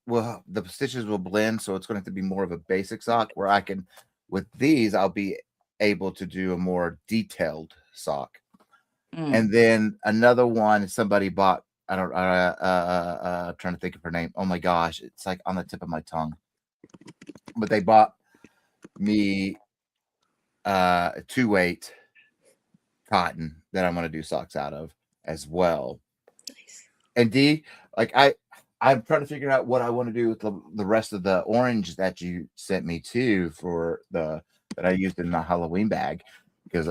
the stitches will blend, so it's going to have to be more of a basic sock. Where I can, with these, I'll be able to do a more detailed sock. And then another one somebody bought. I don't. Trying to think of her name. Oh my gosh, it's like on the tip of my tongue. But they bought me 2-weight cotton that I'm going to do socks out of as well. Nice. And D, like I'm trying to figure out what I want to do with the rest of the orange that you sent me too for that I used in the Halloween bag, because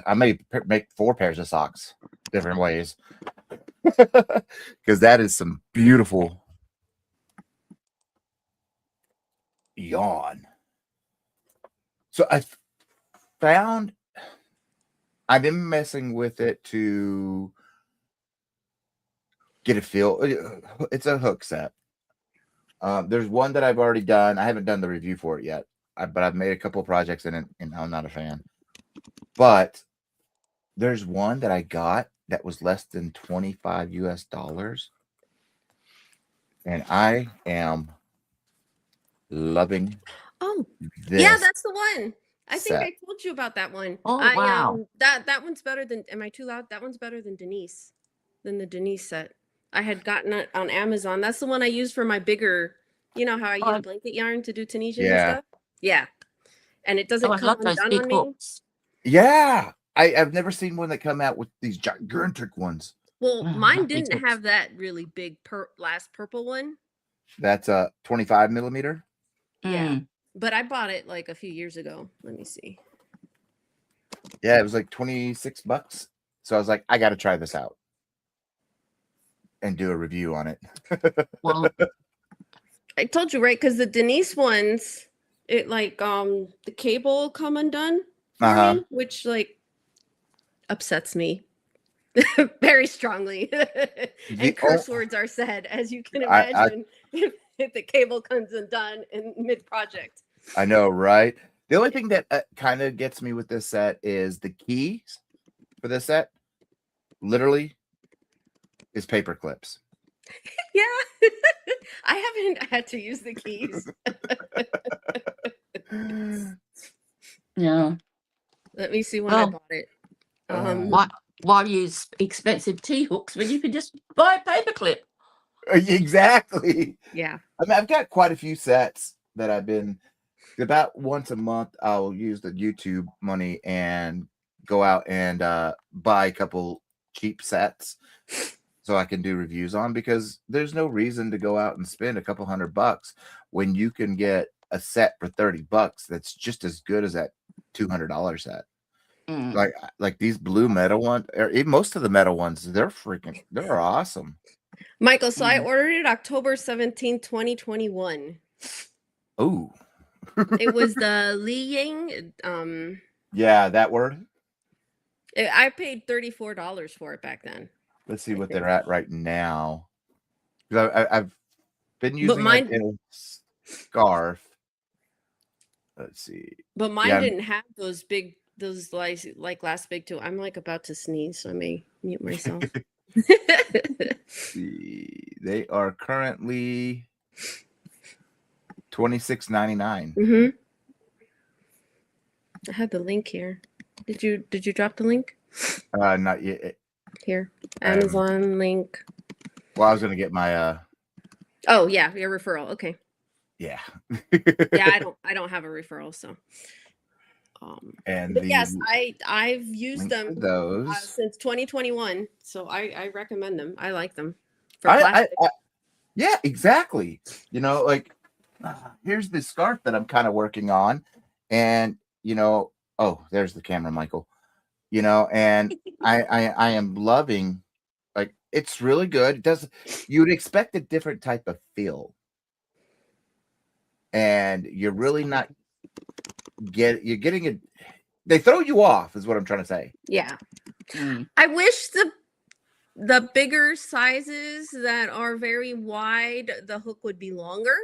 I may make 4 pairs of socks different ways, because that is some beautiful yarn. So I've been messing with it to get a feel. It's a hook set. There's one that I've already done. I haven't done the review for it yet, but I've made a couple projects in it, and I'm not a fan. But there's one that I got that was less than $25 US, and I am loving. Oh, this yeah, that's the one. I think set. I told you about that one. Oh, wow. That one's better than. Am I too loud? That one's better than Denise. Than the Denise set. I had gotten it on Amazon. That's the one I use for my bigger. You know how I use blanket yarn to do Tunisian and stuff. Yeah, and it doesn't I come love those undone big on me. hooks. Yeah, I've never seen one that come out with these gigantic ones. Well, Oh, mine love big didn't hooks. have that really big last purple one. That's a 25 millimeter. Yeah, but I bought it like a few years ago. Let me see. Yeah, it was like $26. So I was like, I got to try this out and do a review on it. Well, I told you, right? Because the Denise ones, it like the cable come undone for me, which like upsets me very strongly. And curse words are said, as you can imagine, if the cable comes undone in mid-project. I know, right? The only thing that kind of gets me with this set is the keys for this set. Literally, is paper clips. Yeah, I haven't had to use the keys. yeah. Let me see when I bought it. Why use expensive T-hooks when you can just buy a paper clip? Exactly. Yeah. I mean, I've got quite a few sets that I've been about once a month. I'll use the YouTube money and go out and buy a couple cheap sets so I can do reviews on, because there's no reason to go out and spend a couple $100 when you can get a set for $30 that's just as good as that $200 set. Like these blue metal ones, or even most of the metal ones, they're awesome. Michael, so I ordered it October 17th, 2021. Oh. It was the Li Ying. Yeah, that word. I paid $34 for it back then. Let's see what they're at right now. I've been using it in a scarf. Let's see. But mine didn't have those like last big two. I'm like about to sneeze, so I may mute myself. They are currently $26.99. Mm-hmm. I had the link here. Did you drop the link? Not yet. Here, Amazon link. Well, I was gonna get my. Oh yeah, your referral. Okay. Yeah. Yeah, I don't have a referral, so. And yes, I've used them those since 2021, so I recommend them. I like them. Yeah, exactly. You know, like here's the scarf that I'm kind of working on, and there's the camera, Michael. And I am loving, like, it's really good. You'd expect a different type of feel, and you're really not you're getting it. They throw you off, is what I'm trying to say. Yeah. I wish the bigger sizes that are very wide, the hook would be longer.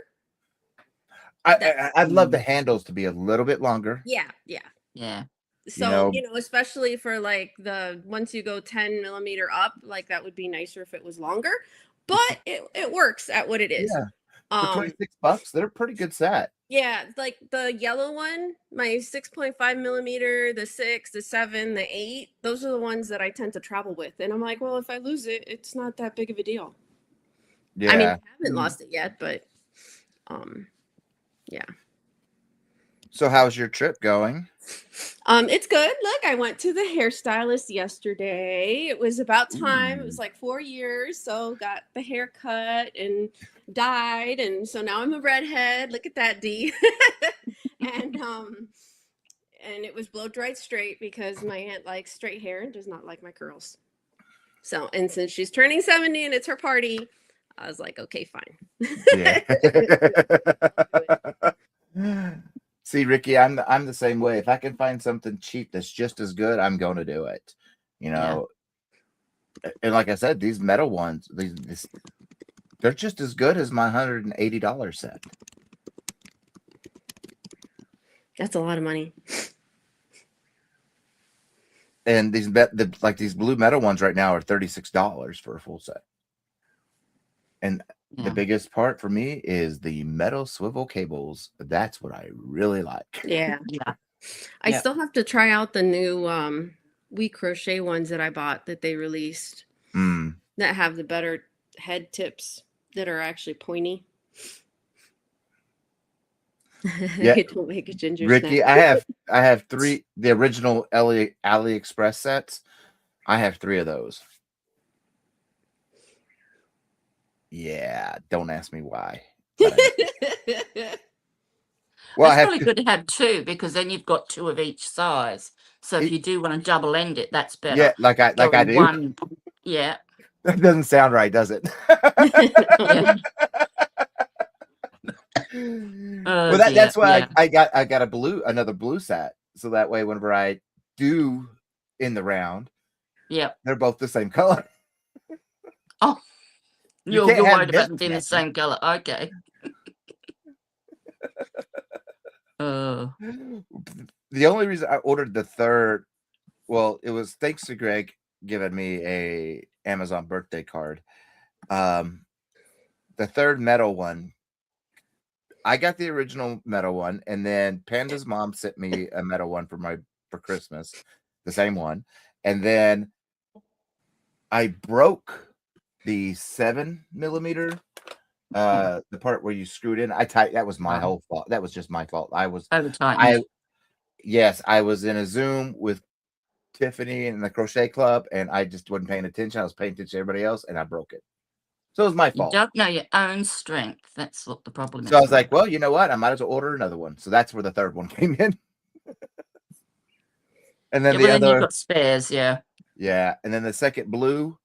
I'd love the handles to be a little bit longer. Yeah. So, especially for like once you go 10 millimeter up, like that would be nicer if it was longer, but it works at what it is. Yeah. For $26, they're a pretty good set. Yeah, like the yellow one, my 6.5 millimeter, the 6, the 7, the 8, those are the ones that I tend to travel with. And I'm like, well, if I lose it, it's not that big of a deal. Yeah. I mean, I haven't lost it yet, but yeah. So how's your trip going? It's good. Look, I went to the hairstylist yesterday. It was about time. It was like 4 years. So got the hair cut and dyed. And so now I'm a redhead. Look at that, D. and it was blow dried straight because my aunt likes straight hair and does not like my curls. So, and since she's turning 70 and it's her party, I was like, okay, fine. Yeah. See, Ricky, I'm the same way. If I can find something cheap that's just as good, I'm going to do it. You know, and like I said, these metal ones, they're just as good as my $180 set. That's a lot of money. And these these blue metal ones right now are $36 for a full set. And the biggest part for me is the metal swivel cables. That's what I really like. Yeah. I still have to try out the new We Crochet ones that I bought that they released that have the better head tips that are actually pointy. Yeah. Don't make a ginger Ricky, snack. I have 3 the original AliExpress sets. I have 3 of those. Yeah, don't ask me why. Well, it's probably good to have 2 because then you've got 2 of each size. So if you do want to double end it, that's better. Yeah, like I do. One, yeah. That doesn't sound right, does it? Well, that's why I got another blue set, so that way whenever I do in the round, they're both the same color. Oh, you're worried about them being the same color. Okay. The only reason I ordered the third, well, it was thanks to Greg giving me a Amazon birthday card. The third metal one, I got the original metal one, and then Panda's mom sent me a metal one for Christmas, the same one, and then I broke the 7 millimeter, the part where you screwed in. That was my whole fault. That was just my fault. I was in a Zoom with Tiffany in the crochet club, and I just wasn't paying attention. I was paying attention to everybody else, and I broke it. So it was my fault. You don't know your own strength. That's what the problem is. So I was like, well, you know what? I might as well order another one. So that's where the third one came in. And then the other, you've got spares, yeah. And then the second blue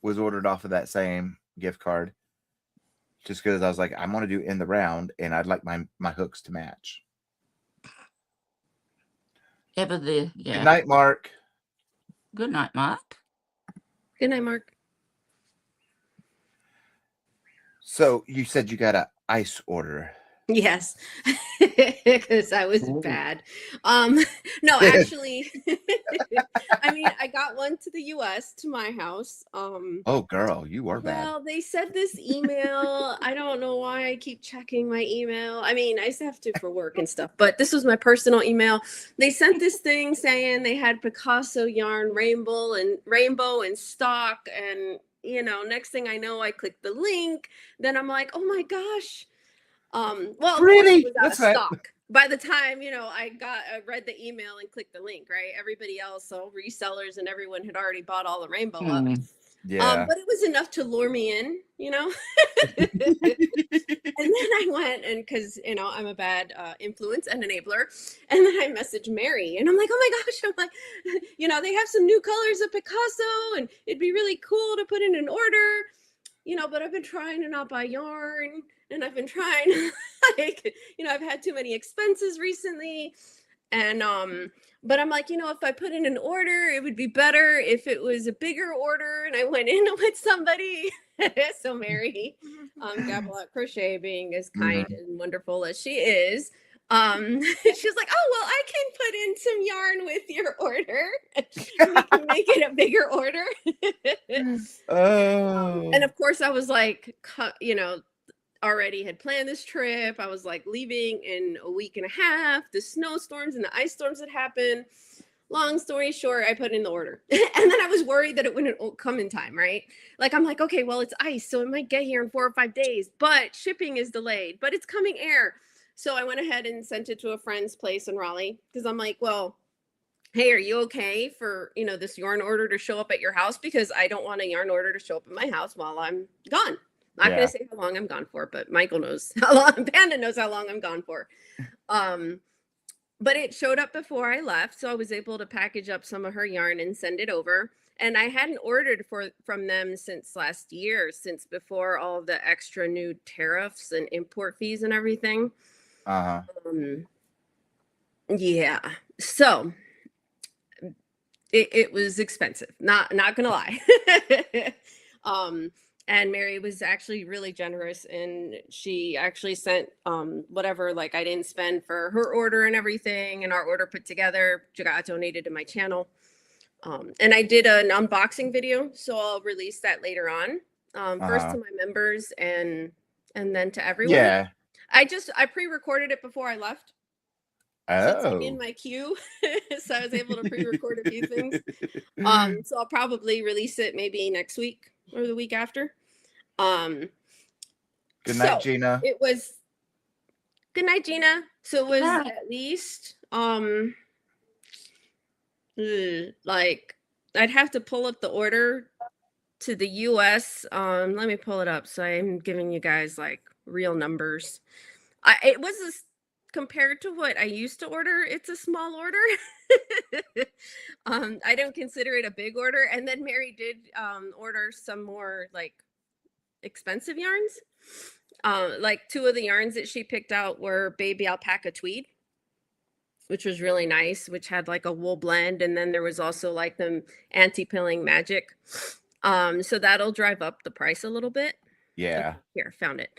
was ordered off of that same gift card, just because I was like, I want to do in the round, and I'd like my hooks to match. Good night, Mark. Good night, Mark. Good night, Mark. So you said you got an ice order. Yes, because I was bad. No, actually, I mean, I got one to the U.S. to my house. Oh, girl, you were bad. Well, they sent this email. I don't know why I keep checking my email. I mean, I used to have to for work and stuff, but this was my personal email. They sent this thing saying they had Picasso yarn rainbow in stock, and next thing I know, I clicked the link. Then I'm like, oh my gosh. Well, really? It was out of stock. By the time, I read the email and clicked the link, right? Everybody else, so resellers and everyone had already bought all the rainbow up. Yeah. But it was enough to lure me in, And then I went, and because, I'm a bad influence and enabler. And then I messaged Mary, and I'm like, oh my gosh, they have some new colors of Picasso, and it'd be really cool to put in an order, but I've been trying to not buy yarn. And I've been trying, I've had too many expenses recently. And, but I'm like, if I put in an order, it would be better if it was a bigger order. And I went in with somebody. So Mary, Gabrielle Crochet, being as kind and wonderful as she is, she's like, oh, well, I can put in some yarn with your order. We can make it a bigger order. Oh. And of course I was like, already had planned this trip. I was like leaving in a week and a half. The snowstorms and the ice storms had happened. Long story short, I put in the order. And then I was worried that it wouldn't come in time, right? Like, I'm like, okay, well, it's ice, so it might get here in 4 or 5 days, but shipping is delayed, but it's coming air. So I went ahead and sent it to a friend's place in Raleigh because I'm like, well, hey, are you okay for, this yarn order to show up at your house? Because I don't want a yarn order to show up at my house while I'm gone. Not going to say how long I'm gone for, but Michael knows how long, Panda knows how long I'm gone for. But it showed up before I left, so I was able to package up some of her yarn and send it over. And I hadn't ordered from them since last year, since before all the extra new tariffs and import fees and everything. Yeah. So it was expensive. Not gonna lie. And Mary was actually really generous, and she actually sent whatever like I didn't spend for her order and everything, and our order put together got donated to my channel. And I did an unboxing video, so I'll release that later on. First to my members and then to everyone. Yeah. I pre-recorded it before I left. So it's like in my queue. So I was able to pre-record a few things. So I'll probably release it maybe next week or the week after. Good night, Gina. It was good night, Gina. So it was at least like I'd have to pull up the order to the US. Let me pull it up. So I'm giving you guys like real numbers. It was compared to what I used to order, it's a small order. I don't consider it a big order. And then Mary did order some more like expensive yarns. Like 2 of the yarns that she picked out were baby alpaca tweed, which was really nice, which had like a wool blend. And then there was also like the anti-pilling magic. So that'll drive up the price a little bit. Yeah. Okay, here, found it.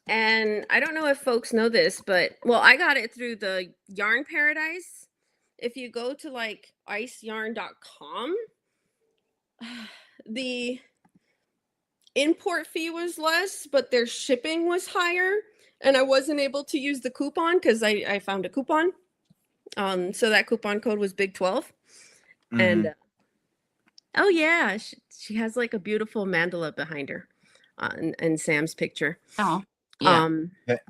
And I don't know if folks know this, but I got it through the Yarn Paradise. If you go to like iceyarn.com, the import fee was less, but their shipping was higher. And I wasn't able to use the coupon because I found a coupon. So that coupon code was Big 12. And oh yeah, she has like a beautiful mandala behind her, and Sam's picture. Oh. Yeah.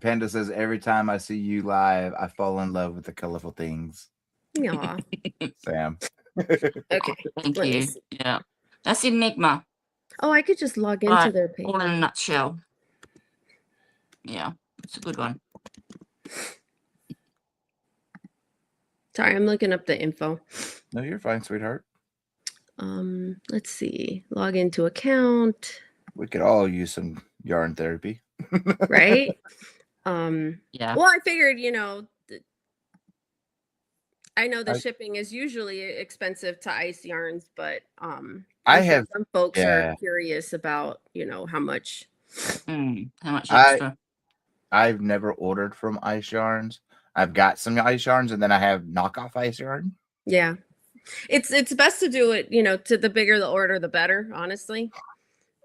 Panda says, every time I see you live, I fall in love with the colorful things. Aw. Sam. Okay. Thank you. Yeah. That's Enigma. Oh, I could just log into their page. All in a nutshell. Yeah, it's a good one. Sorry, I'm looking up the info. No, you're fine, sweetheart. Let's see. Log into account. We could all use some yarn therapy. Right? Yeah. Well, I figured, I know the shipping is usually expensive to ice yarns, but some folks are curious about, how much. How much extra? I've never ordered from ice yarns. I've got some ice yarns, and then I have knockoff ice yarn. Yeah. It's best to do it, to the bigger the order, the better, honestly.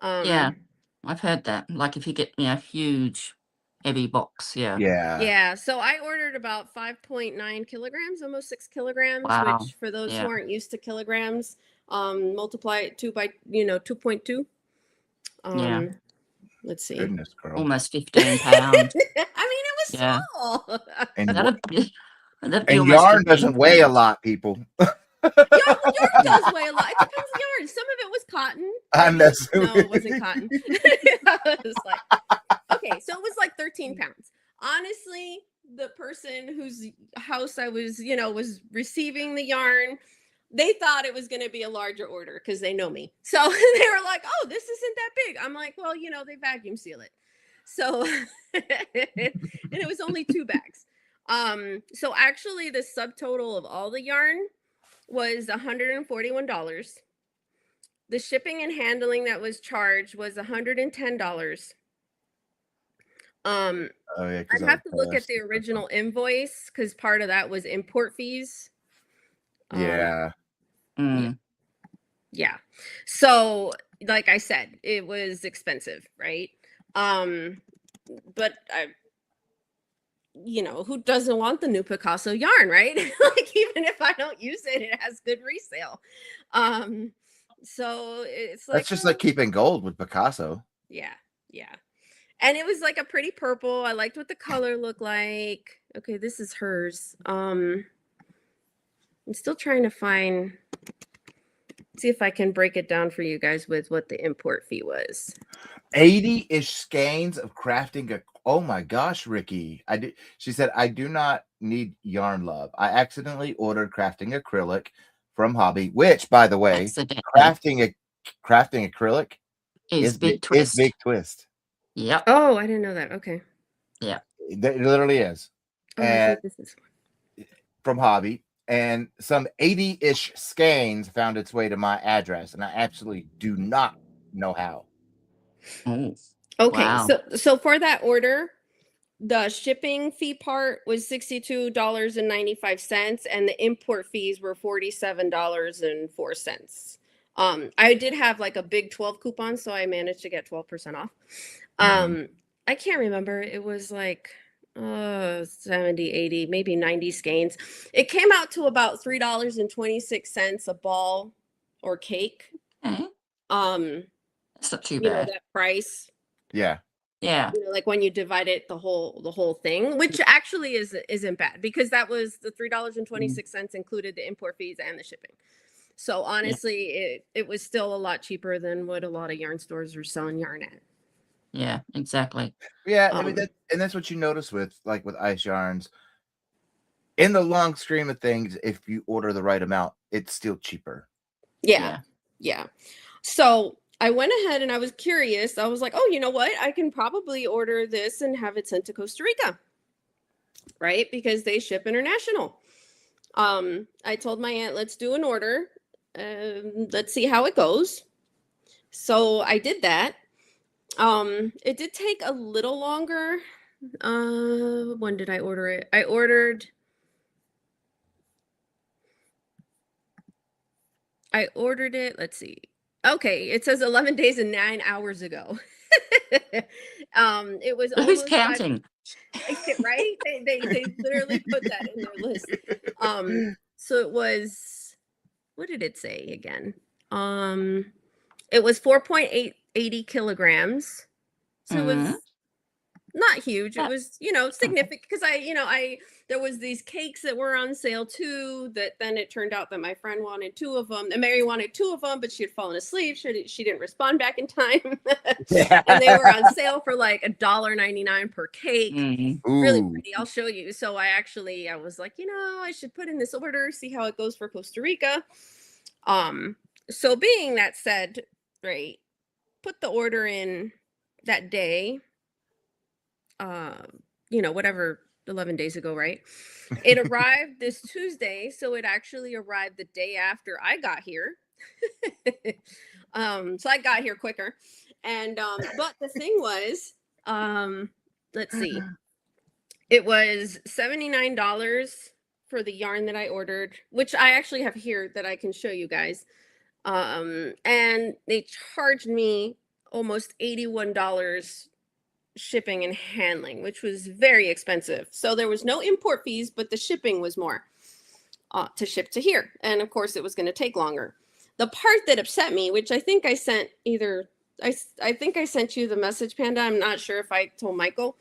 Yeah. I've heard that. Like if you get, huge, heavy box. Yeah. Yeah. Yeah. So I ordered about 5.9 kilograms, almost 6 kilograms, Wow. Which for those who aren't used to kilograms, multiply it 2.2. Yeah. Let's see. Goodness, girl. Almost 15 pounds. I mean, it was small. And yarn doesn't weigh a lot, people. Yarn does weigh a lot. It depends on the yarn. Some of it was cotton. No, it wasn't cotton. I was like, okay, so it was like 13 pounds. Honestly, the person whose house I was, was receiving the yarn, they thought it was going to be a larger order because they know me. So they were like, oh, this isn't that big. I'm like, well, they vacuum seal it. So, and it was only 2 bags. So actually the subtotal of all the yarn was $141. The shipping and handling that was charged was $110. I'd have to look at the original invoice because part of that was import fees. Yeah. Yeah. So like I said, it was expensive, right? But I, who doesn't want the new Picasso yarn, right? Like, even if I don't use it, it has good resale. So it's That's like, just like keeping gold with Picasso. yeah, yeah. And it was like a pretty purple. I liked what the color looked like. Okay, this is hers. I'm still trying to see if I can break it down for you guys with what the import fee was. 80-ish skeins of crafting a oh my gosh, Ricky. She said, I do not need yarn love. I accidentally ordered crafting acrylic from Hobby, which by the way, Accidentally. crafting acrylic Is big twist. Yep. Oh, I didn't know that. Okay. Yeah. It literally is. Oh, I And think this is from Hobby. And some 80-ish skeins found its way to my address, and I absolutely do not know how. Oh, okay. wow. So for that order, the shipping fee part was $62.95, and the import fees were $47.04. I did have like a big 12 coupon, so I managed to get 12% off. I can't remember. It was like 70, 80, maybe 90 skeins. It came out to about $3.26 a ball or cake. Okay. That's not too You know bad. that price. Yeah. Yeah. Like when you divide it the whole thing, which actually isn't bad, because that was the $3.26 included the import fees and the shipping. So honestly, it was still a lot cheaper than what a lot of yarn stores are selling yarn at. Yeah, exactly. Yeah, I mean that's what you notice with ice yarns. In the long stream of things, if you order the right amount, it's still cheaper. Yeah. So I went ahead and I was curious. I was like, oh, you know what? I can probably order this and have it sent to Costa Rica, right? Because they ship international. I told my aunt, let's do an order. Let's see how it goes. So I did that. It did take a little longer. When did I order it? I ordered it. Let's see. Okay, it says 11 days and 9 hours ago. It was Who's almost counting? right? They literally put that in their list. So it was, what did it say again? It was 4.80 kilograms. So it was not huge. It was, significant, because there was these cakes that were on sale too, that then it turned out that my friend wanted 2 of them, and Mary wanted 2 of them, but she had fallen asleep. She didn't respond back in time. And they were on sale for like $1.99 per cake. Really pretty. I'll show you. So I was like, I should put in this order, see how it goes for Costa Rica. So being that said, right, put the order in that day, whatever, 11 days ago, right? It arrived this Tuesday, so it actually arrived the day after I got here. So I got here quicker. And but the thing was, let's see. It was $79 for the yarn that I ordered, which I actually have here that I can show you guys. And they charged me almost $81 shipping and handling, which was very expensive. So there was no import fees, but the shipping was more to ship to here. And of course, it was going to take longer. The part that upset me, which I think I sent I think I sent you the message, Panda. I'm not sure if I told Michael.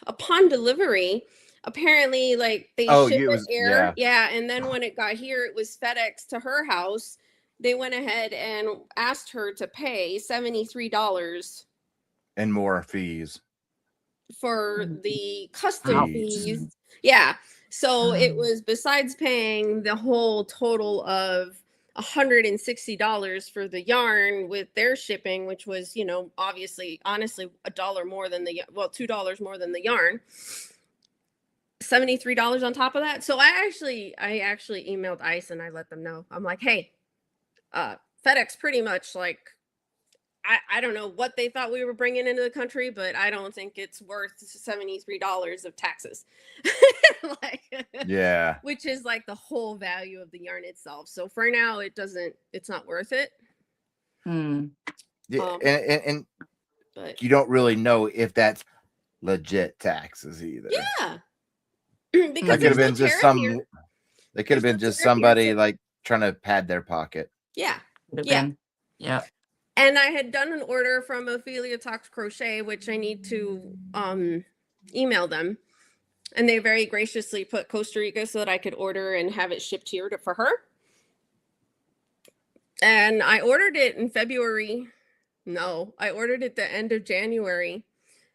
Upon delivery, apparently, like, they ship it air. Yeah. And then when it got here, it was FedEx to her house. They went ahead and asked her to pay $73 and more fees for the custom fees. Yeah. So it was, besides paying the whole total of $160 for the yarn with their shipping, which was, honestly $1 more than $2 more than the yarn, $73 on top of that. So I actually emailed ICE and I let them know. I'm like, hey, FedEx pretty much, like, I don't know what they thought we were bringing into the country, but I don't think it's worth $73 of taxes. Which is like the whole value of the yarn itself. So for now, it's not worth it. Yeah, Um, and but you don't really know if that's legit taxes either. yeah, That because could have there's no been just tariff here. some. They could There's have no been just tariff here. somebody So like trying to pad their pocket. yeah, Would have yeah. been. Yeah. And I had done an order from Ophelia Talks Crochet, which I need to email them. And they very graciously put Costa Rica so that I could order and have it shipped here for her. And I ordered it in February. No, I ordered it the end of January,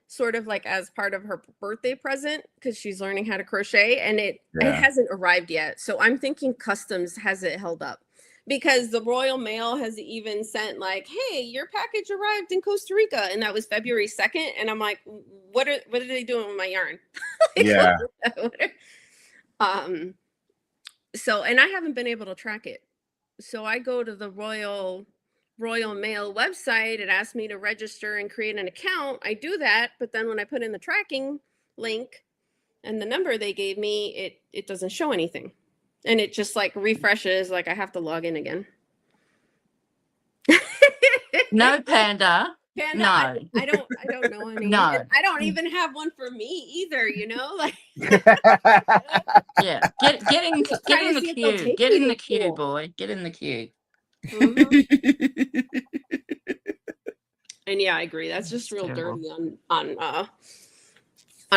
sort of like as part of her birthday present because she's learning how to crochet, and it hasn't arrived yet. So I'm thinking customs has it held up because the Royal Mail has even sent like, hey, your package arrived in Costa Rica, and that was February 2nd. And I'm like, what are they doing with my yarn? Yeah. So, and I haven't been able to track it. So I go to the Royal Mail website. It asks me to register and create an account. I do that, but then when I put in the tracking link and the number they gave me, it doesn't show anything. And it just like refreshes, like I have to log in again. No, Panda. Panda, No. I don't know any. No. And I don't even have one for me either, you know? Like Yeah. Get in the trying to see if they'll queue. take Get me in to the queue, school. boy. Get in the queue. And yeah, I agree. That's just real terrible. dirty on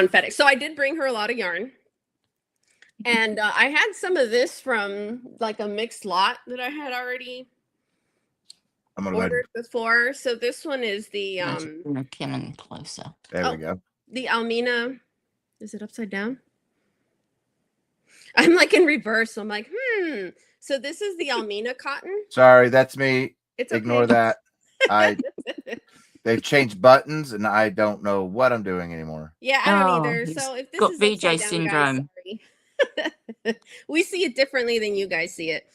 FedEx. So I did bring her a lot of yarn. And I had some of this from like a mixed lot that I had already ordered before. So this one is the Come in closer. There we go. The Almina. Is it upside down? I'm like in reverse. So I'm like, So this is the Almina cotton. Sorry, that's me. It's Ignore okay. that. They've changed buttons, and I don't know what I'm doing anymore. Yeah, I don't either. So if this got is VJ upside down, syndrome. guys, sorry. We see it differently than you guys see it.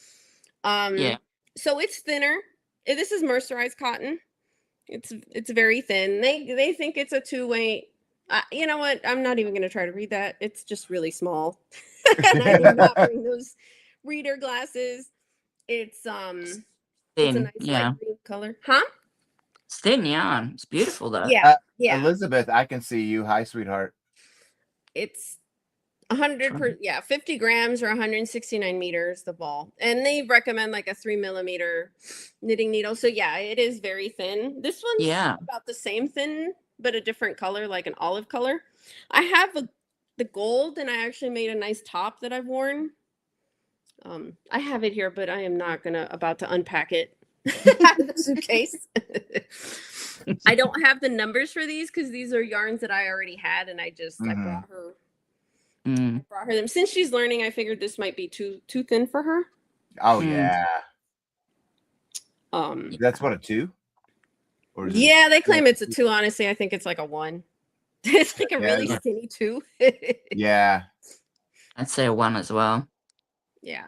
Yeah. So it's thinner. This is mercerized cotton. It's very thin. They think it's a 2-weight. You know what? I'm not even going to try to read that. It's just really small. And I did not bring those reader glasses. It's thin. It's a nice light green color. Huh? It's thin yarn. It's beautiful though. Yeah. Yeah. Elizabeth, I can see you. Hi, sweetheart. It's 50 grams or 169 meters, the ball. And they recommend like a 3 millimeter knitting needle. So yeah, it is very thin. This one's about the same thin, but a different color, like an olive color. I have the gold, and I actually made a nice top that I've worn. I have it here, but I am not about to unpack it out of the suitcase. I don't have the numbers for these because these are yarns that I already had, and I brought her. I brought her them. Since she's learning, I figured this might be too thin for her. Oh yeah. That's what, a 2? Or yeah, they claim it's a 2. Honestly, I think it's like a 1. It's like a really skinny 2. Yeah. I'd say a 1 as well. Yeah.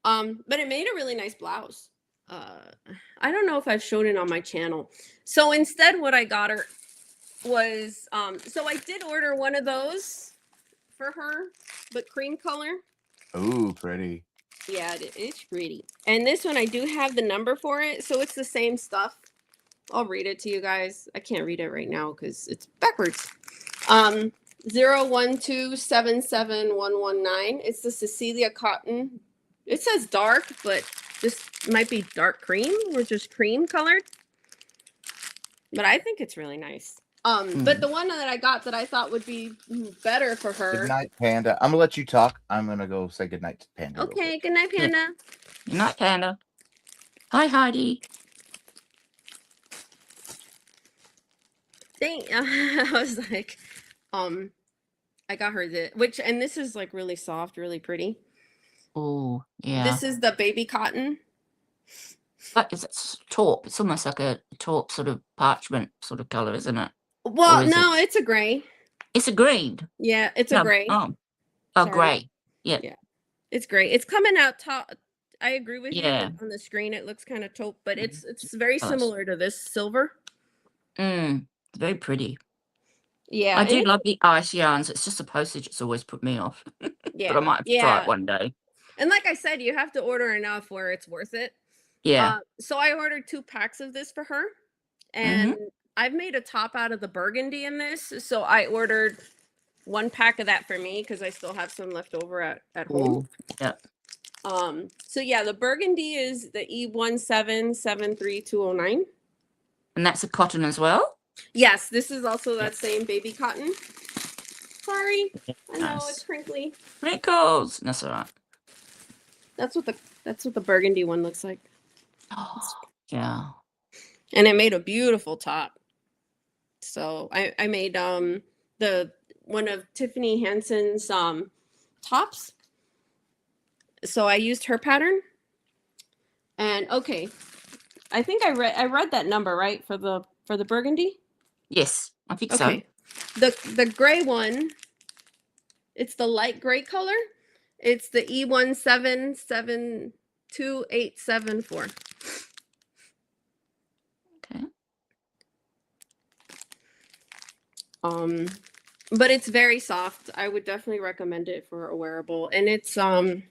But it made a really nice blouse. I don't know if I've shown it on my channel. So instead what I got her was so I did order one of those for her, but cream color. Ooh, pretty. Yeah, it's pretty. And this one I do have the number for it, so it's the same stuff. I'll read it to you guys. I can't read it right now because it's backwards. 012771119. It's the Cecilia cotton. It says dark, but this might be dark cream or just cream colored. But I think it's really nice. But the one that I got that I thought would be better for her. Good night, Panda. I'm gonna let you talk. I'm gonna go say good night to Panda. Okay, good night, Panda. Good night, Panda. Hi, Heidi. I was like, I got her and this is like really soft, really pretty. Oh, yeah. This is the baby cotton. But it's taupe. It's almost like a taupe sort of parchment sort of color, isn't it? Well, no, it's a gray. It's a green. Yeah, it's a gray. Gray. Yeah. Yeah. It's gray. It's coming out top. I agree with you. On the screen, it looks kind of taupe, but it's very similar to this silver. It's very pretty. Yeah. I do love the ice yarns. It's just the postage that's always put me off. Yeah. But I might have to try it one day. And like I said, you have to order enough where it's worth it. Yeah. So I ordered 2 packs of this for her, and I've made a top out of the burgundy in this. So I ordered 1 pack of that for me because I still have some left over at home. Ooh, yeah. So yeah, the burgundy is the E1773209. And that's a cotton as well? Yes, this is also that same baby cotton. Sorry, I know Nice. it's crinkly. Wrinkles. That's all right. That's what the burgundy one looks like. Yeah. And it made a beautiful top. So I made the one of Tiffany Hanson's tops. So I used her pattern. And okay, I think I read that number right for the burgundy. Yes, I think Okay, the gray one. It's the light gray color. It's the E1772874. Okay. But it's very soft. I would definitely recommend it for a wearable. And it's 50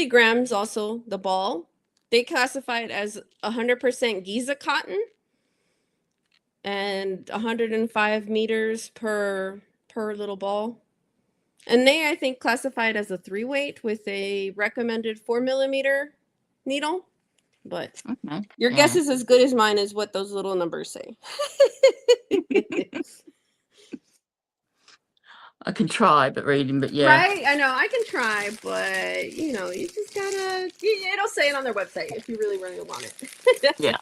grams also, the ball. They classify it as 100% Giza cotton and 105 meters per little ball. And they, I think, classify it as a 3 weight with a recommended 4 millimeter needle. But your guess is as good as mine as what those little numbers say. I can try, but yeah. Right? I know I can try, but you just gotta. It'll say it on their website if you really, really want it. Yeah.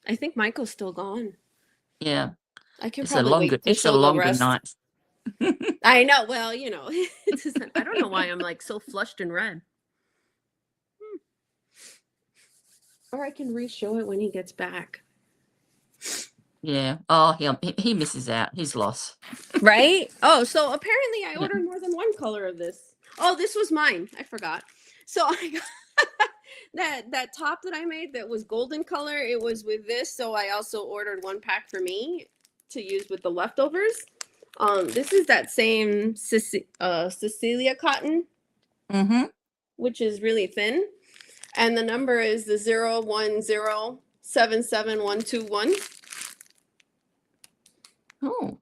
I think Michael's still gone. Yeah. I can It's probably wait to it's a show the longer rest. night. I know. Well, it's just, I don't know why I'm like so flushed and red. Or I can re-show it when he gets back. Yeah. Oh, he misses out. He's lost. Right? Oh, so apparently I ordered more than 1 color of this. Oh, this was mine. I forgot. So I got that top that I made that was golden color. It was with this. So I also ordered 1 pack for me to use with the leftovers. This is that same Cecilia cotton, which is really thin. And the number is the 01077121. Oh.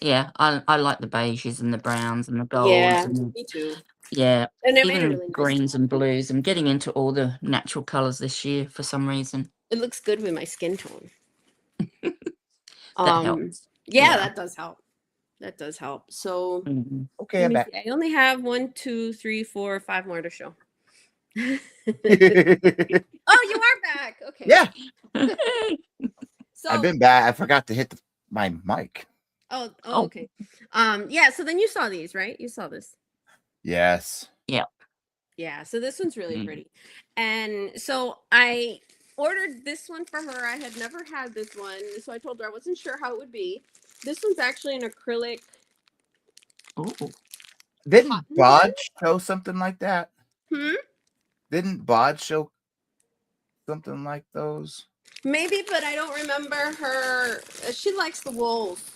Yeah, I like the beiges and the browns and the golds. Yeah, and, me too. Yeah, And it made even it really nice. greens and blues. I'm getting into all the natural colours this year for some reason. It looks good with my skin tone. That helps. Yeah, that does help. That does help. So okay, I'm back. I only have 1, 2, 3, 4, 5 more to show. Oh, you are back. Okay. Yeah. So I've been back. I forgot to hit my mic. Oh, okay. Yeah, so then you saw these, right? You saw this. Yes. Yeah. Yeah, so this one's really pretty. And so I ordered this one for her. I had never had this one, so I told her I wasn't sure how it would be. This one's actually an acrylic. Oh. Didn't Bodge show something like that? Didn't Bodge show something like those? Maybe, but I don't remember her. She likes the wools.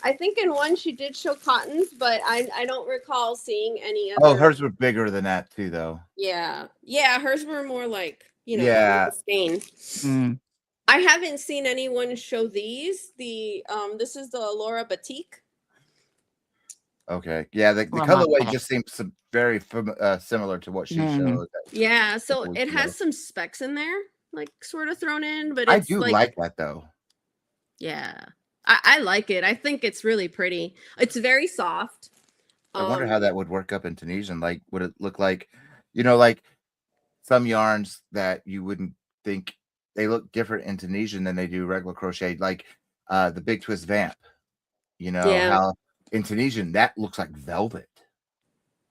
I think in one she did show cottons, but I don't recall seeing any other. Oh, hers were bigger than that too, though. Yeah, hers were more like stain. I haven't seen anyone show these. This is the Laura Batik. Okay, yeah, the colorway just seems very similar to what she showed. Yeah, so it has some specks in there, like sort of thrown in, but it's I do like that though. Yeah. I like it. I think it's really pretty. It's very soft. I wonder how that would work up in Tunisian. Like, would it look like, like some yarns that you wouldn't think they look different in Tunisian than they do regular crochet, like the Big Twist Vamp. How in Tunisian that looks like velvet.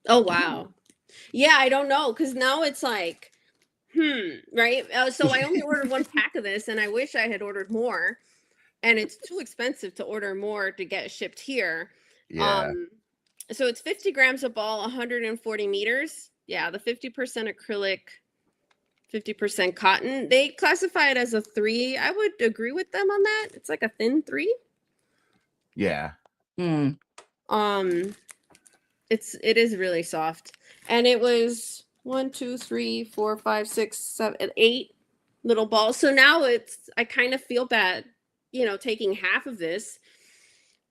Oh wow. Yeah, I don't know, because now it's like, right? So I only ordered 1 pack of this, and I wish I had ordered more. And it's too expensive to order more to get shipped here. Yeah. So it's 50 grams a ball, 140 meters. Yeah, the 50% acrylic, 50% cotton. They classify it as a 3. I would agree with them on that. It's like a thin 3. Yeah. And It is really soft. And it was 1, 2, 3, 4, 5, 6, 7, 8 little balls. So now I kind of feel bad, taking half of this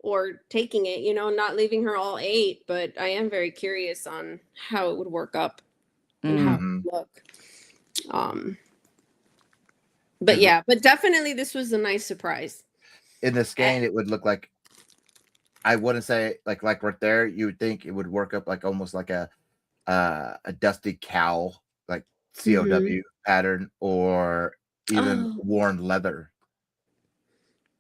or taking it, not leaving her all 8, but I am very curious on how it would work up and how it would look. But yeah, but definitely this was a nice surprise. In the skein, it would look like, I wouldn't say like right there, you would think it would work up like almost like a dusty cow, like COW pattern, or even worn leather.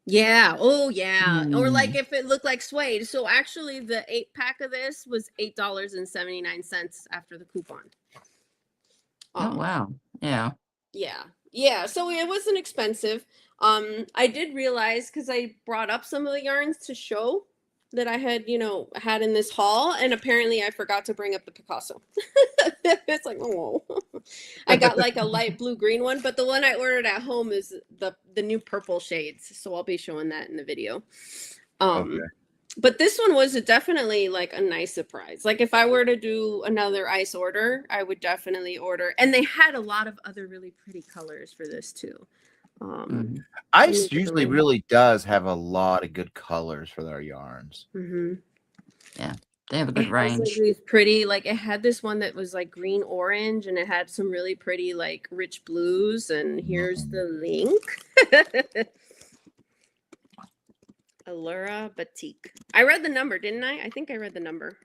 Yeah. Oh, yeah. Or like if it looked like suede. So actually, the 8-pack of this was $8.79 after the coupon. Oh wow! Yeah. Yeah. Yeah. So it wasn't expensive. I did realize because I brought up some of the yarns to show that I had, had in this haul, and apparently I forgot to bring up the Picasso. It's like, oh, I got like a light blue green one, but the one I ordered at home is the new purple shades, so I'll be showing that in the video. Okay. But this one was definitely like a nice surprise. Like if I were to do another ice order, I would definitely order, and they had a lot of other really pretty colors for this too. Ice usually really does have a lot of good colors for their yarns. Yeah, they have a good range. Like these pretty, like it had this one that was like green orange, and it had some really pretty like rich blues. And here's the link. Allura Batik. I read the number, didn't I? I think I read the number.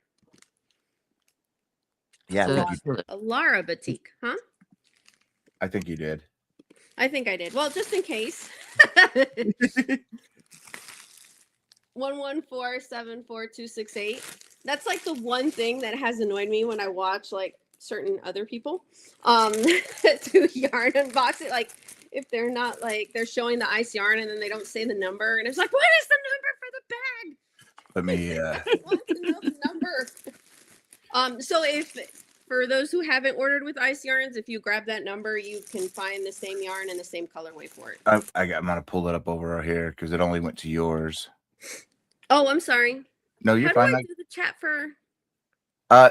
Yeah, Allura Batik, huh? I think you did. I think I did. Well, just in case. 114742268. That's like the one thing that has annoyed me when I watch like certain other people do yarn unboxing. Like if they're not like they're showing the ice yarn and then they don't say the number, and it's like, what is the number for the bag? Let me I want to know the number. So if for those who haven't ordered with ice yarns, if you grab that number, you can find the same yarn and the same colorway for it. I'm gonna pull it up over here because it only went to yours. Oh, I'm sorry. No, you're fine. How do I do the chat for?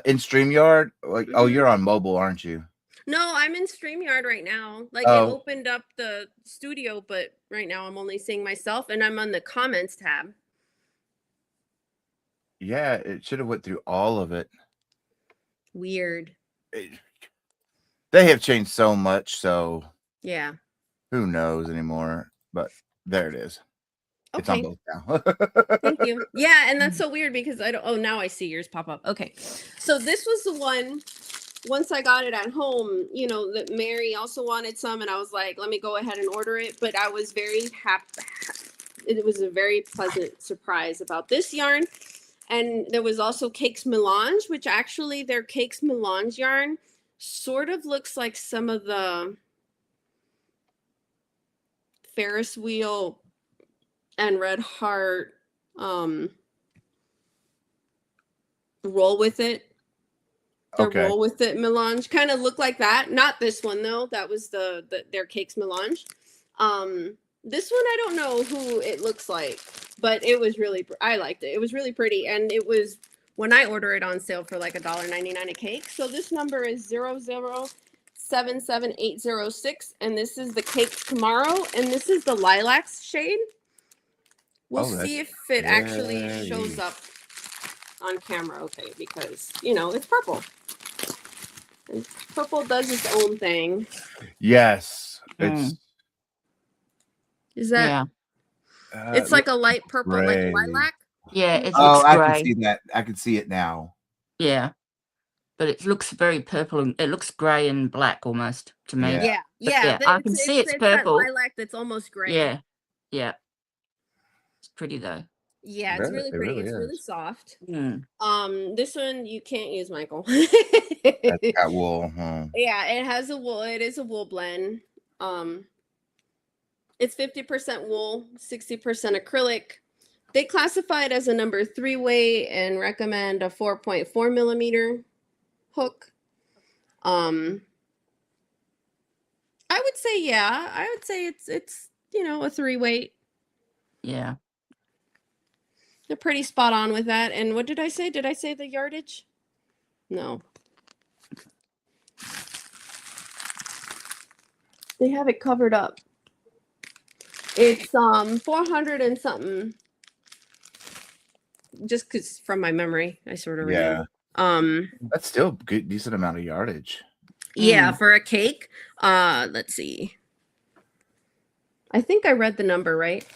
In StreamYard. Like, oh, you're on mobile, aren't you? No, I'm in StreamYard right now. Like it opened up the studio, but right now I'm only seeing myself, and I'm on the comments tab. Yeah, it should have went through all of it. Weird. They have changed so much, so yeah, who knows anymore? But there it is. Okay. It's on both now. Thank you. Yeah, and that's so weird because I don't. Oh, now I see yours pop up. Okay, so this was the one. Once I got it at home, that Mary also wanted some, and I was like, let me go ahead and order it. But I was very happy. It was a very pleasant surprise about this yarn. And there was also Cakes Melange, which actually their Cakes Melange yarn sort of looks like some of the Ferris wheel and Red Heart roll with it. Roll with it melange kind of look like that. Not this one though. That was their Cakes Melange. This one I don't know who it looks like, but it was really I liked it. It was really pretty, and it was when I order it on sale for like $1.99 a cake. So this number is 0077806, and this is the Cakes Tomorrow, and this is the lilacs shade. We'll see if it actually shows up on camera, okay? Because it's purple. And purple does its own thing. Yes, it's. Is that? It's like a light purple, gray. like lilac. Yeah, it looks I gray. can see that. I can see it now. Yeah, but it looks very purple, and it looks gray and black almost to me. Yeah. I can see it's purple. That lilac that's almost gray. Yeah. It's pretty though. Yeah, it's really pretty. It's really soft. This one you can't use, Michael. That's got wool. Yeah, it has a wool. It is a wool blend. It's 50% wool, 60% acrylic. They classify it as a number 3 weight and recommend a 4.4 millimeter hook. I would say, it's a 3 weight. Yeah. They're pretty spot on with that. And what did I say? Did I say the yardage? No. They have it covered up. It's 400 and something. Just because from my memory, I sort of remember. That's still a good, decent amount of yardage. Yeah, for a cake. Let's see. I think I read the number right.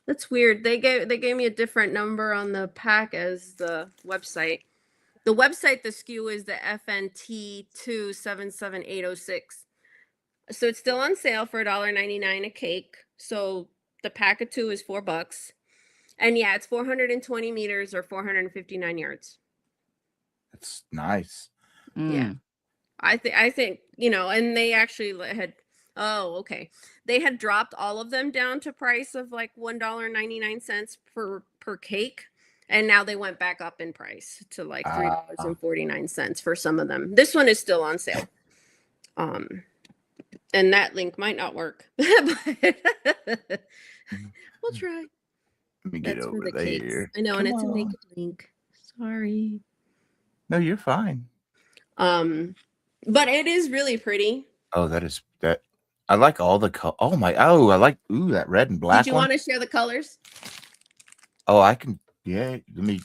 That's weird. They gave me a different number on the pack as the website. The website, the SKU is the FNT277806. So it's still on sale for $1.99 a cake. So the pack of 2 is $4. And yeah, it's 420 meters or 459 yards. That's nice. Yeah. I think, you know, and they actually had, okay. They had dropped all of them down to price of like $1.99 per cake. And now they went back up in price to like $3.49 for some of them. This one is still on sale. And that link might not work. But we'll try. Let me get over there. Cakes. I know, and it's a naked link. Sorry. No, you're fine. But it is really pretty. Oh, that. I like all the color. Oh my! Oh, I like that red and black. Did you want to share the colors? Oh, I can. Yeah, let me.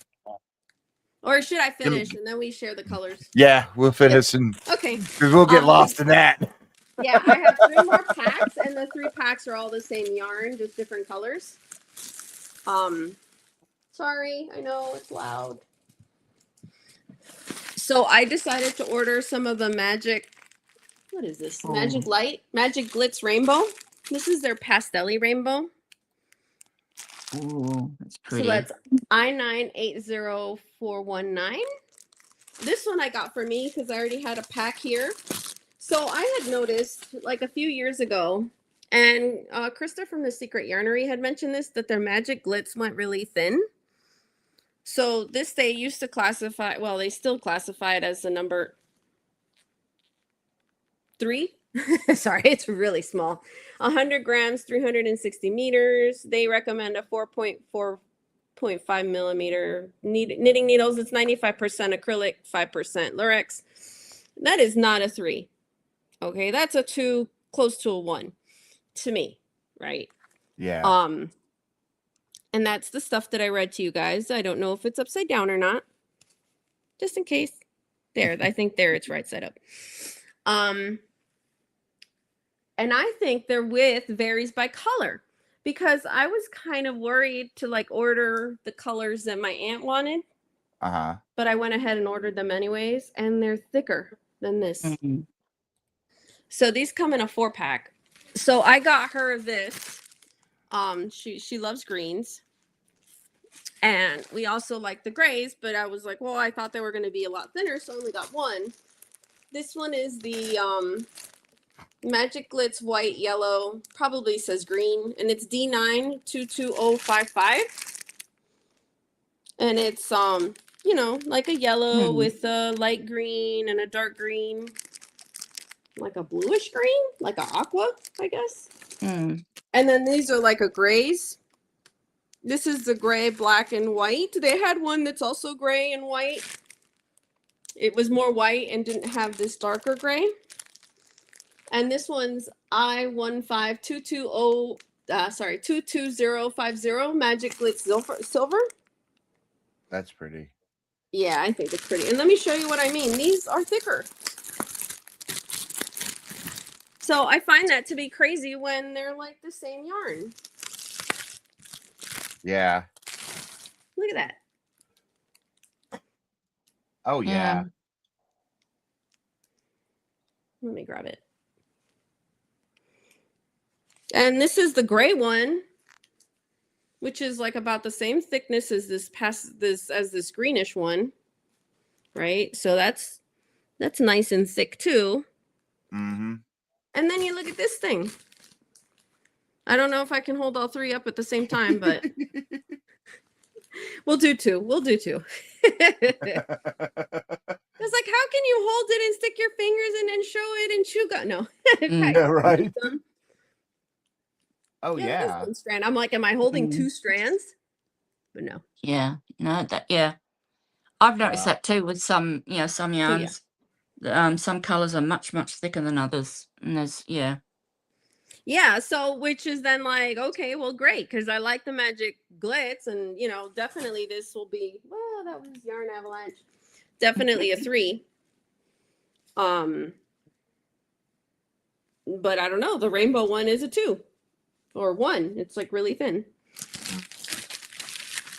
Or should I finish and then we share the colors? Yeah, we'll finish and okay, because we'll get lost in that. Yeah, I have 3 more packs, and the 3 packs are all the same yarn, just different colors. Sorry, I know it's loud. So I decided to order some of the Magic. What is this? Magic Glitz Rainbow. This is their pastel-y rainbow. Ooh, that's pretty. So that's I980419. This one I got for me because I already had a pack here. So I had noticed like a few years ago, and Krista from the Secret Yarnery had mentioned this, that their Magic Glitz went really thin. So this they used to classify, well, they still classify it as the number 3. Sorry, it's really small. 100 grams, 360 meters. They recommend a 4.5 millimeter knitting needles. It's 95% acrylic, 5% Lurex. That is not a 3. Okay, that's a 2, close to a 1 to me, right? Yeah. And that's the stuff that I read to you guys. I don't know if it's upside down or not. Just in case. There, I think there it's right side up. And I think their width varies by color, because I was kind of worried to like order the colors that my aunt wanted. But I went ahead and ordered them anyways, and they're thicker than this. Mm-hmm. So these come in a 4-pack. So I got her this. She loves greens. And we also like the grays, but I was like, well, I thought they were going to be a lot thinner, so I only got one. This one is the Magic Glitz white yellow, probably says green, and it's D922055. And it's you know, like a yellow with a light green and a dark green, like a bluish green, like an aqua, I guess. And then these are like a grays. This is the gray, black, and white. They had one that's also gray and white. It was more white and didn't have this darker gray. And this one's I15220 Magic Glitz silver. That's pretty. Yeah, I think it's pretty. And let me show you what I mean. These are thicker. So I find that to be crazy when they're like the same yarn. Yeah. Look at that. Oh, yeah. Let me grab it. And this is the gray one, which is like about the same thickness as this greenish one, right? So that's nice and thick too. And then you look at this thing. I don't know if I can hold all 3 up at the same time, but we'll do 2. We'll do 2. It's like, how can you hold it and stick your fingers in and show it and chew gum? No. Yeah, right. Oh, yeah. One strand. I'm like, am I holding 2 strands? But no. Yeah. No, that, yeah. I've noticed that too with some, some yeah. yarns. Some colors are much, much thicker than others. And there's, Yeah, so which is then like, okay, well, great, because I like the magic glitz, and definitely this will be, well, that was Yarn Avalanche. Definitely a 3. But I don't know, the rainbow one is a 2 or 1. It's like really thin.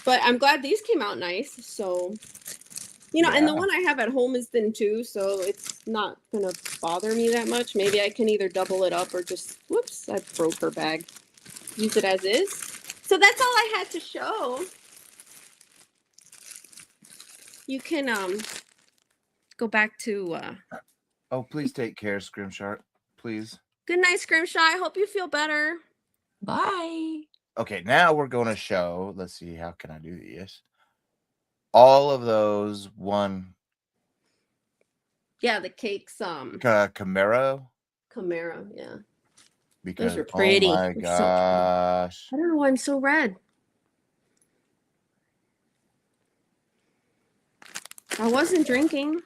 But I'm glad these came out nice. So, and the one I have at home is thin too, so it's not gonna bother me that much. Maybe I can either double it up or just, whoops, I broke her bag. Use it as is. So that's all I had to show. You can go back to Oh, please take care, Scrimshark. Please. good night, Scrimshaw. I hope you feel better. bye. Okay, now we're going to show. Let's see, how can I do this? All of those Yeah, the cakes. Camaro. Camaro, yeah. Because Those are pretty. oh my They're gosh. I don't know why I'm so red. I wasn't drinking.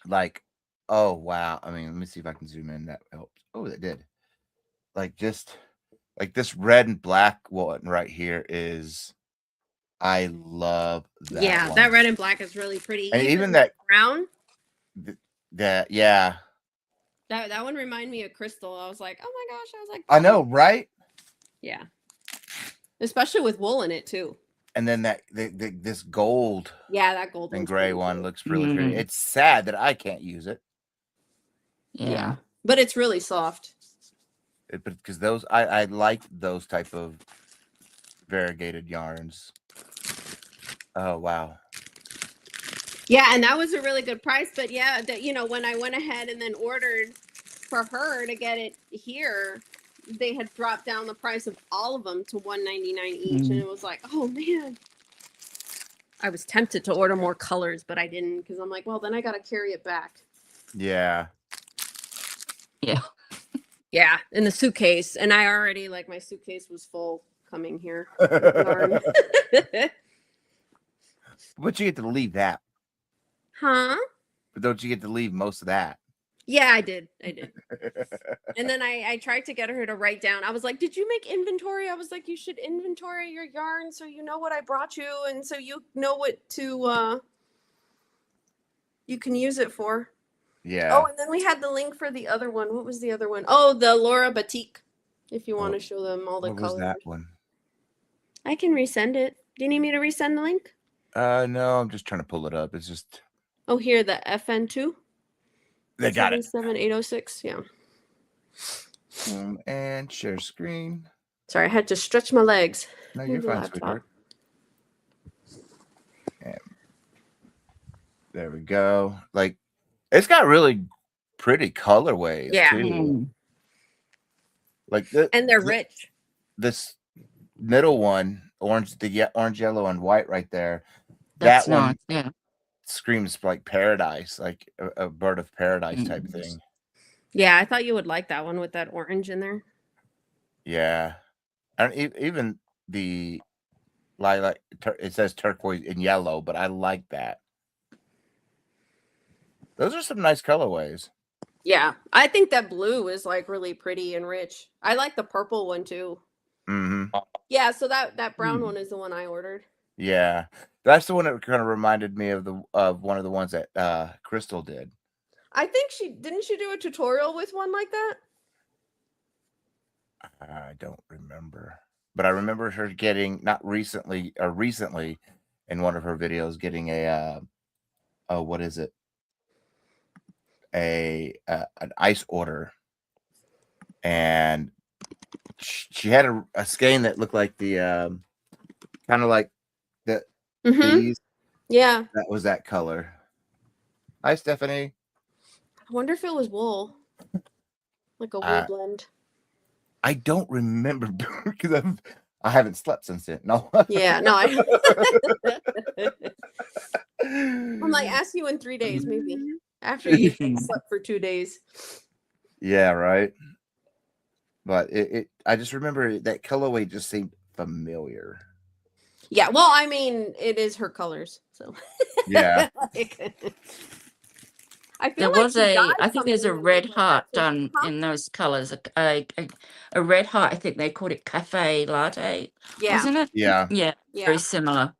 Like, oh wow. I mean, let me see if I can zoom in. That helps. Oh, that did. Like just like this red and black one right here is, I love that. Yeah, one. that red and black is really pretty. And even that brown. That yeah. That one reminded me of Crystal. I was like, oh my gosh. I was like, I know, right? yeah. Especially with wool in it too. And then this gold, yeah, that gold and gray one cool. looks really pretty. It's sad that I can't use it. Yeah. But it's really soft. Because those I like those type of variegated yarns. Oh wow. Yeah, and that was a really good price. But yeah, when I went ahead and then ordered for her to get it here, they had dropped down the price of all of them to $1.99 each, and it was like, oh man. I was tempted to order more colors, but I didn't, because I'm like, well, then I got to carry it back. Yeah. Yeah. Yeah, in the suitcase, and I already my suitcase was full coming here. But you get to leave that. Huh? But don't you get to leave most of that? Yeah, I did. And then I tried to get her to write down. I was like, did you make inventory? I was like, you should inventory your yarn so you know what I brought you, and so you know what to you can use it for. Yeah. Oh, and then we had the link for the other one. What was the other one? Oh, the Laura Batik. If you want to show them all the what colors. was that one? I can resend it. Do you need me to resend the link? No, I'm just trying to pull it up. It's just. Oh, here, the FN2. They got it. 77806. Yeah. And share screen. Sorry, I had to stretch my legs. No, you're fine, sweetheart. And there we go. Like, it's got really pretty colorways too. Like and they're rich. This middle one, orange, orange, yellow, and white right there. That's that one, nice. Yeah. screams like paradise, like a bird of paradise type thing. Yeah, I thought you would like that one with that orange in there. Yeah, and even the lilac, it says turquoise and yellow, but I like that. Those are some nice colorways. Yeah, I think that blue is like really pretty and rich. I like the purple one too. Mm-hmm. Yeah, so that brown one is the one I ordered. Yeah, that's the one that kind of reminded me of one of the ones that Crystal did. I think didn't she do a tutorial with one like that? I don't remember, but I remember her getting recently in one of her videos getting what is it? An ice order, and she had a skein that looked like the kind of like the these. Yeah, that was that color. Hi, Stephanie. I wonder if it was wool, like a wool blend. I don't remember because I haven't slept since then. No. Yeah, no. I'm like, ask you in 3 days, maybe after you slept for 2 days. Yeah, right. but I just remember that colorway just seemed familiar. Yeah, well, I mean, it is her colors, so Yeah. like, I feel There like was she dyed I think there's a something red like that heart too. done Huh? in those colors. A red heart, I think they called it cafe latte, Yeah, wasn't it? Yeah. Yeah, very yeah, similar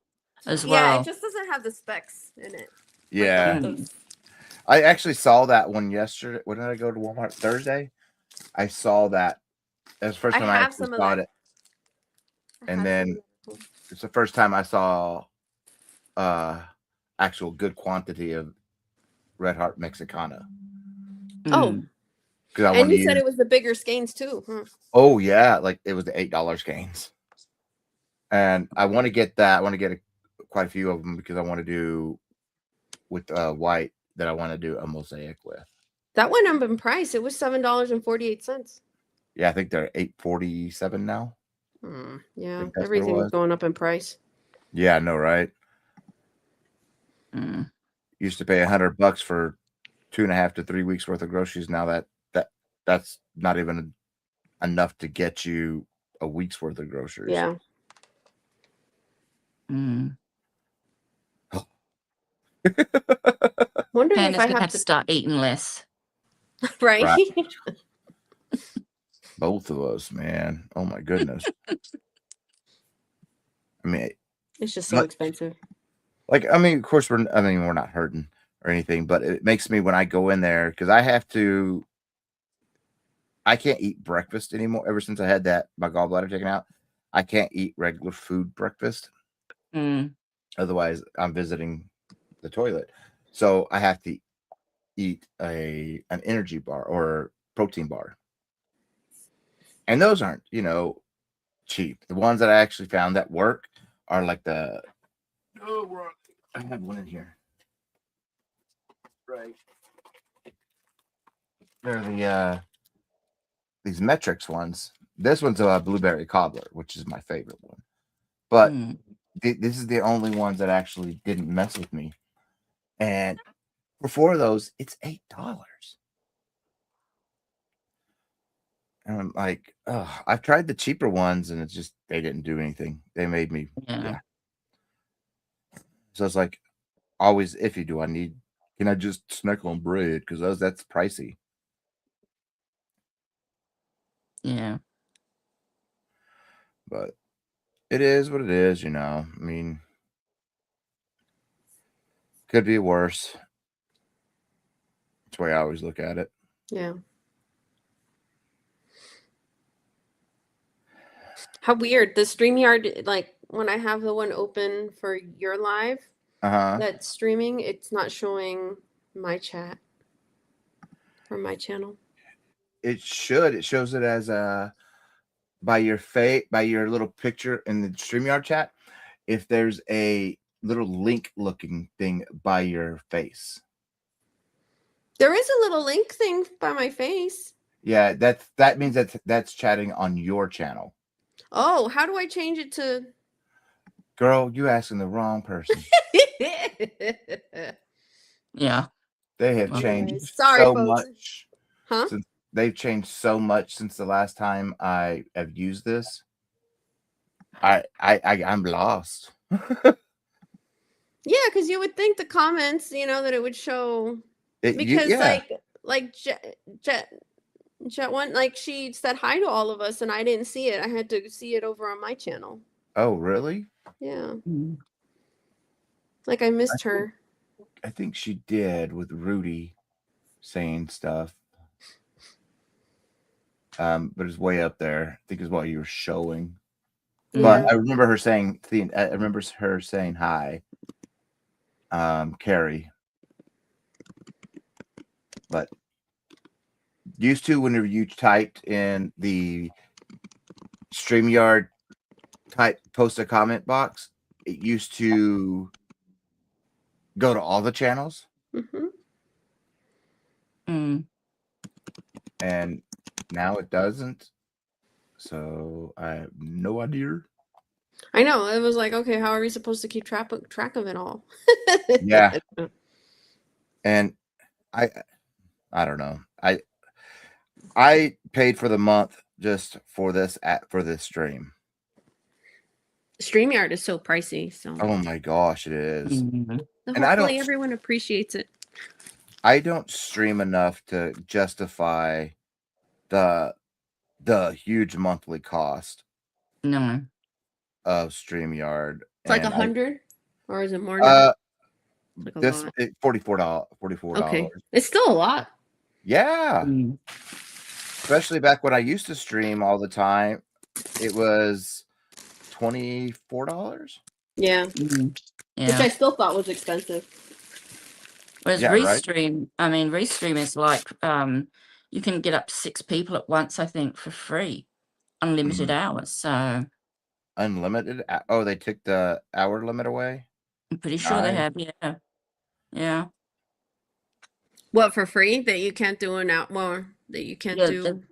as yeah. It well. just doesn't have the specs in it. Like Yeah. Mm. I actually saw that one yesterday. When did I go to Walmart? Thursday. I saw that. That was the first I time I have actually some of saw that. it. I And have some then of that. it's the first time I saw actual good quantity of Red Heart Mexicana. Oh, Mm. Because I and wanted to you said use it was the bigger skeins too. Huh? oh yeah, like it was the $8 gains. And I want to get that. I want to get quite a few of them because I want to do with white that I want to do a mosaic with. That went up in price. It was $7.48. Yeah, I think they're $8.47 now. I Yeah, think that's what it everything's was. going up in price. Yeah, I know, right? Mm. Used to pay $100 for 2.5 to 3 weeks worth of groceries. Now that's not even enough to get you a week's worth of groceries. Yeah. Mm. Wondering if Panda's I gonna have have to start eating less. right. Right. Both of us, man. Oh my goodness. I mean, It's just so expensive. like I mean, of course we're not hurting or anything, but it makes me when I go in there because I can't eat breakfast anymore. Ever since I had my gallbladder taken out, I can't eat regular food breakfast. Mm. Otherwise, I'm visiting the toilet. So I have to eat an energy bar or protein bar. And those aren't, cheap. The ones that I actually found that work are like I have one in here. Right. They're these Metrics ones. This one's a blueberry cobbler, which is my favorite one. But Mm. this is the only ones that actually didn't mess with me. And for 4 of those, it's $8. And I'm like, oh, I've tried the cheaper ones and it's just they didn't do anything. They made me Yeah. So it's like always iffy. Can I just snack on bread? Because that's pricey. Yeah. But it is what it is, I mean, could be worse. That's the way I always look at it. Yeah. How weird. The StreamYard, like when I have the one open for your live Uh-huh. that's streaming, it's not showing my chat from my channel. It should. It shows it as by your little picture in the StreamYard chat. If there's a little link looking thing by your face. There is a little link thing by my face. Yeah, that means that's chatting on your channel. Oh, how do I change it to Girl, you asking the wrong person. Yeah. They have Well, changed Sorry, so folks. much. Huh? Since they've changed so much since the last time I have used this. I'm lost. Yeah, because you would think the comments, that it would show because Yeah. like Jet one, like she said hi to all of us and I didn't see it. I had to see it over on my channel. Oh, really? Yeah. mm. Like I missed her. I think she did with Rudy saying stuff. But it's way up there. I think is what you were showing. Yeah. But I remember her saying hi. Carrie. But used to whenever you typed in the StreamYard post a comment box, it used to go to all the channels. Mm-hmm. Mm. And now it doesn't. So I have no idea. I know. It was like, okay, how are we supposed to keep track of it all? Yeah. And I don't know. I paid for the month just for this stream. StreamYard is so pricey. So Oh my gosh, it is. Mhm. And I hopefully don't everyone appreciates it. I don't stream enough to justify the huge monthly cost No. of StreamYard. It's like And 100, or is it more now? Like a this lot. $44. Okay, it's still a lot. Yeah. Mm. Especially back when I used to stream all the time, it was $24. Yeah, Mm. which Yeah. I still thought was expensive. Whereas Yeah, right? Restream is like you can get up to 6 people at once, I think, for free. Unlimited hours. So Unlimited. Oh, they took the hour limit away. I'm pretty sure they Nice. have, yeah. Yeah. What, for free? That you can't do an hour more? That you can't Yeah, do?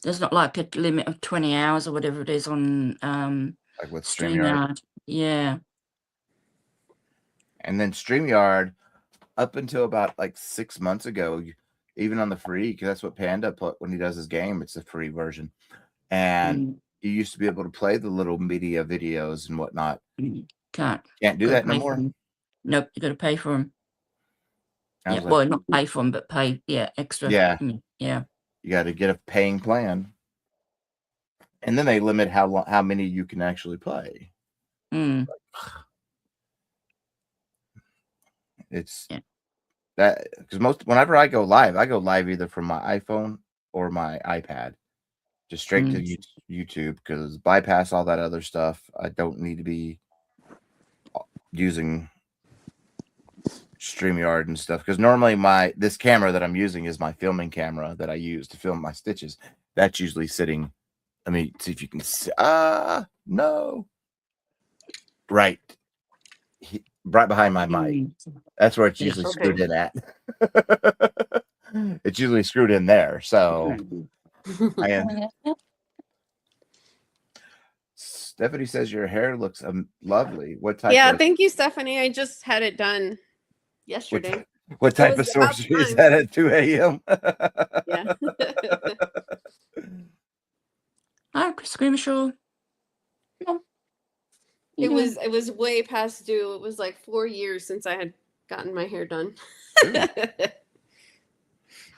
there's not like a limit of 20 hours or whatever it is on Like with StreamYard. StreamYard. Yeah. And then StreamYard, up until about like 6 months ago, even on the free, because that's what Panda put when he does his game, it's a free version. And you used to be able to play the little media videos and whatnot. Can't do that no more. Nope, you got to pay for them. Yeah, like, well, not pay for them, but pay extra. Yeah. Yeah. You got to get a paying plan. And then they limit how many you can actually play. It's that because whenever I go live either from my iPhone or my iPad, just straight to YouTube, because bypass all that other stuff. I don't need to be using StreamYard and stuff, because normally this camera that I'm using is my filming camera that I use to film my stitches. That's usually sitting. Let me see if you can see. No. Right behind my mic. That's where it's usually screwed in at. It's usually screwed in there. So Stephanie says your hair looks lovely. What type? Yeah, thank you, Stephanie. I just had it done yesterday. What type of sorcery is that at 2 a.m.? Yeah. Hi, Screamishaw. It was way past due. It was like 4 years since I had gotten my hair done.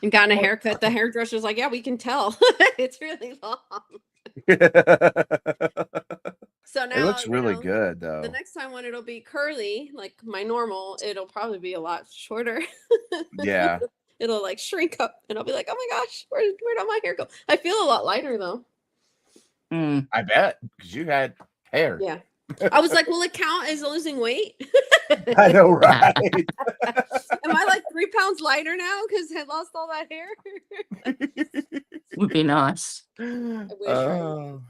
And gotten a haircut. The hairdresser's like, yeah, we can tell. It's really long. So now it looks really good though. The next time when it'll be curly, like my normal, it'll probably be a lot shorter. Yeah. It'll like shrink up and I'll be like, oh my gosh, where'd all my hair go? I feel a lot lighter though. I bet, because you had hair. Yeah. I was like, will it count as losing weight? I know, right? Am I like 3 pounds lighter now because I lost all that hair? Would be nice. I wish.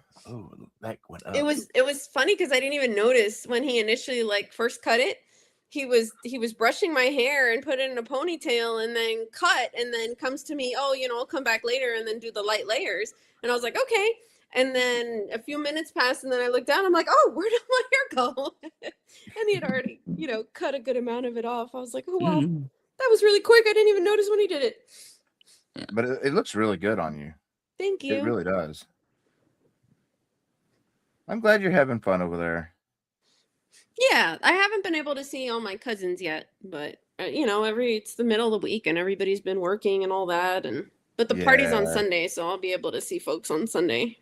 That went up. It was funny because I didn't even notice when he initially like first cut it. He was brushing my hair and put it in a ponytail and then cut and then comes to me, oh, I'll come back later and then do the light layers. And I was like, okay. And then a few minutes passed and then I looked down. I'm like, oh, where did my hair go? And he had already, cut a good amount of it off. I was like, oh, wow, that was really quick. I didn't even notice when he did it. Yeah. But it looks really good on you. Thank you. It really does. I'm glad you're having fun over there. Yeah, I haven't been able to see all my cousins yet, but it's the middle of the week and everybody's been working and all that, but the party's on Sunday, so I'll be able to see folks on Sunday.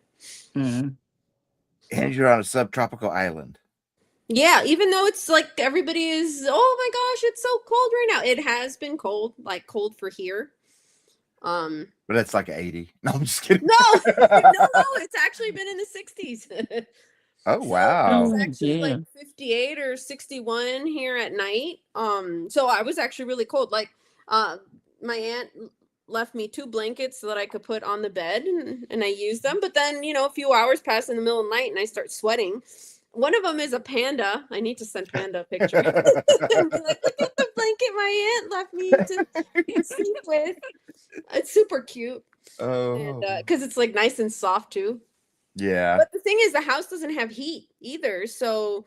And you're on a subtropical island. Yeah, even though it's like everybody is, oh my gosh, it's so cold right now. It has been cold, like cold for here. But it's like 80. No, I'm just kidding. No, it's actually been in the 60s. Oh wow. It's actually like 58 or 61 here at night. So I was actually really cold. Like my aunt left me 2 blankets so that I could put on the bed and I used them. But then, a few hours pass in the middle of the night and I start sweating. One of them is a panda. I need to send Panda a picture. And be like, look at the blanket my aunt left me to sleep with. It's super cute. Oh. And because it's like nice and soft too. Yeah. But the thing is, the house doesn't have heat either. So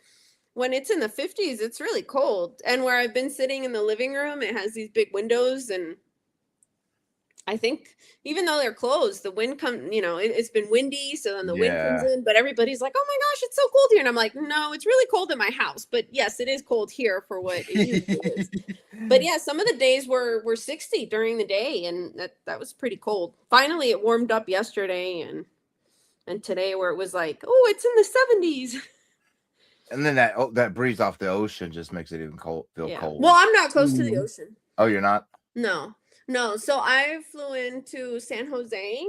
when it's in the 50s, it's really cold. And where I've been sitting in the living room, it has these big windows and I think even though they're closed, the wind it's been windy, so then the wind comes Yeah. in, but everybody's like, "Oh my gosh, it's so cold here." And I'm like, "No, it's really cold in my house." But yes, it is cold here for what it usually is. But yeah, some of the days were 60 during the day, and that was pretty cold. Finally, it warmed up yesterday and today where it was like, "Oh, it's in the 70s." And then that breeze off the ocean just makes it even feel Yeah. cold. Well, I'm not close to the ocean. Oh, you're not? No. No. So I flew into San Jose,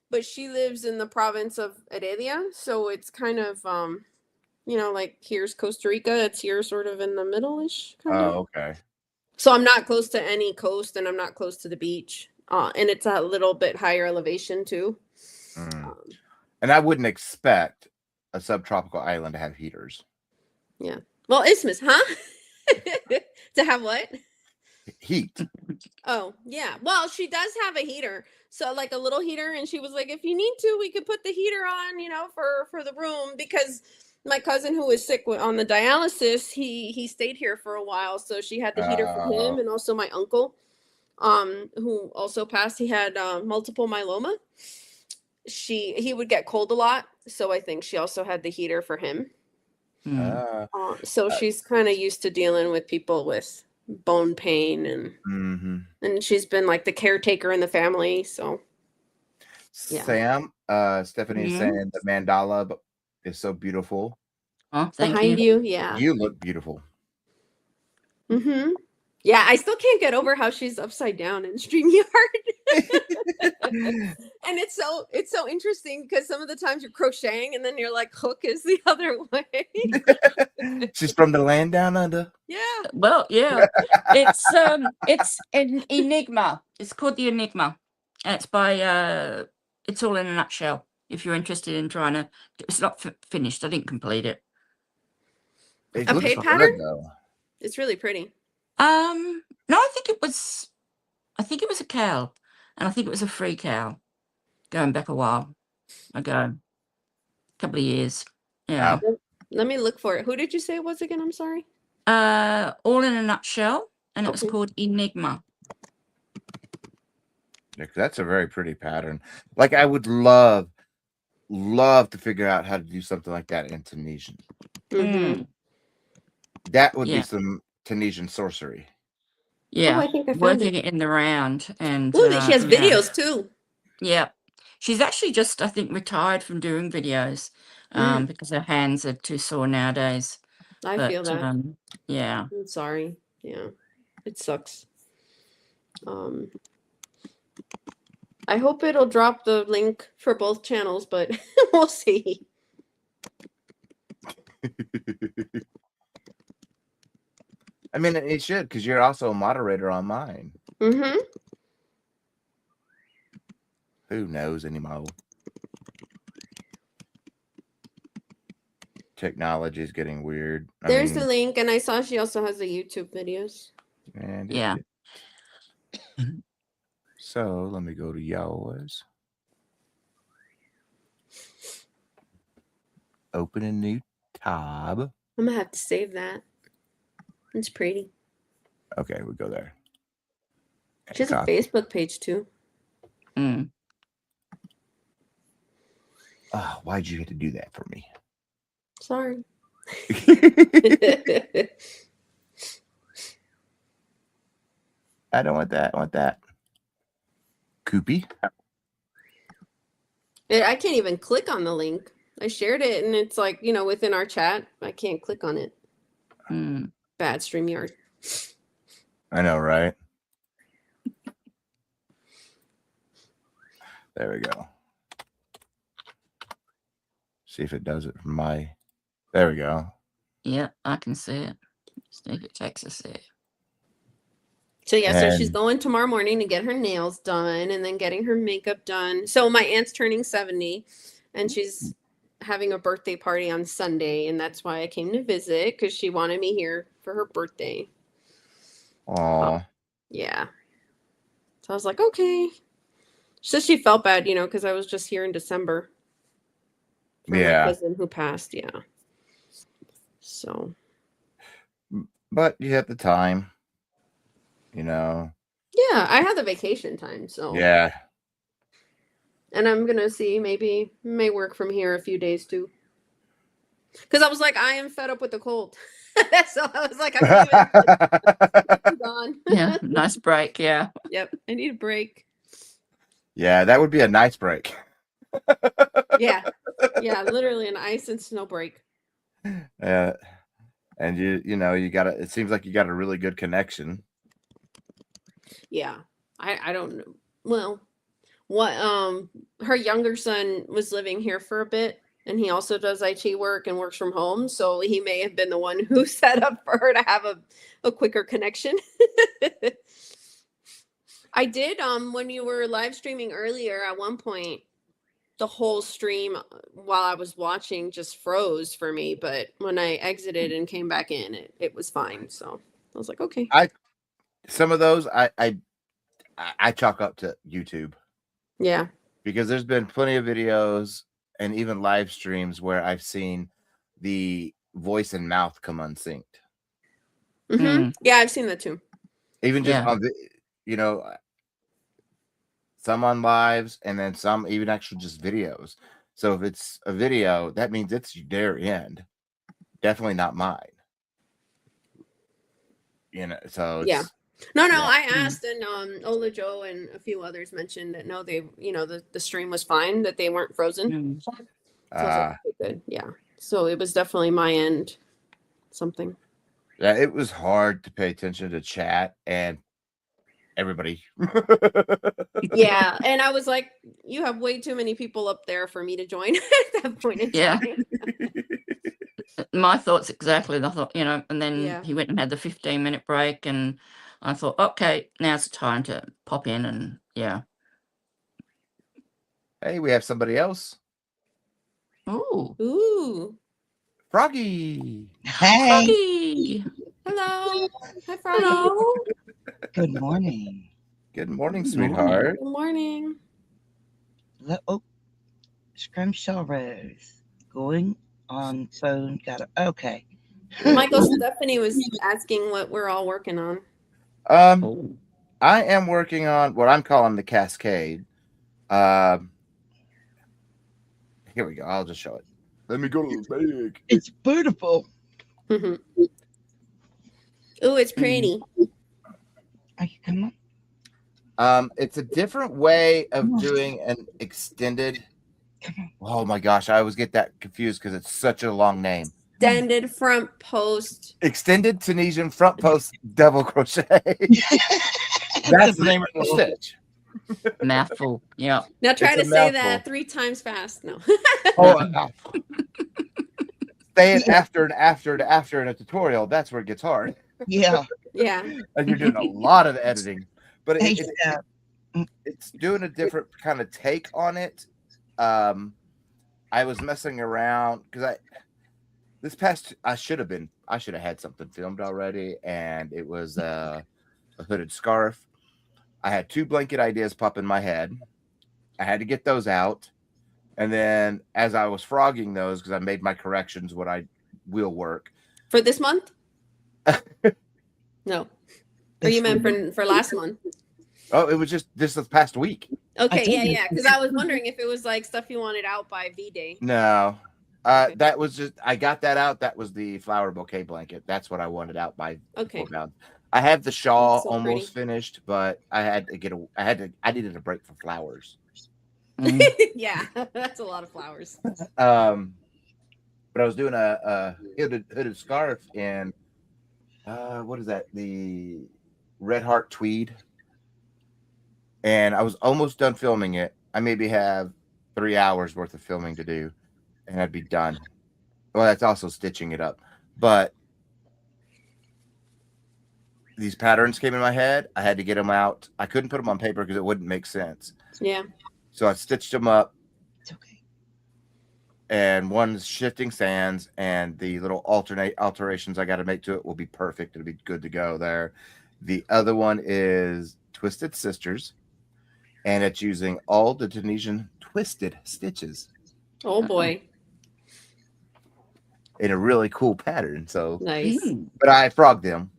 but she lives in the province of Heredia, so it's kind of like here's Costa Rica, it's here sort of in the middle-ish kind of. Oh, okay. So I'm not close to any coast and I'm not close to the beach. And it's a little bit higher elevation too. And I wouldn't expect a subtropical island to have heaters. Yeah. Well, isthmus, huh? To have what? Heat. Oh, yeah. Well, she does have a heater. So like a little heater, and she was like, if you need to, we could put the heater on, for the room, because my cousin who was sick on the dialysis, he stayed here for a while, so she had the heater for him, and also my uncle, who also passed. He had multiple myeloma. He would get cold a lot, so I think she also had the heater for him. So she's kind of used to dealing with people with bone pain, and she's been like the caretaker in the family. So yeah. Sam, Stephanie is saying the mandala is so beautiful. Oh, thank behind you. Yeah, you look beautiful. Yeah, I still can't get over how she's upside down in StreamYard. And it's so interesting because some of the times you're crocheting and then you're like, hook is the other way. She's from the land down under. Yeah. Well, yeah. It's an Enigma. It's called the Enigma. And it's by It's All in a Nutshell. If you're interested in trying to, it's not finished. I didn't complete it. It a looks paid good, pattern? though. It's really pretty. No, I think it was a cow, and I think it was a free cow, going back a while ago, a couple of years. Yeah. Let me look for it. Who did you say it was again? I'm sorry. All in a Nutshell, and it was called Enigma. Yeah, that's a very pretty pattern. Like, I would love to figure out how to do something like that in Tunisian. That would be some Tunisian sorcery. Yeah, I think I found working it in the round, and she has videos too. Yeah, she's actually just, I think, retired from doing videos because her hands are too sore nowadays. I feel that. Yeah, I'm sorry. Yeah, it sucks. I hope it'll drop the link for both channels, but we'll see. I mean, it should, because you're also a moderator on mine. Who knows anymore? Technology is getting weird. There's the link, and I saw she also has the YouTube videos. Yeah. So let me go to yours. Open a new tab. I'm gonna have to save that. It's pretty. Okay, we go there. She has a Facebook page too. Oh, why'd you have to do that for me? Sorry. I don't want that. I want that. Koopy. I can't even click on the link. I shared it, and it's like, within our chat. I can't click on it. Bad StreamYard. I know, right? There we go. See if it does it from my... There we go. Yeah, I can see it. See if it takes us there. So yeah, so she's going tomorrow morning to get her nails done and then getting her makeup done. So my aunt's turning 70 and she's having a birthday party on Sunday, and that's why I came to visit, because she wanted me here for her birthday. Aww. Yeah. So I was like, okay. So she felt bad, because I was just here in December. For my cousin who passed, yeah. So. But you have the time, Yeah, Yeah, I had the vacation time, so Yeah. and I'm gonna see maybe may work from here a few days too. Because I was like, I am fed up with the cold. So I was like, I'm gone. Yeah, nice break. Yeah. Yep, I need a break. Yeah, that would be a nice break. Yeah, yeah, literally an ice and snow break. And you got it seems like you got a really good connection. Yeah, I don't know. Well, what her younger son was living here for a bit, and he also does IT work and works from home, so he may have been the one who set up for her to have a quicker connection. I did when you were live streaming earlier at one point the whole stream while I was watching just froze for me, but when I exited and came back in it was fine. So I was like, okay. Some of those I chalk up to YouTube. Yeah. Because there's been plenty of videos and even live streams where I've seen the voice and mouth come unsynced. Yeah, I've seen that too. Even just on some on lives and then some even actually just videos. So if it's a video, that means it's their end. Definitely not mine. So yeah. No, yeah. I asked, and Ola Joe and a few others mentioned that no, they the stream was fine, that they weren't frozen. So I was like, okay, good. Yeah. So it was definitely my end something. Yeah, it was hard to pay attention to chat and everybody. Yeah, and I was like, you have way too many people up there for me to join at that point in time. My thoughts exactly. I thought, and then he went and had the 15-minute break, and I thought, okay, now's the time to pop in, and yeah. Hey, we have somebody else. Ooh. Froggy. Hey. Froggy. Hello. Hi, Froggy. Hello. Good morning. Good morning, sweetheart. Good morning. Oh, Scrimshaw Rose. Going on phone. Got it. Okay. Michael Stephanie was asking what we're all working on. I am working on what I'm calling the Cascade. Here we go. I'll just show it. Let me go to the bag. It's beautiful. Ooh, it's pretty. Are you coming? It's a different way of doing an extended. Oh my gosh, I always get that confused because it's such a long name. Extended front post. Extended Tunisian front post double crochet. That's the name of the stitch. Mouthful. Yeah. Now try to say that 3 times fast. No. Say it after in a tutorial. That's where it gets hard. Yeah. Yeah. And you're doing a lot of editing, but it's doing a different kind of take on it. I was messing around because I should have had something filmed already, and it was a hooded scarf. I had 2 blanket ideas pop in my head. I had to get those out. And then as I was frogging those, because I made my corrections, what I will work. For this month? No. Or you meant for last month? Oh, it was just this past week. Okay, yeah. Because I was wondering if it was like stuff you wanted out by V-Day. No. That was just, I got that out. That was the flower bouquet blanket. That's what I wanted out by. Okay. I have the shawl almost finished, but I needed a break from flowers. Yeah, that's a lot of flowers. But I was doing a hooded scarf in what is that? The Red Heart tweed. And I was almost done filming it. I maybe have 3 hours worth of filming to do, and I'd be done. Well, that's also stitching it up. But these patterns came in my head. I had to get them out. I couldn't put them on paper because it wouldn't make sense. Yeah. So I stitched them up. It's okay. And one's shifting sands, and the little alterations I got to make to it will be perfect. It'll be good to go there. The other one is Twisted Sisters, and it's using all the Tunisian twisted stitches. Oh boy. In a really cool pattern. So nice. But I frogged them.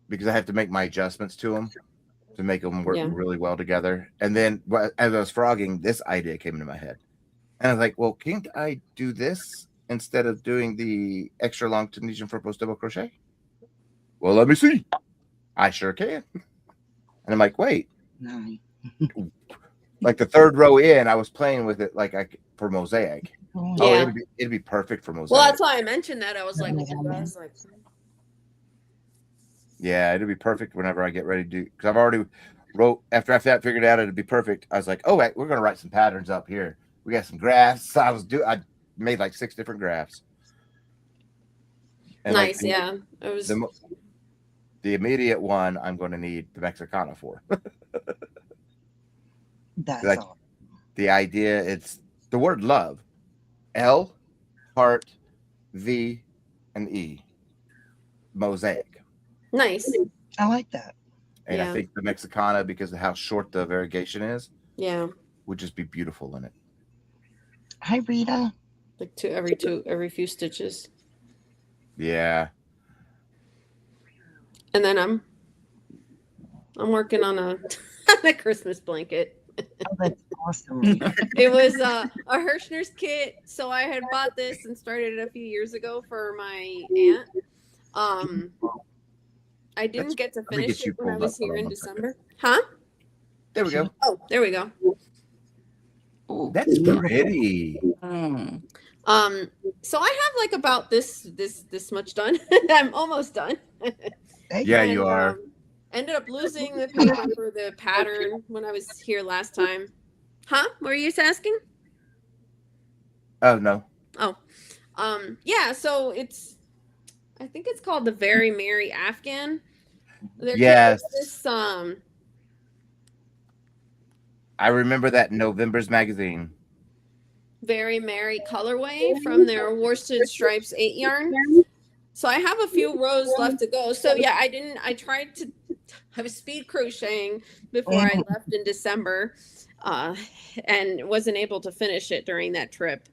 because I have to make my adjustments to them to make them work Yeah. really well together. And then as I was frogging, this idea came into my head. And I was like, well, can't I do this instead of doing the extra long Tunisian four post double crochet? Well, let me see. I sure can. And I'm like, wait. Nice. Like the third row in, I was playing with it like for mosaic. Oh, Oh, Yeah. it'd be perfect for mosaic. Well, that's why I mentioned that. I was like, yeah, it'd be perfect whenever I get ready to do, because I've already wrote after I figured out it'd be perfect. I was like, oh, wait, we're gonna write some patterns up here. We got some graphs. I made like 6 different graphs. And nice, like, yeah. It was the immediate one I'm going to need the Mexicana for. that's like, all. The idea, it's the word love. L, heart, V, and E. Mosaic. nice. I like that. And Yeah. I think the Mexicana, because of how short the variegation is, Yeah. would just be beautiful in it. Hi, Rita. Like every few stitches. Yeah. And then I'm working on a a Christmas blanket. Oh, that's awesome. It was a Hirschner's kit. So I had bought this and started it a few years ago for my aunt. I didn't get to me get finish you it when I pulled was up. here Hold in on 1 second. December. Huh? There we go. Oh, there we go. Ooh. That's pretty. Mm. So I have like about this much done. I'm almost done. Yeah, And, you are. Ended up losing the paper for the pattern when I was here last time. Huh? What were you asking? Oh, no. Yeah, so I think it's called the Very Merry Afghan. There Yes. this I remember that in November's magazine. Very Merry colorway from their worsted stripes 8 yarn. So I have a few rows left to go. So yeah, I was speed crocheting before I left in December, and wasn't able to finish it during that trip,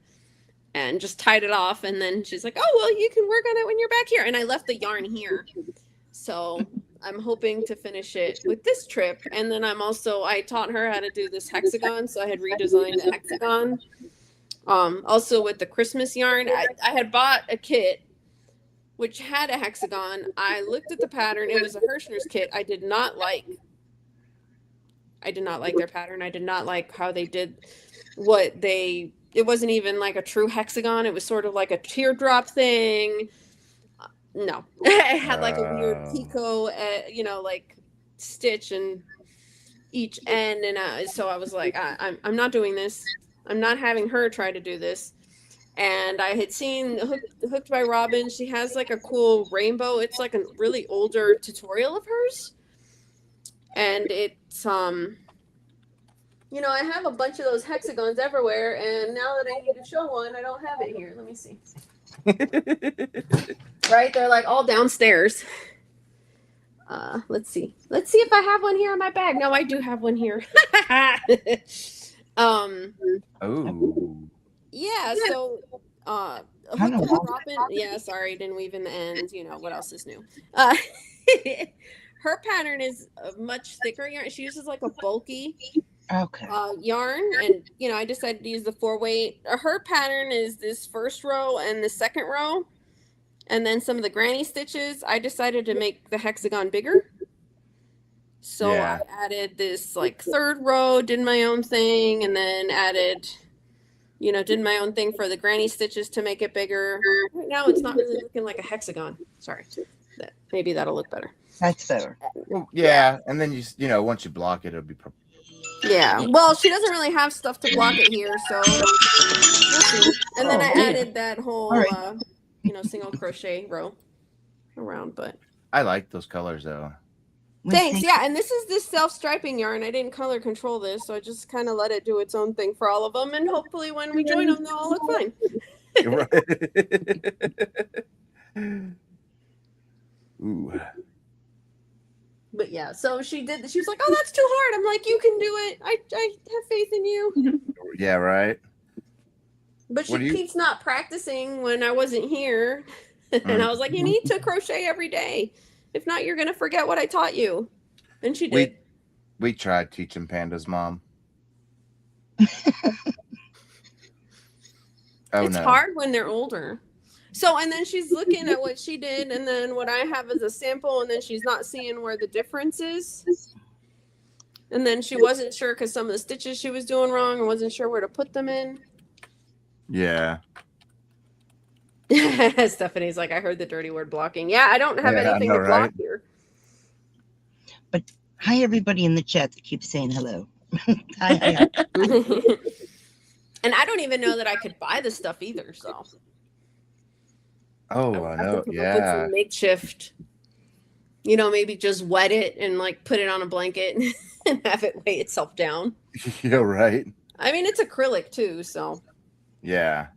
and just tied it off. And then she's like, oh, well, you can work on it when you're back here. And I left the yarn here. So I'm hoping to finish it with this trip. And then I taught her how to do this hexagon. So I had redesigned the hexagon. Also with the Christmas yarn, I had bought a kit which had a hexagon. I looked at the pattern. It was a Hirschner's kit. I did not like their pattern. I did not like how they did it wasn't even like a true hexagon. It was sort of like a teardrop thing. No, it had like a weird picot, like stitch in each end. And so I was like, I'm not doing this. I'm not having her try to do this. And I had seen Hooked by Robin. She has like a cool rainbow. It's like a really older tutorial of hers. And it's, I have a bunch of those hexagons everywhere. And now that I need to show one, I don't have it here. Let me see. Right? They're like all downstairs. Let's see. Let's see if I have one here in my bag. No, I do have one here. Oh. Yeah, so Hooked by Robin, yeah, sorry, didn't weave in the end. What else is new? Her pattern is a much thicker yarn. She uses like a bulky yarn, and I decided to use the 4-weight. Her pattern is this first row and the second row, and then some of the granny stitches. I decided to make the hexagon bigger. So I added this like third row, did my own thing, and then added, did my own thing for the granny stitches to make it bigger. Right now it's not really looking like a hexagon. Sorry. Maybe that'll look better. That's better. Well, yeah, and then once you block it, it'll be. Yeah. Well, she doesn't really have stuff to block it here, so we'll see. And then I added that whole, single crochet row around. But I like those colors though. Thanks. Yeah, and this is this self-striping yarn. I didn't color control this, so I just kind of let it do its own thing for all of them, and hopefully when we join them, they'll all look fine. Ooh. But yeah, so she was like, oh, that's too hard. I'm like, you can do it. I have faith in you. Yeah, right. But she keeps not practicing when I wasn't here. And I was like, you need to crochet every day. If not, you're gonna forget what I taught you. And she did. We tried teaching Panda's mom. It's hard when they're older. So, and then she's looking at what she did, and then what I have is a sample, and then she's not seeing where the difference is. And then she wasn't sure because some of the stitches she was doing wrong and wasn't sure where to put them in. Yeah. Stephanie's like, I heard the dirty word blocking. Yeah, I don't have anything know, to block right? here. But hi, everybody in the chat that keeps saying hello. Hi. And I don't even know that I could buy the stuff either. So. Oh, I know. With Yeah. some makeshift, maybe just wet it and like put it on a blanket and have it weigh itself down. Yeah, right. I mean, it's acrylic too, so. Yeah.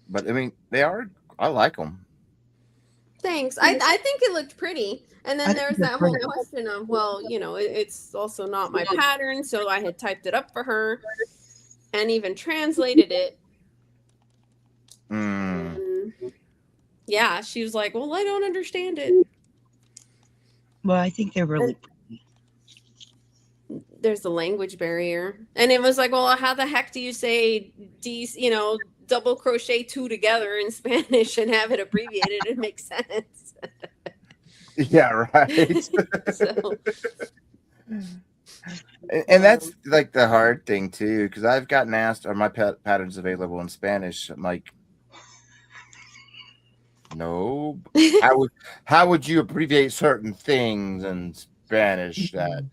But I mean, I like them. Thanks. I think it looked pretty. And then there's that whole pretty. question of, well, it's also not my pattern. So I had typed it up for her and even translated it. And yeah, she was like, well, I don't understand it. Well, I think they're really pretty. There's the language barrier. And it was like, well, how the heck do you say double crochet 2 together in Spanish and have it abbreviated? It makes sense. Yeah, right. So, and that's like the hard thing too, because I've gotten asked, are my patterns available in Spanish? I'm like, no. How would you abbreviate certain things in Spanish? That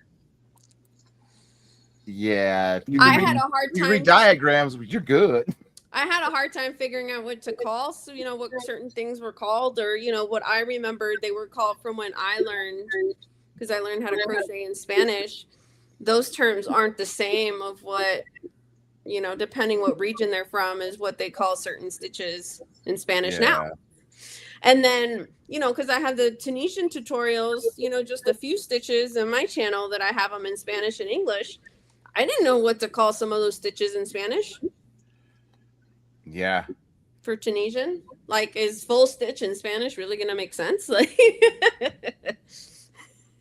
yeah, if you I read, had a hard you read time. diagrams, you're good. I had a hard time figuring out what to call. So, what certain things were called, or, what I remembered they were called from when I learned, because I learned how to crochet in Spanish. Those terms aren't the same of what, depending what region they're from, is what they call certain stitches in Spanish now. And then, because I have the Tunisian tutorials, just a few stitches in my channel that I have them in Spanish and English. I didn't know what to call some of those stitches in Spanish. Yeah. For Tunisian, like, is full stitch in Spanish really going to make sense? Like,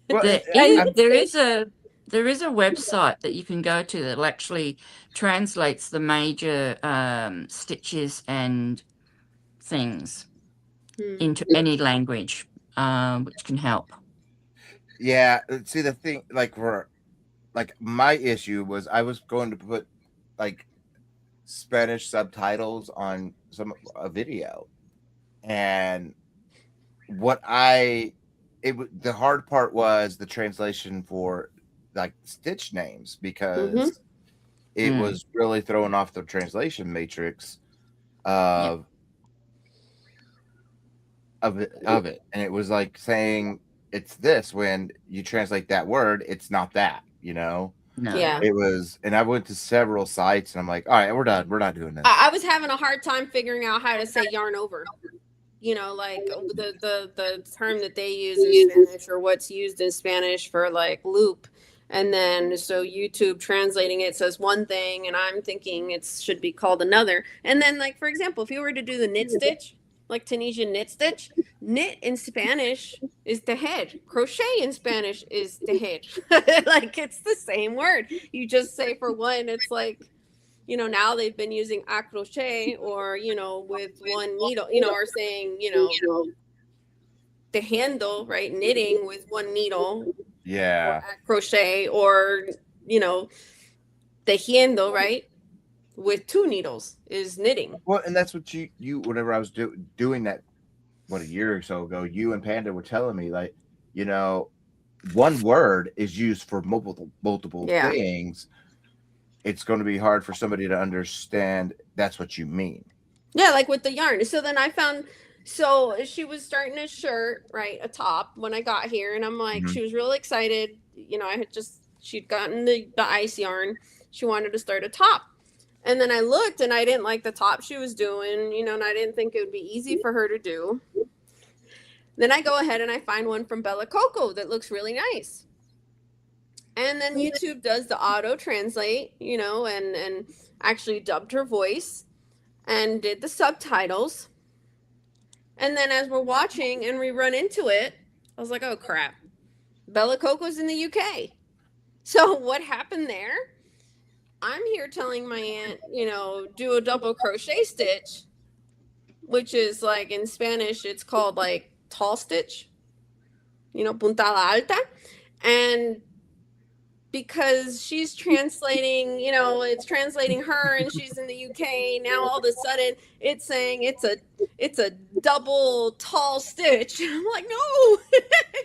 Well, there is a website that you can go to that actually translates the major stitches and things into any language, which can help. Yeah. See, the thing, like my issue was I was going to put like Spanish subtitles on a video, and the hard part was the translation for like stitch names, because it was really throwing off the translation matrix of it, and it was like saying it's this when you translate that word, it's not that. No. Yeah. It was, and I went to several sites, and I'm like, all right, we're done. We're not doing this. I was having a hard time figuring out how to say yarn over. Like the term that they use in Spanish, or what's used in Spanish for like loop. And then so YouTube translating it says one thing, and I'm thinking it should be called another. And then, like, for example, if you were to do the knit stitch, like Tunisian knit stitch, knit in Spanish is tejer. Crochet in Spanish is tejer. Like, it's the same word. You just say for one, it's like, now they've been using a crochet, or, with one needle, or saying, tejendo, right? Knitting with one needle. Yeah. Or crochet, or, tejiendo, right? With 2 needles is knitting. Well, and that's what you whenever I was doing that, a year or so ago, you and Panda were telling me, like, one word is used for multiple things. It's going to be hard for somebody to understand that's what you mean. Yeah, like with the yarn. So then I found, so she was starting a shirt, right, a top, when I got here, and I'm like, she was really excited. She'd gotten the ice yarn. She wanted to start a top. And then I looked, and I didn't like the top she was doing, and I didn't think it would be easy for her to do. Then I go ahead and I find one from Bella Coco that looks really nice. And then YouTube does the auto translate, and actually dubbed her voice and did the subtitles. And then as we're watching and we run into it, I was like, oh crap. Bella Coco's in the UK. So what happened there? I'm here telling my aunt, do a double crochet stitch, which is like in Spanish, it's called like tall stitch, puntada alta. And because she's translating, it's translating her and she's in the UK. Now all of a sudden it's saying it's a double tall stitch. I'm like, no.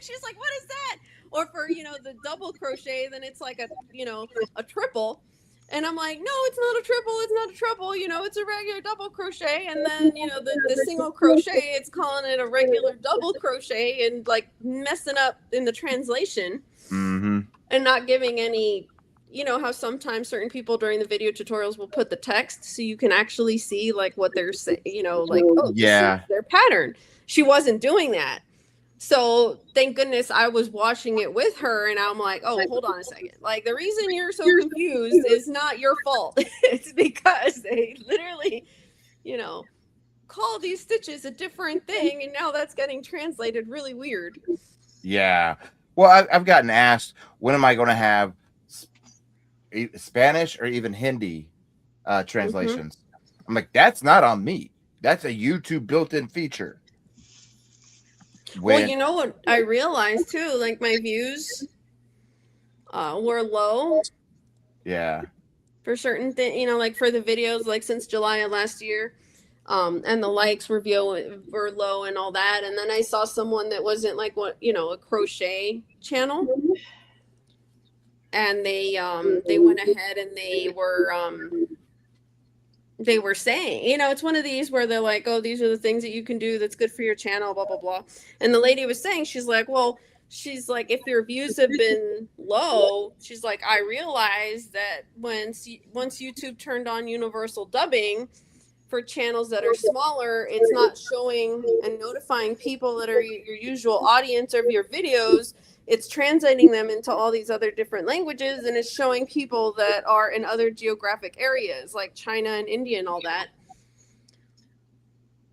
She's like, what is that? Or for, the double crochet, then it's like a triple. And I'm like, no, it's not a triple. It's not a triple. It's a regular double crochet. And then, the single crochet, it's calling it a regular double crochet and like messing up in the translation. Mm-hmm. And not giving any, how sometimes certain people during the video tutorials will put the text so you can actually see like what they're saying, like, oh, yeah, this is their pattern. She wasn't doing that. So thank goodness I was watching it with her and I'm like, oh, hold on a second. Like the reason you're so confused is not your fault. It's because they literally, call these stitches a different thing. And now that's getting translated really weird. Yeah. Well, I've gotten asked, when am I going to have Spanish or even Hindi translations? Mm-hmm. I'm like, that's not on me. That's a YouTube built-in feature. Well, you know what I realized too? Like my views were low. Yeah. For certain things, like for the videos, like since July of last year. And the likes were low and all that. And then I saw someone that wasn't like a crochet channel. And they went ahead and they were saying, it's one of these where they're like, oh, these are the things that you can do that's good for your channel, blah, blah, blah. And the lady was saying, she's like, if your views have been low, she's like, I realized that once YouTube turned on universal dubbing, for channels that are smaller, it's not showing and notifying people that are your usual audience of your videos. It's translating them into all these other different languages, and it's showing people that are in other geographic areas like China and India and all that,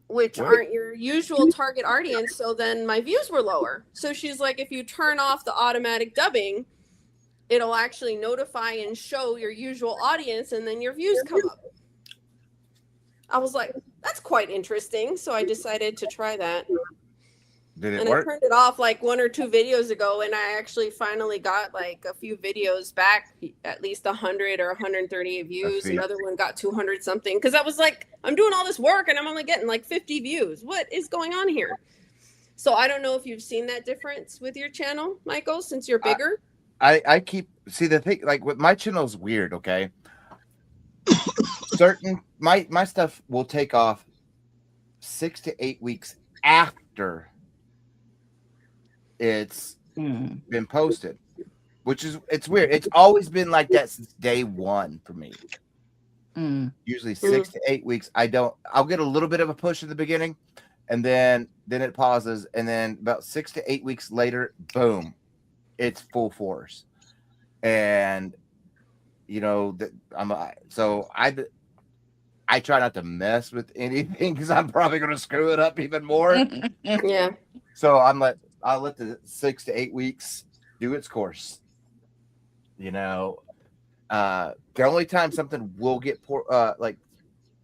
which aren't your usual target audience. So then my views were lower. So she's like, if you turn off the automatic dubbing, it'll actually notify and show your usual audience, and then your views come up. I was like, that's quite interesting. So I decided to try that. Did it work? I turned it off like 1 or 2 videos ago, and I actually finally got like a few videos back, at least 100 or 138 views. Another one got 200 something. Because I was like, I'm doing all this work and I'm only getting like 50 views. What is going on here? So I don't know if you've seen that difference with your channel, Michael, since you're bigger. I keep the thing, like with my channel is weird. Okay. My stuff will take off 6 to 8 weeks after it's been posted, which is, it's weird. It's always been like that since day one for me. Usually 6 to 8 weeks. I'll get a little bit of a push in the beginning, and then it pauses, and then about 6 to 8 weeks later, boom, it's full force. And I try not to mess with anything because I'm probably going to screw it up even more. Yeah. So I'll let the 6 to 8 weeks do its course. The only time something will get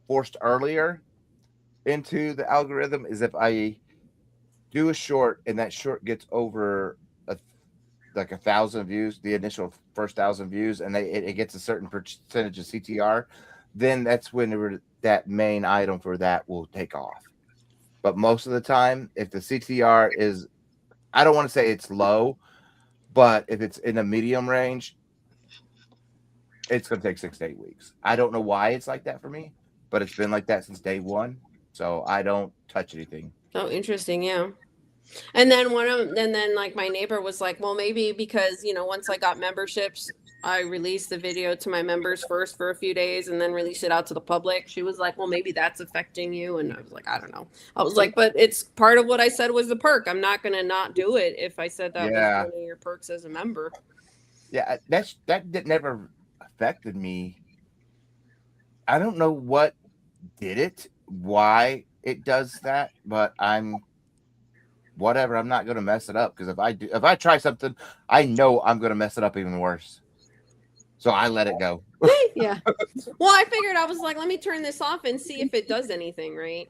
forced earlier into the algorithm is if I do a short and that short gets over 1,000 views, the initial first 1,000 views, and it gets a certain percentage of CTR, then that's when that main item for that will take off. But most of the time, if the CTR is, I don't want to say it's low, but if it's in a medium range, it's going to take 6 to 8 weeks. I don't know why it's like that for me, but it's been like that since day one. So I don't touch anything. Oh, interesting. Yeah. And then like my neighbor was like, well, maybe because, once I got memberships, I released the video to my members first for a few days and then release it out to the public. She was like, well, maybe that's affecting you. And I was like, I don't know. I was like, but it's part of what I said was the perk. I'm not going to not do it if I said that was one of your perks as a member. Yeah, that never affected me. I don't know what did it, why it does that, but whatever. I'm not going to mess it up, because if I try something, I know I'm going to mess it up even worse. So I let it go. Yeah. Well, I figured, I was like, let me turn this off and see if it does anything, right?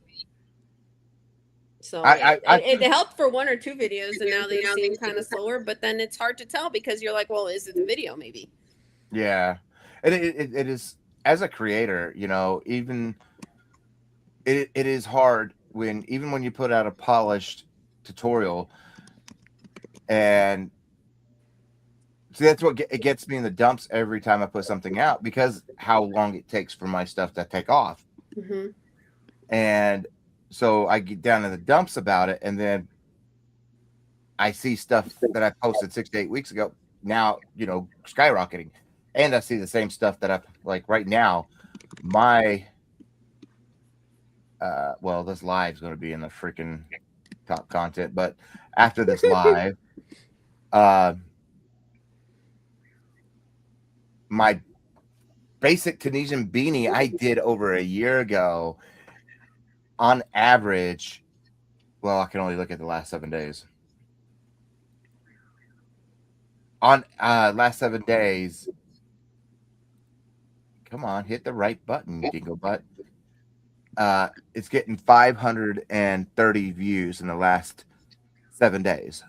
So it helped for 1 or 2 videos, and now they seem kind of slower. But then it's hard to tell, because you're like, well, is it the video? Maybe. Yeah, and it is, as a creator, even it is hard when you put out a polished tutorial, and see, that's what it gets me in the dumps every time I put something out, because how long it takes for my stuff to take off. Mm-hmm. And so I get down in the dumps about it, and then I see stuff that I posted 6 to 8 weeks ago now, skyrocketing. And I see the same stuff that I've, like, right now, my well, this live's going to be in the freaking top content, but after this live, my basic Tunisian beanie I did over a year ago, on average, well, I can only look at the last 7 days. On last 7 days, come on, hit the right button, dingo butt. It's getting 530 views in the last 7 days.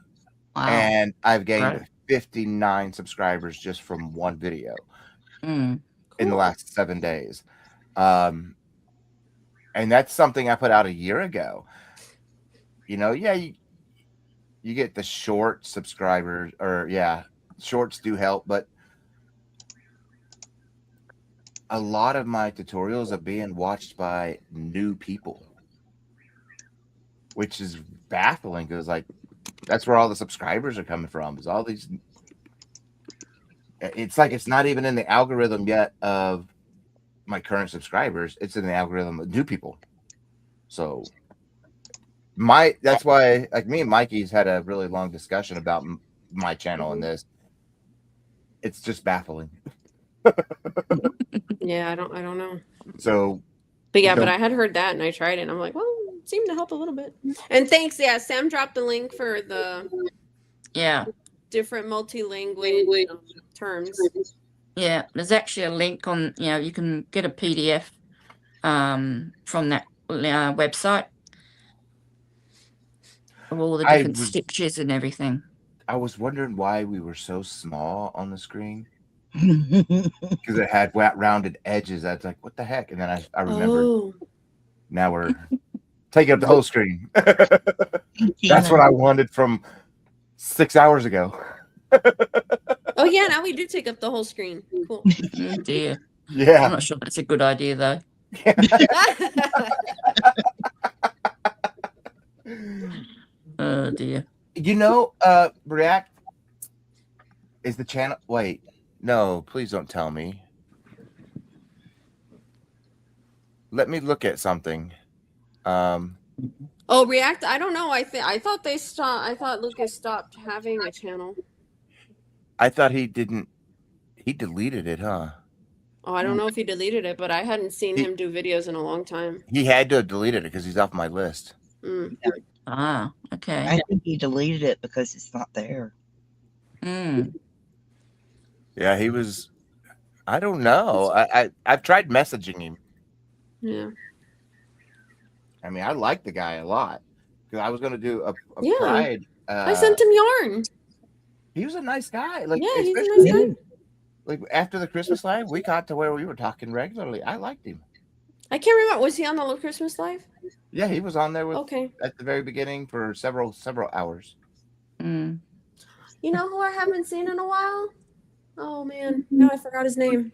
Wow. And I've gained Right. 59 subscribers just from one video in the last 7 days. And that's something I put out a year ago. You get the short subscribers, or shorts do help, but a lot of my tutorials are being watched by new people, which is baffling, because, like, that's where all the subscribers are coming from, is all these. It's like it's not even in the algorithm yet of my current subscribers. It's in the algorithm of new people. So that's why, like, me and Mikey's had a really long discussion about my channel and this. It's just baffling. Yeah, I don't know. So, but yeah, but I had heard that, and I tried it, and I'm like, well, it seemed to help a little bit. And thanks, Sam dropped the link for the different multi-language terms. Yeah, there's actually a link on. You can get a PDF from that website of all the different stitches and everything. I was wondering why we were so small on the screen. Because it had rounded edges. I was like, what the heck? And then I remembered. Now we're taking up the whole screen. That's what I wanted from 6 hours ago. Oh yeah, now we do take up the whole screen. Cool. Oh dear. Yeah. I'm not sure that's a good idea, though. Oh dear. React is the channel. Wait. No, please don't tell me. Let me look at something. Oh, React. I don't know. I thought they stopped. I thought Lucas stopped having a channel. I thought he didn't. He deleted it, huh? Oh, I don't know if he deleted it, but I hadn't seen him do videos in a long time. He had to have deleted it because he's off my list. Ah, okay. I think he deleted it because it's not there. Yeah, he was. I don't know. I've tried messaging him. Yeah. I mean, I like the guy a lot, because I was going to do a Pride. I sent him yarn. He was a nice guy. Like, yeah, he's a nice guy. Like, after the Christmas live, we got to where we were talking regularly. I liked him. I can't remember. Was he on the Christmas live? Yeah, he was on there at the very beginning for several hours. You know who I haven't seen in a while? Oh man, no, I forgot his name.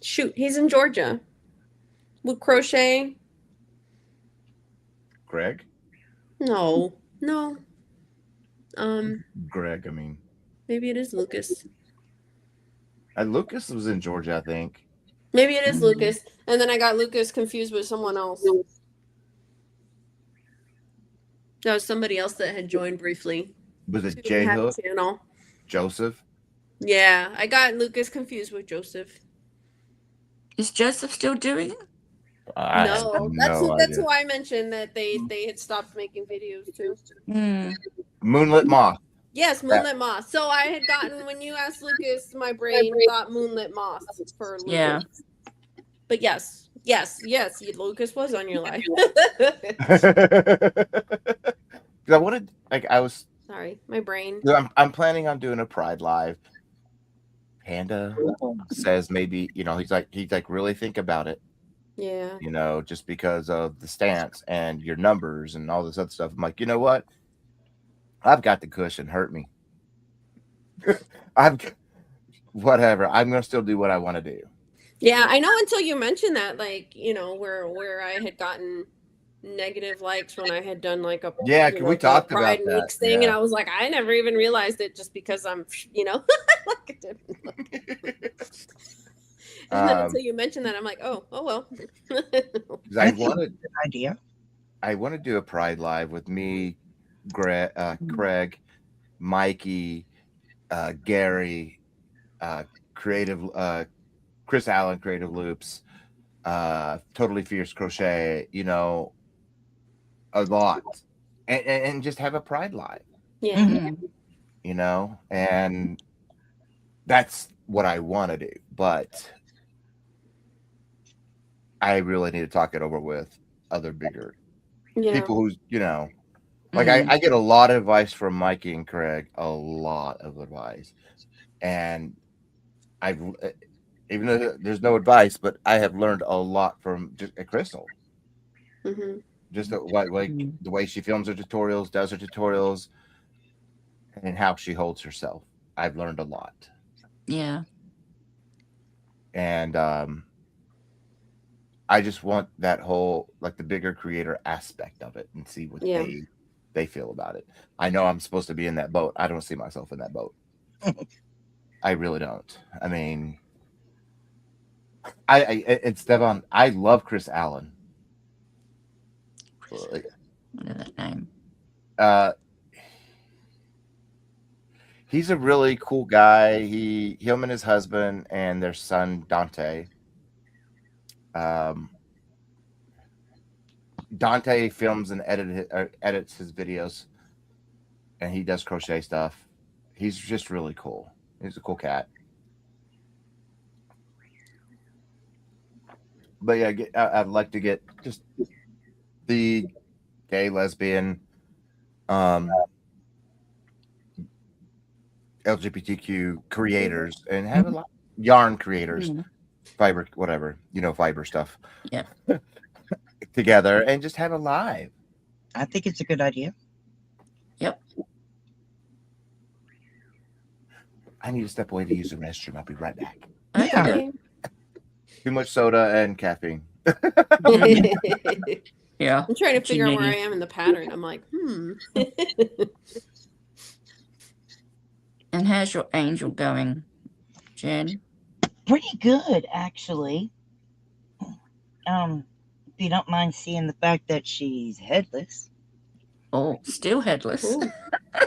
Shoot, he's in Georgia with crochet. Greg? No. Greg, I mean. Maybe it is Lucas. Lucas was in Georgia, I think. Maybe it is Lucas. And then I got Lucas confused with someone else. That was somebody else that had joined briefly. Was it J Hook? Channel. Joseph? Yeah, I got Lucas confused with Joseph. Is Joseph still doing it? I have No, no that's idea. who I mentioned that they had stopped making videos too. Mm. Moonlit Moth. Yes, Moonlit Moss. So I had gotten, when you asked Lucas, my brain thought Moonlit Moss for Lucas. Yeah. But yes, Lucas was on your live. I wanted, like, I was. Sorry, my brain. I'm planning on doing a Pride Live. Panda says maybe, he's like really think about it. Yeah. Just because of the stance and your numbers and all this other stuff. I'm like, you know what? I've got the cushion. Hurt me. Whatever. I'm gonna still do what I want to do. Yeah, I know until you mentioned that, like, where I had gotten negative likes when I had done like a we talked about Pride that Weeks thing, and I was like, I never even realized it just because I'm like it didn't look. And then until you mentioned that, I'm like, oh well. I wanted an idea. I want to do a Pride Live with me, Craig, Mikey, Gary, Creative, Chris Allen, Creative Loops, Totally Fierce Crochet, a lot, and just have a Pride Live. Yeah. And that's what I want to do, but I really need to talk it over with other bigger people who's, like I get a lot of advice from Mikey and Craig, a lot of advice. And I've, even though there's no advice, but I have learned a lot from just Crystal. Mm-hmm. Just the way she films her tutorials, does her tutorials, and how she holds herself. I've learned a lot. Yeah. And I just want that whole, like, the bigger creator aspect of it and see what they feel about it. I know I'm supposed to be in that boat. I don't see myself in that boat. I really don't. I mean, it's Devon. I love Chris Allen. What is that name? He's a really cool guy. Him and his husband and their son Dante. Dante films and edits his videos, and he does crochet stuff. He's just really cool. He's a cool cat. But yeah, I'd like to get just the gay, lesbian, LGBTQ creators and have a lot yarn creators, fiber, whatever, fiber stuff. Yeah. Together and just have a live. I think it's a good idea. Yep. I need to step away to use the restroom. I'll be right back. Okay. Too much soda and caffeine. Yeah. I'm trying to figure out where I am in the pattern. I'm like, And how's your angel going, Jen? Pretty good, actually. If you don't mind seeing the fact that she's headless. Oh, still headless.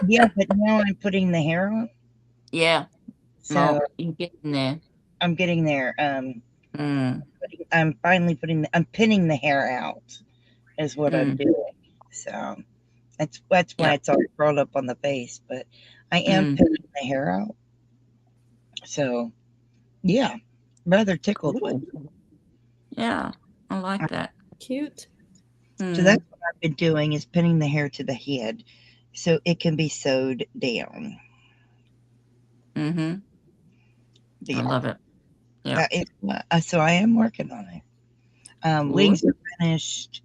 Yeah, but now I'm putting the hair on. Yeah. So you're getting there. I'm getting there. I'm finally I'm pinning the hair out is what I'm doing. So that's why it's all curled up on the face, but I am pinning the hair out. So yeah, rather tickled with. Yeah, I like that. Cute. So that's what I've been doing, is pinning the hair to the head so it can be sewed down. I love it. Yeah. So I am working on it. Wings are finished.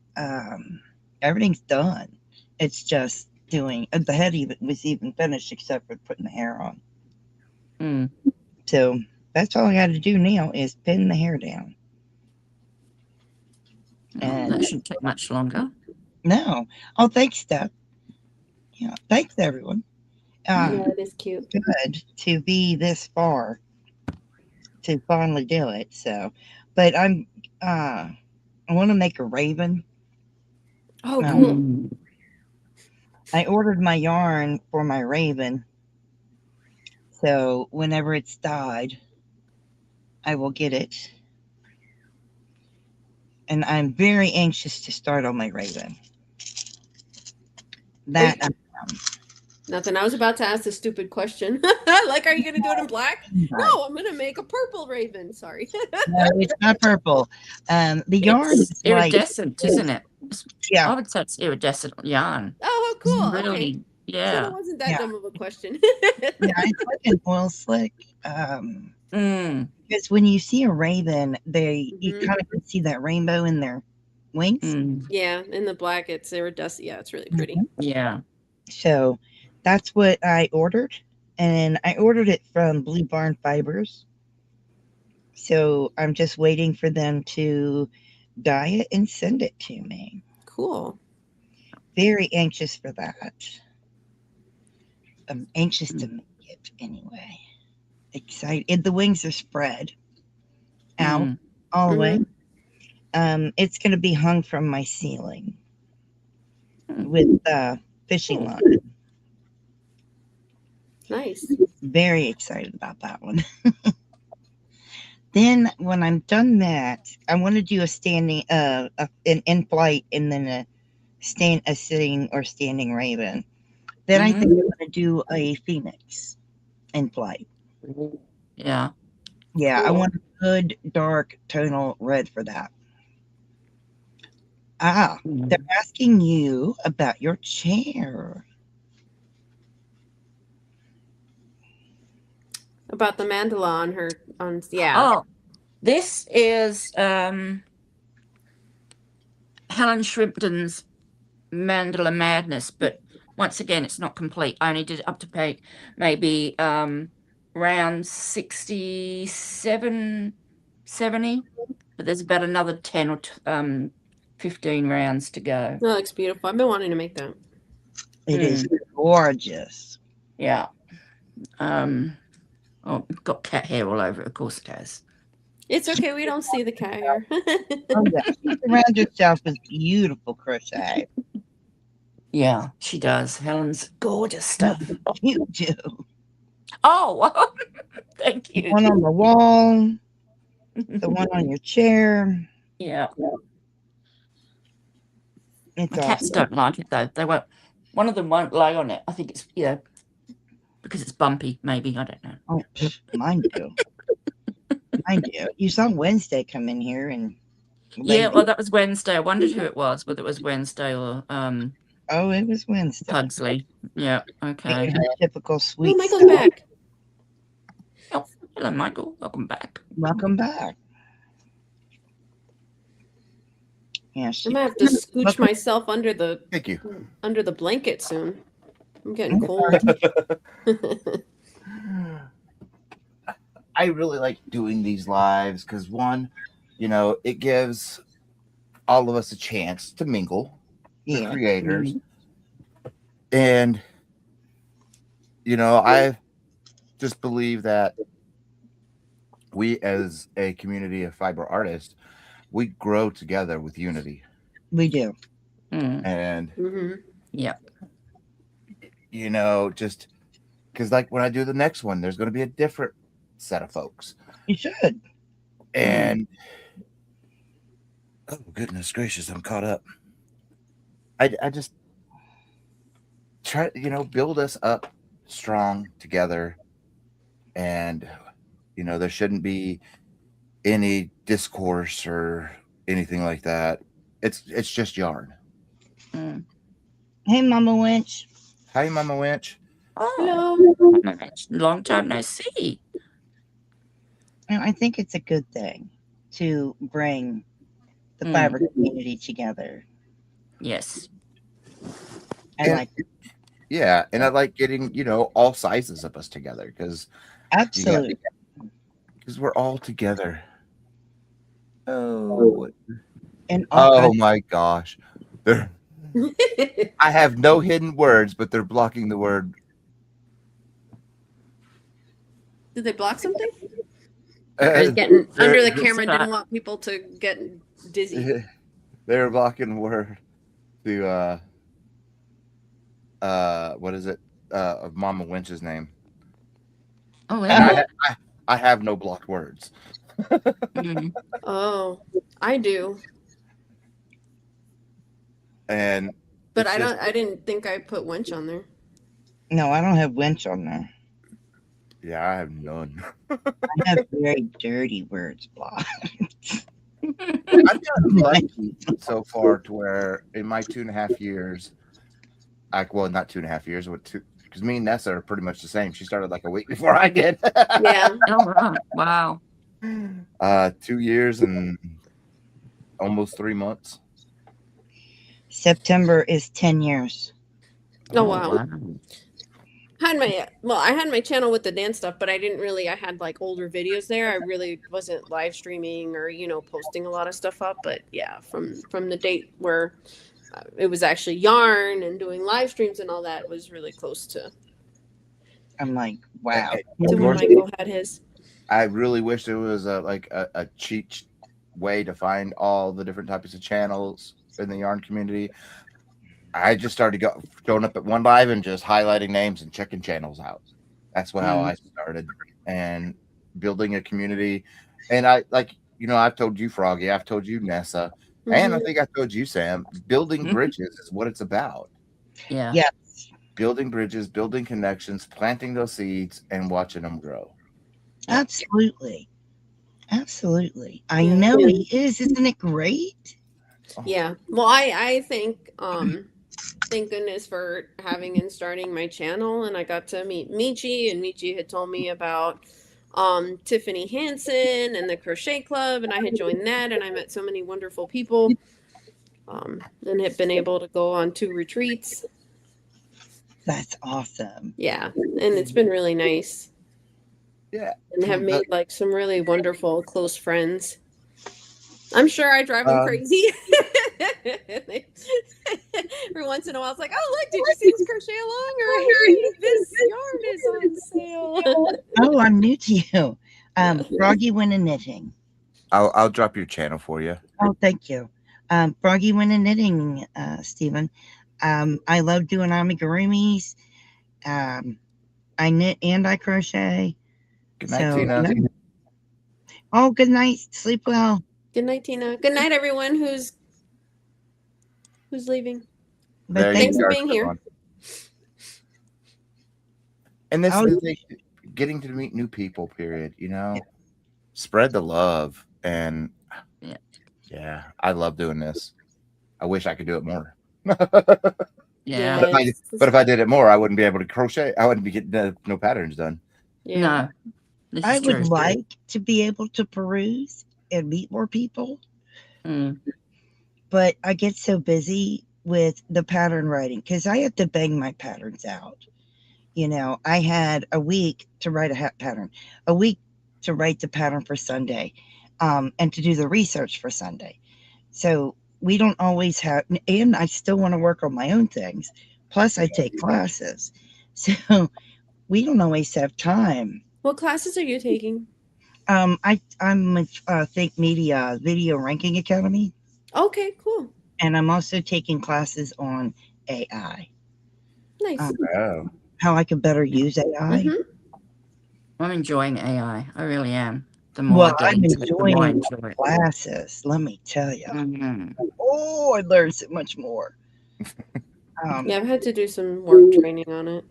Everything's done. It's just doing the head was even finished except for putting the hair on. So that's all I got to do now is pin the hair down. And that shouldn't take much longer. No. Oh, thanks, Steph. Yeah, thanks everyone. Yeah, it is cute. Good to be this far to finally do it. So, but I want to make a raven. Oh, cool. I ordered my yarn for my raven. So whenever it's dyed, I will get it. And I'm very anxious to start on my raven. That Nothing. I was about to ask a stupid question. Like, are you going to do it in black? No, I'm going to make a purple raven. Sorry. no, it's not purple. The yarn It's is like, iridescent, isn't it? yeah, I would say it's iridescent yarn. Oh, cool. Okay. Really, So yeah. that wasn't that Yeah. dumb of a question. yeah, it's like an oil slick. Because when you see a raven, you Mhm. kind of can see that rainbow in their wings. Yeah, in the black, it's iridescent. Yeah, it's really pretty. Yeah. So that's what I ordered. And I ordered it from Blue Barn Fibers. So I'm just waiting for them to dye it and send it to me. Cool. Very anxious for that. I'm anxious to make it anyway. Excited. The wings are spread out all the way. It's going to be hung from my ceiling with fishing line. Nice. Very excited about that one. Then when I'm done that, I want to do a standing, an in flight, and then a sitting or standing raven. Then I think I'm going to do a phoenix in flight. Yeah. Yeah, I Cool. want a good dark tonal red for that. They're asking you about your chair. About the mandala yeah. Oh, this is Helen Shrimpton's Mandala Madness, but once again, it's not complete. I only did it up to maybe round 67, 70, but there's about another 10 or 15 rounds to go. That looks beautiful. I've been wanting to make that. It is gorgeous. Yeah. Oh, it's got cat hair all over it. Of course it has. It's okay. We don't see the cat hair. Oh, yeah. She surrounds herself with beautiful crochet. Yeah, she does. Helen's gorgeous stuff. You do. Oh, thank you. One on the wall, the one on your chair. Yeah. It's The cats awesome. don't like it though. They won't. One of them won't lay on it. I think it's because it's bumpy. Maybe I don't know. Oh, mine do. Mine do. You saw Wednesday come in here and. Yeah, well, that was Wednesday. I wondered who it was, whether it was Wednesday or Oh, it was Wednesday. Pugsley. Yeah. Okay. Typical sweet. Oh, Michael's back. Oh, hello, Michael. Welcome back. Welcome back. Yeah, I might have to scooch myself under the Thank you. under the blanket soon. I'm getting cold. I really like doing these lives because one, it gives all of us a chance to mingle, the creators. And, I just believe that we as a community of fiber artists, we grow together with unity. We do. And, yeah, just because like when I do the next one, there's going to be a different set of folks. You should. And oh goodness gracious, I'm caught up. I just try, build us up strong together, and there shouldn't be any discourse or anything like that. It's just yarn. Hey, Mama Winch. Hi, Mama Winch. Hello. Long time no see. I think it's a good thing to bring the fiber community together. Yes. I like it. Yeah, and I like getting, all sizes of us together because Absolutely. Because we're all together. Oh. And oh my gosh. I have no hidden words, but they're blocking the word. Did they block something? Getting under the camera, didn't want people to get dizzy. They're blocking the word to what is it? Of Mama Winch's name. Oh, yeah. I have no blocked words. Oh, I do. and But it's just, I didn't think I put wench on there. No, I don't have winch on there. yeah, I have none. I have very dirty words blocked. I've gotten lucky so far to where in my 2.5 years, well, not 2.5 years, but because me and Nessa are pretty much the same. She started like a week before I did. Yeah. Oh, right. Wow. 2 years and almost 3 months. September is 10 years. Oh, wow. I had my channel with the dance stuff, but I had like older videos there. I really wasn't live streaming or, posting a lot of stuff up. But yeah, from the date where it was actually yarn and doing live streams and all that was really close to. I'm like, wow. To when Michael had his. I really wish there was a cheat way to find all the different types of channels in the yarn community. I just started showing up at one live and just highlighting names and checking channels out. That's how I started, and building a community. And I've told you, Froggy, I've told you, Nessa, and I think I told you, Sam, building bridges is what it's about. Yeah. Yes. Building bridges, building connections, planting those seeds, and watching them grow. Absolutely. Absolutely. I know he is. Isn't it great? Yeah. Well, I think thank goodness for having and starting my channel, and I got to meet Michi, and Michi had told me about Tiffany Hansen and the Crochet Club, and I had joined that, and I met so many wonderful people, and have been able to go on 2 retreats. That's awesome. Yeah, and it's been really nice. Yeah, and have made like some really wonderful close friends. I'm sure I drive them crazy. Every once in a while, it's like, oh, look, did you see this crochet along? Or hey, this yarn is on sale. Oh, I'm new to you. Froggy Winter Knitting. I'll drop your channel for you. Oh, thank you. Froggy Winter Knitting, Stephen. I love doing amigurumis. I knit and I crochet. Good night, Tina. Oh, good night. Sleep well. Good night, Tina. Good night, everyone who's leaving. But thanks for being here. And this is getting to meet new people, period. Spread the love. And yeah, I love doing this. I wish I could do it more. Yeah. But if I did it more, I wouldn't be able to crochet. I wouldn't be getting no patterns done. Yeah. No. I would like to be able to peruse and meet more people. But I get so busy with the pattern writing because I have to bang my patterns out. I had a week to write a hat pattern, a week to write the pattern for Sunday, and to do the research for Sunday. So we don't always have, and I still want to work on my own things. Plus I take classes. So we don't always have time. What classes are you taking? I'm with Think Media Video Ranking Academy. Okay, cool. And I'm also taking classes on AI. Nice. How I can better use AI. I'm enjoying AI. I really am. The more I'm enjoying classes. Let me tell you. Oh, I learned so much more. I've had to do some work training on it.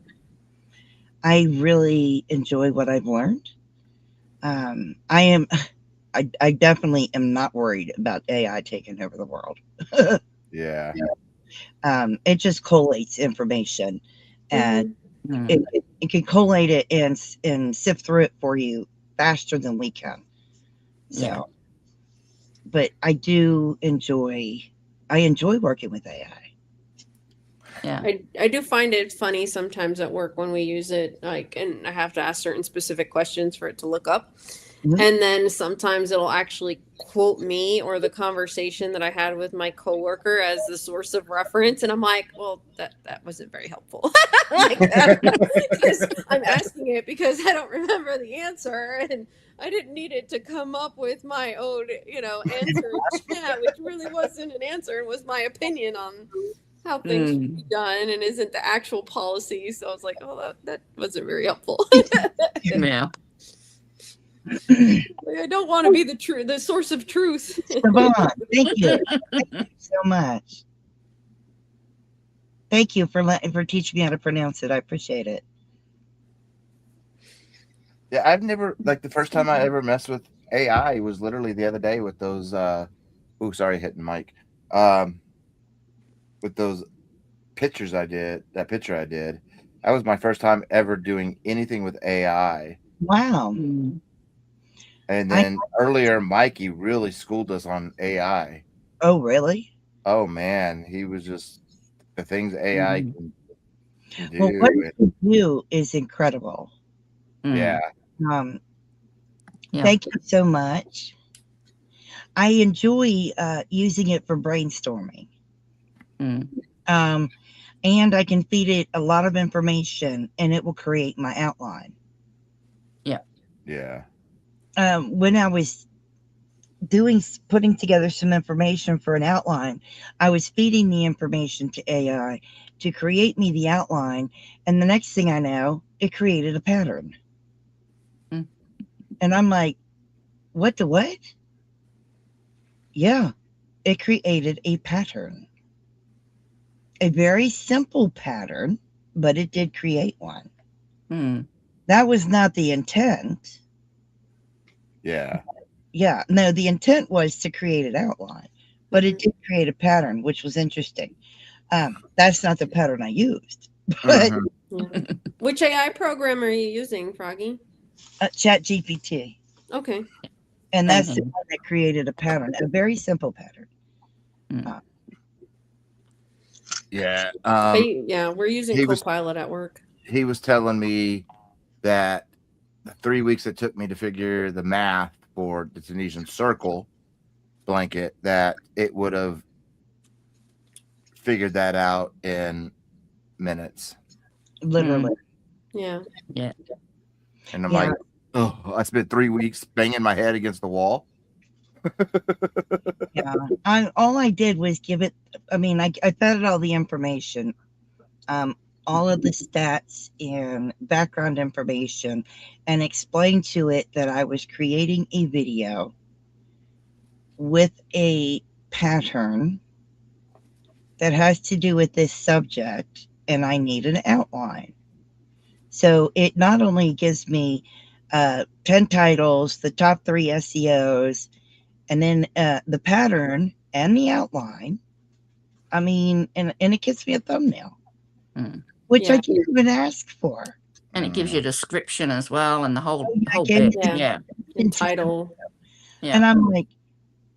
I really enjoy what I've learned. I definitely am not worried about AI taking over the world. Yeah. It just collates information, and it can collate it and sift through it for you faster than we can. So, but I enjoy working with AI. Yeah. I do find it funny sometimes at work when we use it, and I have to ask certain specific questions for it to look up. And then sometimes it'll actually quote me or the conversation that I had with my coworker as the source of reference. And I'm like, well, that wasn't very helpful. Because I'm asking it because I don't remember the answer, and I didn't need it to come up with my own, answer in chat, which really wasn't an answer. It was my opinion on how things should be done and isn't the actual policy. So I was like, oh, that wasn't very helpful. Yeah. I don't want to be the source of truth. Siobhan, thank you. Thank you so much. Thank you for teaching me how to pronounce it. I appreciate it. Yeah, I've never, like, the first time I ever messed with AI was literally the other day with those oh, sorry, hitting mic. With those pictures I did, that picture I did. That was my first time ever doing anything with AI. Wow. Mm. And then earlier, Mikey really schooled us on AI. Oh, really? Oh man, he was just the things AI can do. Well, what you do is incredible. Yeah. Thank you so much. I enjoy using it for brainstorming. And I can feed it a lot of information and it will create my outline. Yeah. When I was putting together some information for an outline, I was feeding the information to AI to create me the outline. And the next thing I know, it created a pattern. And I'm like, what the what? Yeah, it created a pattern. A very simple pattern, but it did create one. That was not the intent. Yeah. Yeah, no, the intent was to create an outline, but it did create a pattern, which was interesting. That's not the pattern I used. But Which AI program are you using, Froggy? ChatGPT. Okay. And that's the one that created a pattern, a very simple pattern. Yeah. Yeah, we're using Copilot at work. He was telling me that the 3 weeks it took me to figure the math for the Tunisian circle blanket, that it would have figured that out in minutes. Literally. Yeah. And I'm like, oh, I spent 3 weeks banging my head against the wall. Yeah. All I did was give it, I mean, I fed it all the information, all of the stats and background information, and explained to it that I was creating a video with a pattern that has to do with this subject, and I need an outline. So it not only gives me 10 titles, the top 3 SEOs, and then the pattern and the outline. I mean, and it gives me a thumbnail, which I didn't even ask for. And it gives you a description as well, and the whole bit. Yeah. And title. Yeah. And I'm like,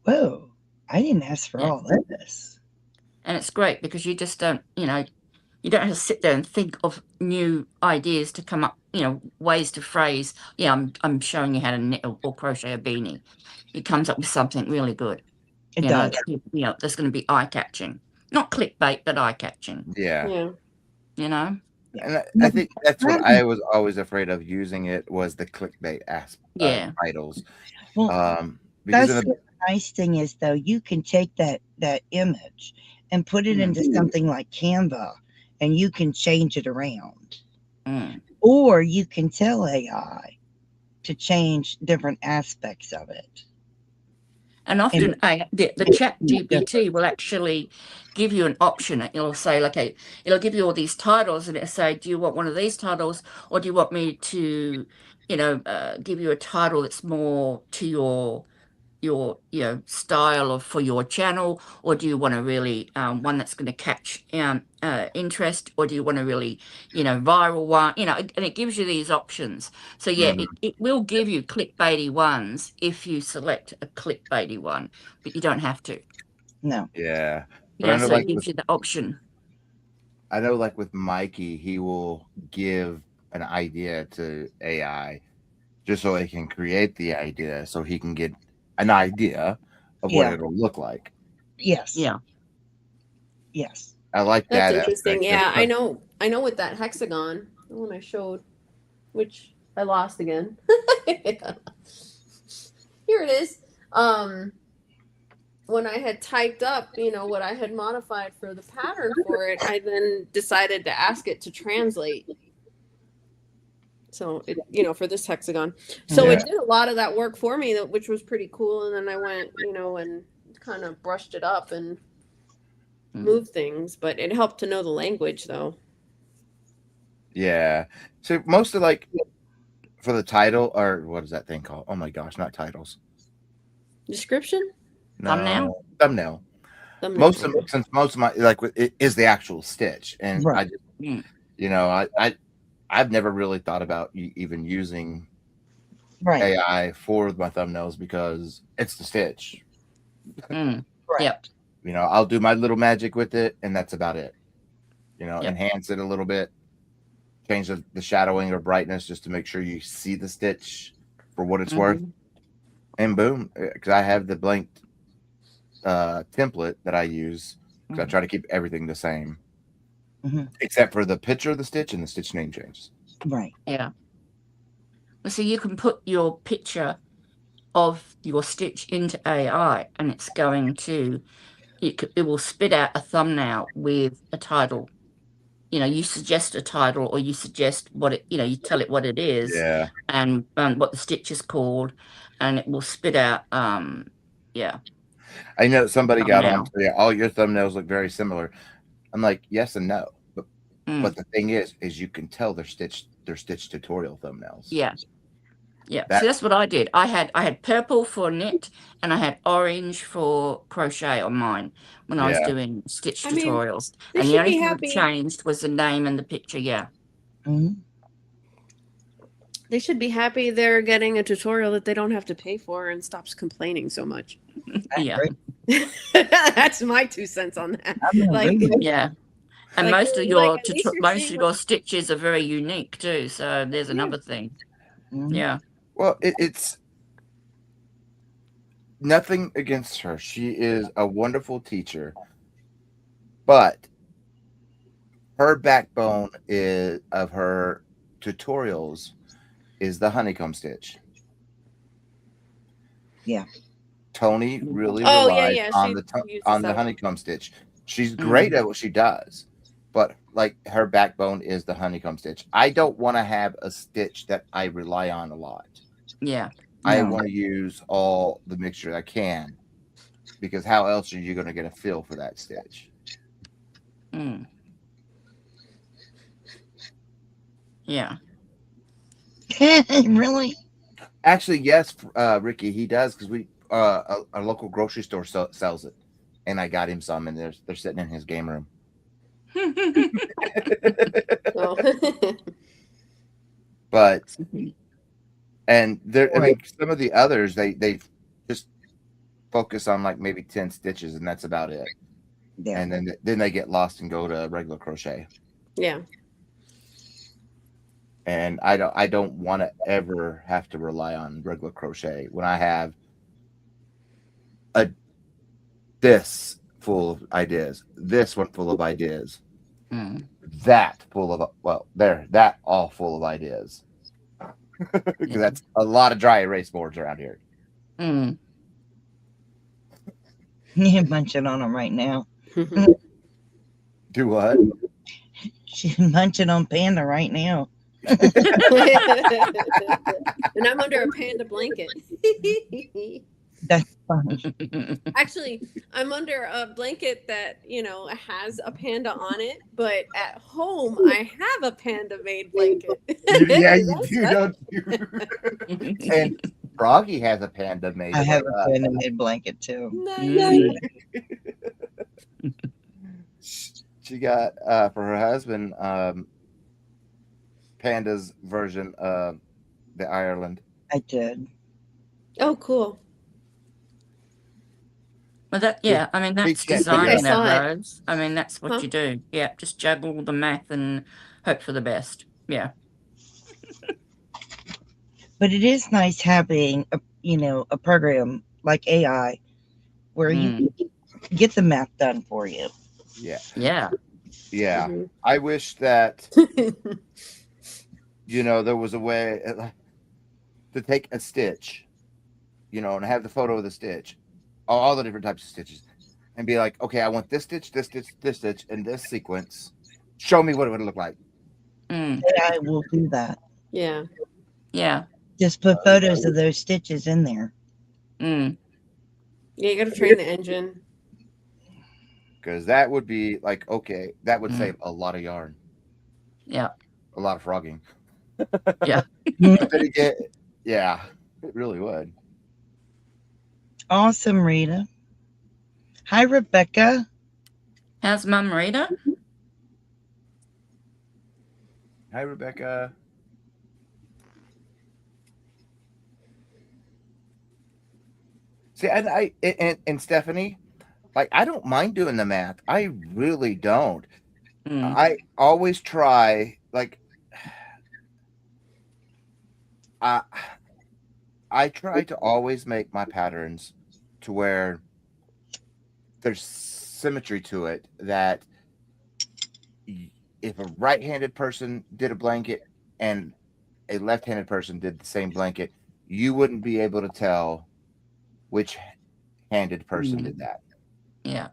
whoa, I didn't ask for all this. And it's great because you just don't, you don't have to sit there and think of new ideas to come up, ways to phrase. Yeah, I'm showing you how to knit or crochet a beanie. It comes up with something really good. It does. That's going to be eye-catching. Not clickbait, but eye-catching. Yeah. And I think that's what I was always afraid of using it, was the clickbait titles. Well, that's the nice thing is, though, you can take that image and put it into something like Canva, and you can change it around. Or you can tell AI to change different aspects of it. And often the chat GPT will actually give you an option. It'll say, okay, it'll give you all these titles, and it'll say, do you want one of these titles, or do you want me to, give you a title that's more to your style for your channel, or do you want to really one that's going to catch interest, or do you want to really viral one, and it gives you these options. So it will give you clickbaity ones if you select a clickbaity one, but you don't have to. No. Yeah. But so it gives you the option. I know, like with Mikey, he will give an idea to AI just so it can create the idea, so he can get an idea of what it'll look like. Yes. Yeah. Yes. I like that. That's interesting. Yeah, I know with that hexagon, the one I showed, which I lost again. Here it is. When I had typed up, what I had modified for the pattern for it, I then decided to ask it to translate. So it, for this hexagon. So it did a lot of that work for me, which was pretty cool. And then I went, and kind of brushed it up, and move things, but it helped to know the language though. Yeah. So most of like for the title, or what is that thing called? Oh my gosh, not titles. Description? No. Thumbnail. Most of since most of my like it is the actual stitch, and Right. I just I've never really thought about even using Right. AI for my thumbnails because it's the stitch. Right. Yep. I'll do my little magic with it, and that's about it. Enhance it a little bit, change the shadowing or brightness just to make sure you see the stitch for what it's worth, and boom. Because I have the blank template that I use, because I try to keep everything the same, except for the picture of the stitch and the stitch name changes. Right. Yeah. Well, so you can put your picture of your stitch into AI, and it's going to it will spit out a thumbnail with a title. You suggest a title, or you suggest what it, you tell it what it is, Yeah. and what the stitch is called, and it will spit out. Yeah. I know somebody got on to all your thumbnails look very similar. I'm like, yes and no, but the thing is you can tell they're stitch tutorial thumbnails. Yeah. Yeah, so that's what I did. I had purple for knit, and I had orange for crochet on mine when I was doing stitch tutorials. And the only thing that changed was the name and the picture. Yeah. They should be happy they're getting a tutorial that they don't have to pay for and stops complaining so much. Yeah. That's my 2 cents on that. Yeah. And most of your stitches are very unique too. So there's another thing. Yeah. Well, it's nothing against her. She is a wonderful teacher, but her backbone of her tutorials is the honeycomb stitch. Yeah. Tony really relies on the honeycomb stitch. She's great at what she does, but like her backbone is the honeycomb stitch. I don't want to have a stitch that I rely on a lot. Yeah. I want to use all the mixture I can, because how else are you going to get a feel for that stitch? Yeah. Really? Actually, yes, Ricky, he does, because we a local grocery store sells it, and I got him some, and they're sitting in his game room. But and there, I mean, some of the others they just focus on like maybe 10 stitches, and that's about it. Yeah. And then they get lost and go to regular crochet. Yeah. And I don't want to ever have to rely on regular crochet when I have this full of ideas, this one full of ideas, that full of that all full of ideas. Because that's a lot of dry erase boards around here. You're munching on them right now. Do what? She's munching on Panda right now. And I'm under a panda blanket. That's funny. Actually, I'm under a blanket that, has a panda on it, but at home I have a panda made blanket. Yeah, you do, don't you? And Froggy has a panda made. I have a panda made blanket too. Nice. She got for her husband Panda's version of the Ireland. I did. Oh, cool. Well, I mean, that's designing that, Rose. I mean, that's what you do. Yeah, just juggle the math and hope for the best. Yeah. But it is nice having a program like AI where you get the math done for you. Yeah. Yeah. Yeah. I wish that there was a way to take a stitch, and have the photo of the stitch, all the different types of stitches, and be like, okay, I want this stitch, this stitch, this stitch, and this sequence. Show me what it would look like. AI will do that. Yeah. Yeah. Just put photos of those stitches in there. Yeah, you got to train the engine. because that would be like, okay, that would Mm. save a lot of yarn, Yeah. a lot of frogging. Yeah. But then again, yeah, it really would. Awesome, Rita. Hi, Rebecca. How's Mum Rita? Hi, Rebecca. See, and Stephanie, like, I don't mind doing the math. I really don't. Mm. I always try, like, I try to always make my patterns to where there's symmetry to it, that if a right-handed person did a blanket and a left-handed person did the same blanket, you wouldn't be able to tell which handed person did that. Yeah.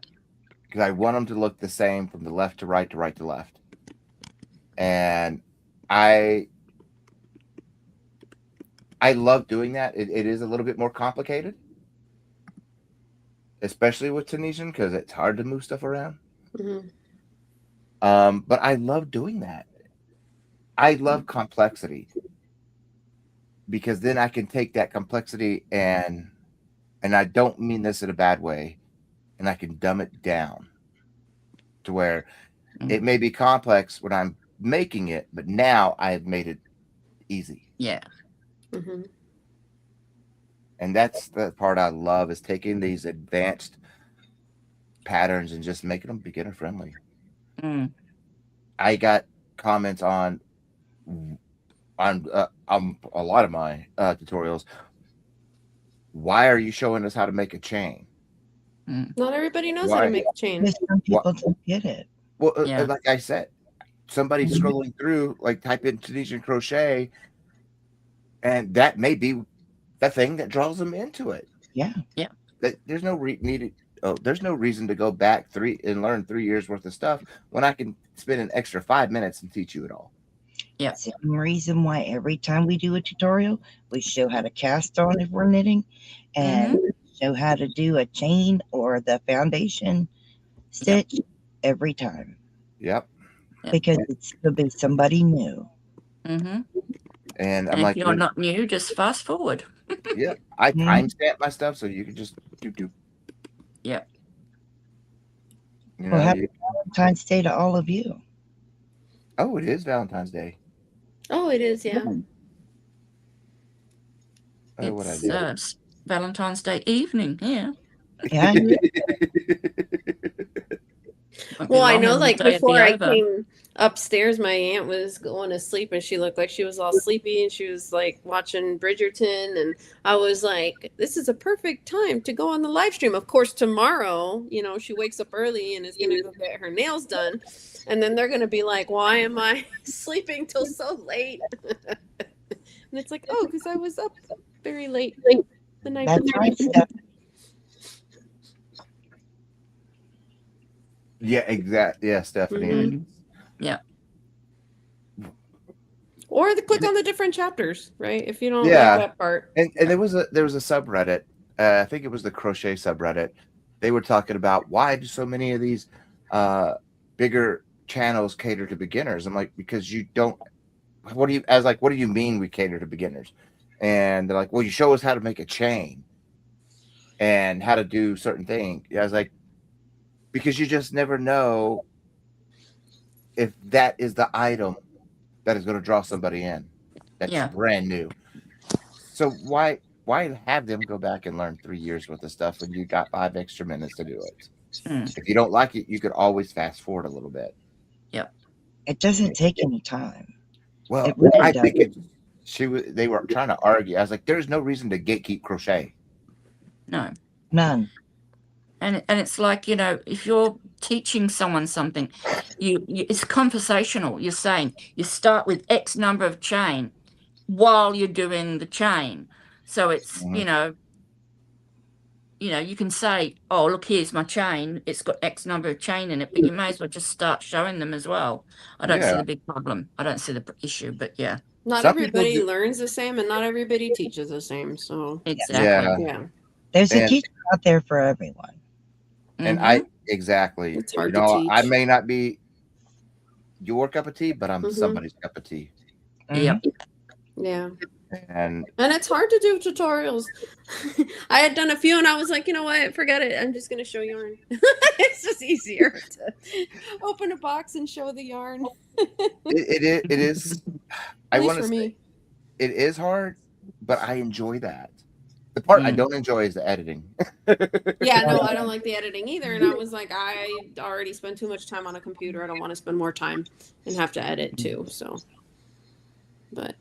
Because I want them to look the same from the left to right to right to left. And I love doing that. It is a little bit more complicated, especially with Tunisian, because it's hard to move stuff around. Mhm. But I love doing that. I love complexity, because then I can take that complexity and I don't mean this in a bad way, and I can dumb it down to where it may be complex when I'm making it, but now I've made it easy. Yeah. Mhm. And that's the part I love, is taking these advanced patterns and just making them beginner friendly. Mm. I got comments on a lot of my tutorials. Why are you showing us how to make a chain? Not everybody knows how to make a chain. Because some people don't get it. Well, Yeah. like I said, somebody scrolling through, like, type in Tunisian crochet, and that may be the thing that draws them into it. Yeah. Yeah. There's no there's no reason to go back and learn 3 years worth of stuff when I can spend an extra 5 minutes and teach you it all. Yeah. Same reason why every time we do a tutorial, we show how to cast on if we're knitting, and show how to do a chain or the foundation stitch every time. Yep. Because it's going to be somebody new. Mm-hmm. And I'm if like, you're not new, just fast forward. yeah, I timestamp my stuff so you can just do. Yeah. You Well, know, happy Valentine's Day to all of you. oh, it is Valentine's Day. Oh, it is, yeah. Oh, what I It's did. Valentine's Day evening. Yeah. Yeah. Won't be Well, I long know, and the like, day will be before I over. came upstairs, my aunt was going to sleep, and she looked like she was all sleepy, and she was like watching Bridgerton, and I was like, this is a perfect time to go on the live stream. Of course, tomorrow, you know, she wakes up early and is going to go get her nails done, and then they're going to be like, why am I sleeping till so late? And it's like, oh, because I was up very late the night That's before. right, Steph. Yeah, exactly. Yeah, Stephanie. Yeah. Or click on the different chapters, right? If you don't like that part. And there was a subreddit. I think it was the crochet subreddit. They were talking about, why do so many of these bigger channels cater to beginners? I'm like, because you don't. What do you mean we cater to beginners? And they're like, well, you show us how to make a chain and how to do certain things. Yeah, I was like, because you just never know if that is the item that is going to draw somebody in. That's brand new. So why have them go back and learn 3 years worth of stuff when you got 5 extra minutes to do it? If you don't like it, you could always fast forward a little bit. Yep. It doesn't take any time. Well, really I think they were trying to argue. I was like, there's no reason to gatekeep crochet. No. None. And it's like, you know, if you're teaching someone something, it's conversational. You're saying you start with X number of chain while you're doing the chain. So it's, you know, you can say, oh, look, here's my chain. It's got X number of chain in it, but you may as well just start showing them as well. I don't see the big problem. I don't see the issue, but yeah. Not everybody learns the same, and not everybody teaches the same. So exactly. Yeah. There's a teacher out there for everyone. And Exactly. It's hard You to know, I teach. may not be your cup of tea, but I'm somebody's cup of tea. Yep. Yeah. And it's hard to do tutorials. I had done a few and I was like, you know what? Forget it. I'm just going to show yarn. It's just easier to open a box and show the yarn. it is. At I least want to for say me. it is hard, but I enjoy that. The part I Mm. don't enjoy is the editing. Yeah, no, I don't like the editing either. And I was like, I already spend too much time on a computer. I don't want to spend more time and have to edit too. So, but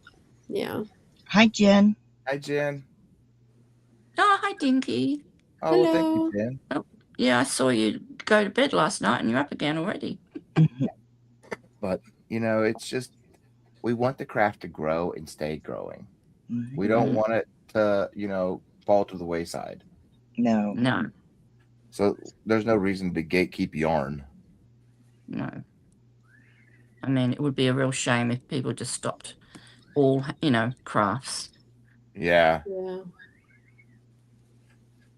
yeah. Hi, Jen. Hi, Jen. Oh, hi, Dinky. Oh, well, thank you, Hello. Jen. Oh, yeah, I saw you go to bed last night and you're up again already. But, you know, it's just, we want the craft to grow and stay growing. We don't want it to, you know, fall to the wayside. No. No, So there's no reason to gatekeep yarn. no. I mean, it would be a real shame if people just stopped all, you know, crafts. Yeah. Yeah.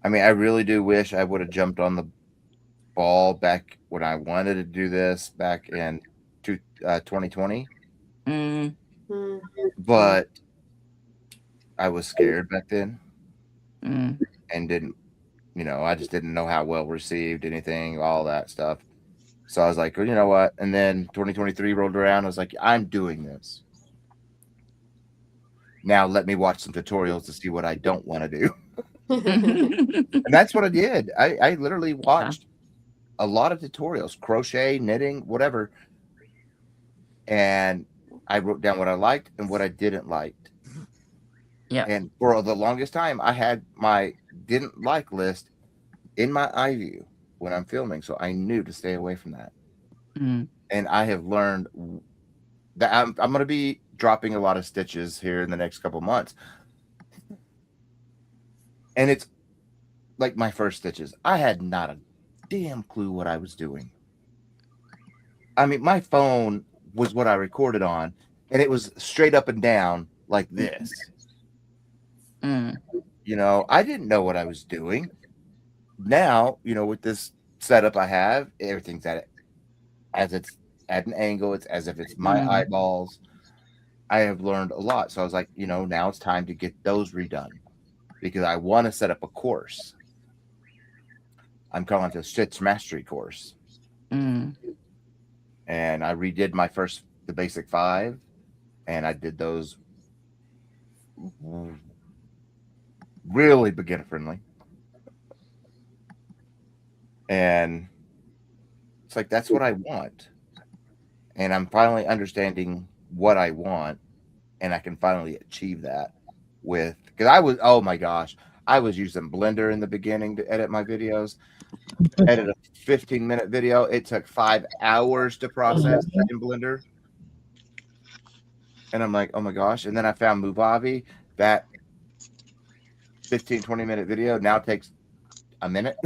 I mean, I really do wish I would have jumped on the ball back when I wanted to do this back in 2020. Mm, But I was scared back then mm, and didn't, you know, I just didn't know how well received anything, all that stuff. So I was like, well, you know what? And then 2023 rolled around. I was like, I'm doing this. Now let me watch some tutorials to see what I don't want to do. And that's what I did. I literally watched a lot of tutorials, crochet, knitting, whatever. And I wrote down what I liked and what I didn't like. Yeah. And for the longest time, I had my didn't like list in my eye view when I'm filming. So I knew to stay away from that. Mm. And I have learned that I'm going to be dropping a lot of stitches here in the next couple months. And it's like my first stitches. I had not a damn clue what I was doing. I mean, my phone was what I recorded on, and it was straight up and down like this. Mm. You know, I didn't know what I was doing. Now, you know, with this setup I have, everything's at it as it's at an angle. It's as if it's my eyeballs. I have learned a lot. So I was like, you know, now it's time to get those redone because I want to set up a course. I'm calling it a Stitch Mastery course. Mm. And I redid the basic 5, and I did those really beginner friendly. And it's like, that's what I want. And I'm finally understanding what I want, and I can finally achieve that because oh my gosh, I was using Blender in the beginning to edit my videos. Edit a 15-minute video. It took 5 hours to process in Blender. And I'm like, oh my gosh. And then I found Movavi. That 15-20-minute video now takes a minute.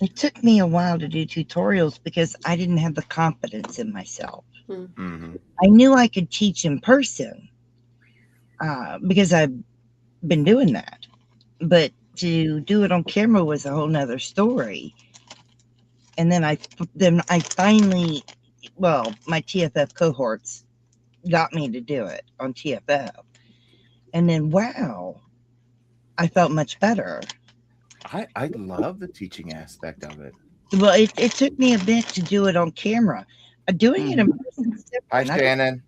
It took me a while to do tutorials because I didn't have the confidence in myself. Mm-hmm. I knew I could teach in person because I've been doing that. But to do it on camera was a whole nother story. And then I finally, well, my TFF cohorts got me to do it on TFF. And then, wow, I felt much better. I love the teaching aspect of it. Well, it took me a bit to do it on camera. Doing it in person is different. Hi, Shannon.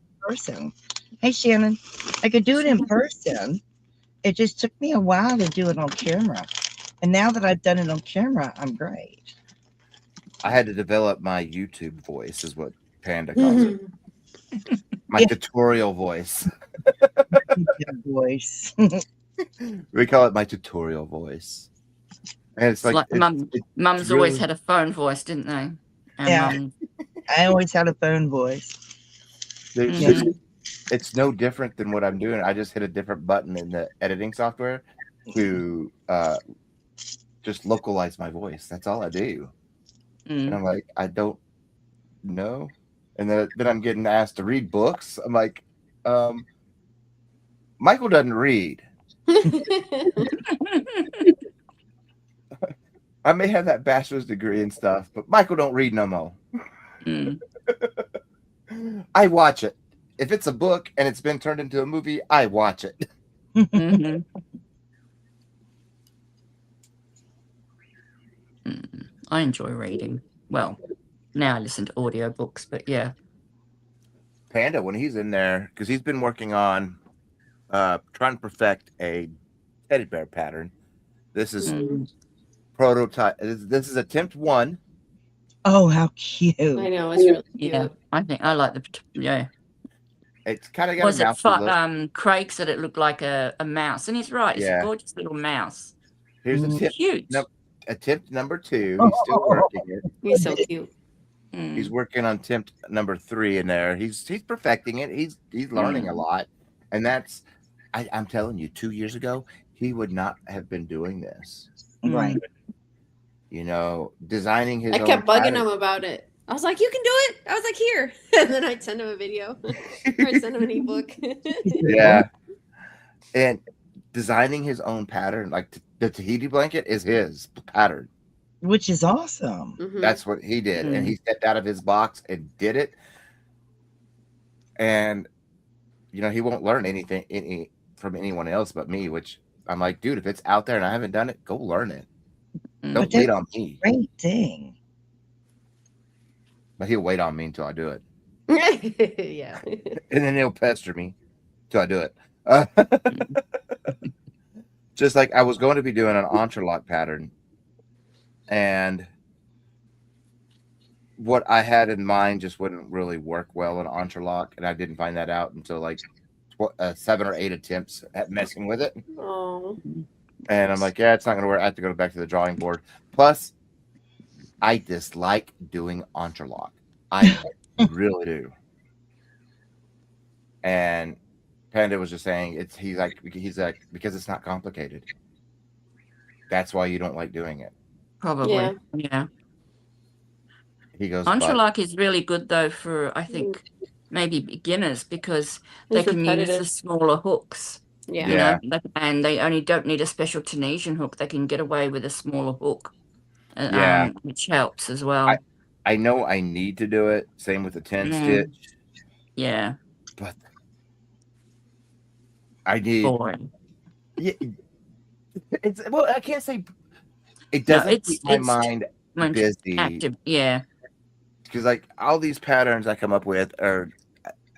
Hey, Shannon. I could do it in person. It just took me a while to do it on camera. And now that I've done it on camera, I'm great. I had to develop my YouTube voice, is what Panda calls it. My tutorial voice. Voice. We call it my tutorial voice. And it's like Mum's always had a phone voice, didn't they? Yeah. I always had a phone voice. It's no different than what I'm doing. I just hit a different button in the editing software to just localize my voice. That's all I do. And I'm like, I don't know. And then I'm getting asked to read books. I'm like, Michael doesn't read. I may have that bachelor's degree and stuff, but Michael don't read no more. I watch it. If it's a book and it's been turned into a movie, I watch it. I enjoy reading. Well, now I listen to audiobooks, but yeah. Panda, when he's in there, because he's been working on trying to perfect a teddy bear pattern. This is prototype. This is attempt 1. Oh, how cute! I know, it's really cute. Yeah, I like the It's kind of got a mouse look. Craig said it looked like a mouse, and he's right. It's a gorgeous little mouse. Here's attempt, cute. Attempt number 2. He's still working it. He's so cute. He's working on attempt number 3 in there. He's perfecting it. He's learning a lot, and that's I'm telling you, 2 years ago he would not have been doing this. Right. You know, designing his. I kept bugging him about it. I was like, "You can do it." I was like, "Here," and then I'd send him a video, or I'd send him an ebook. Yeah, and designing his own pattern, like the Tahiti blanket, is his pattern, which is awesome. That's what he did, and he stepped out of his box and did it. And you know, he won't learn anything from anyone else but me. Which I'm like, dude, if it's out there and I haven't done it, go learn it. Don't wait on me. Great thing. But he'll wait on me until I do it. Yeah. And then he'll pester me till I do it. Just like I was going to be doing an entrelac pattern, and what I had in mind just wouldn't really work well in entrelac, and I didn't find that out until like 7 or 8 attempts at messing with it. Oh. And I'm like, yeah, it's not going to work. I have to go back to the drawing board. Plus, I dislike doing entrelac. I really do. And Panda was just saying he's like because it's not complicated. That's why you don't like doing it. Probably, yeah. He goes. Entrelac is really good though for I think maybe beginners because they can use the smaller hooks. Yeah. You know, and they only don't need a special Tunisian hook. They can get away with a smaller hook. Which helps as well. I know I need to do it. Same with the 10 stitch. Yeah. But I need. Yeah, well, I can't say it doesn't keep my mind busy. Active, yeah. Because like all these patterns I come up with are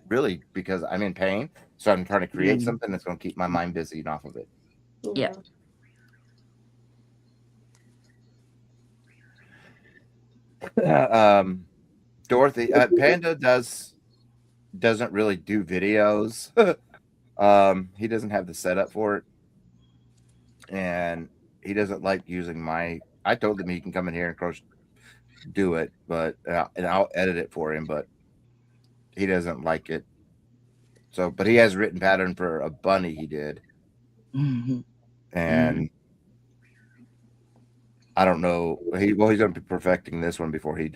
really because I'm in pain. So I'm trying to create something that's going to keep my mind busy and off of it. Yeah. Dorothy, Panda doesn't really do videos. He doesn't have the setup for it, and he doesn't like using my. I told him he can come in here and do it, but and I'll edit it for him, but he doesn't like it. So, but he has written pattern for a bunny he did, and I don't know. He's going to be perfecting this one before he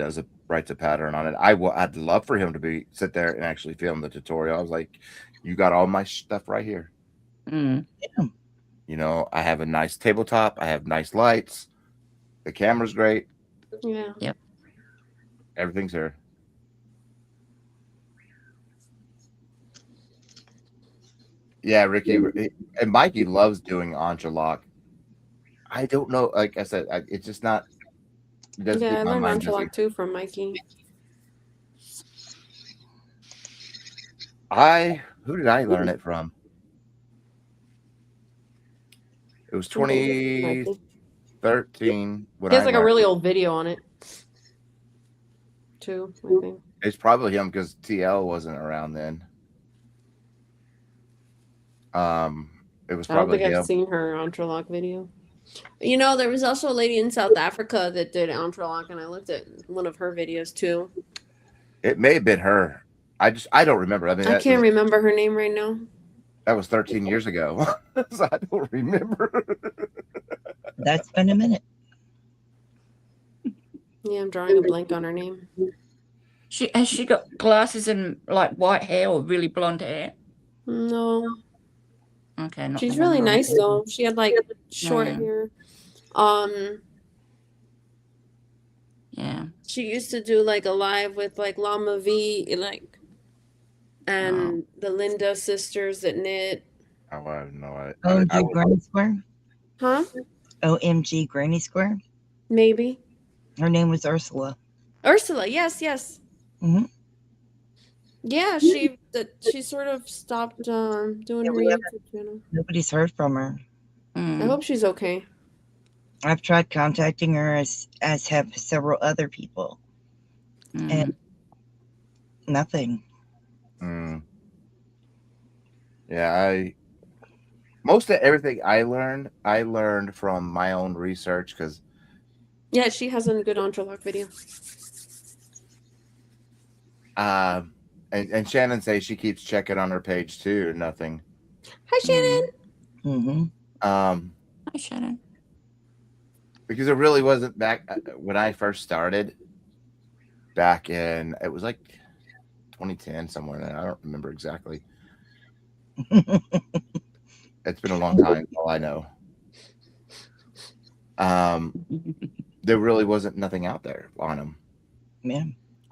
writes a pattern on it. I'd love for him to sit there and actually film the tutorial. I was like, you got all my stuff right here. Yeah. You know, I have a nice tabletop. I have nice lights. The camera's great. Yeah. Yep. Everything's here. Yeah, Ricky and Mikey loves doing entrelac. I don't know. Like I said, it's just not. I learned entrelac too from Mikey. Who did I learn it from? It was 2013. He has like a really old video on it too, I think. It's probably him because TL wasn't around then. It was probably I don't think I've seen her entrelac video. You know, there was also a lady in South Africa that did entrelac, and I looked at one of her videos too. It may have been her. I don't remember. I mean, I can't remember her name right now. That was 13 years ago. So I don't remember. That's been a minute. Yeah, I'm drawing a blank on her name. Has she got glasses and like white hair or really blonde hair? No. Okay. Not She's the one really I'm nice thinking. though. She had like short hair. Yeah. She used to do like a live with like Llama V, like, and the Linda sisters that knit. Oh, I have no idea. OMG Granny Square? Huh? OMG Granny Square? Maybe. Her name was Ursula. Ursula, yes, yes. Mm-hmm. Yeah, she sort of stopped doing her YouTube channel. Nobody's heard from her. I hope she's okay. I've tried contacting her as have several other people. And nothing. Yeah, most of everything I learned from my own research because. Yeah, she has a good interlock video. And Shannon says she keeps checking on her page too. Nothing. Hi, Shannon. Mm-hmm. Hi, Shannon. Because it really wasn't back when I first started. Back in it was like 2010 somewhere. I don't remember exactly. It's been a long time. All I know. There really wasn't nothing out there on them. Yeah.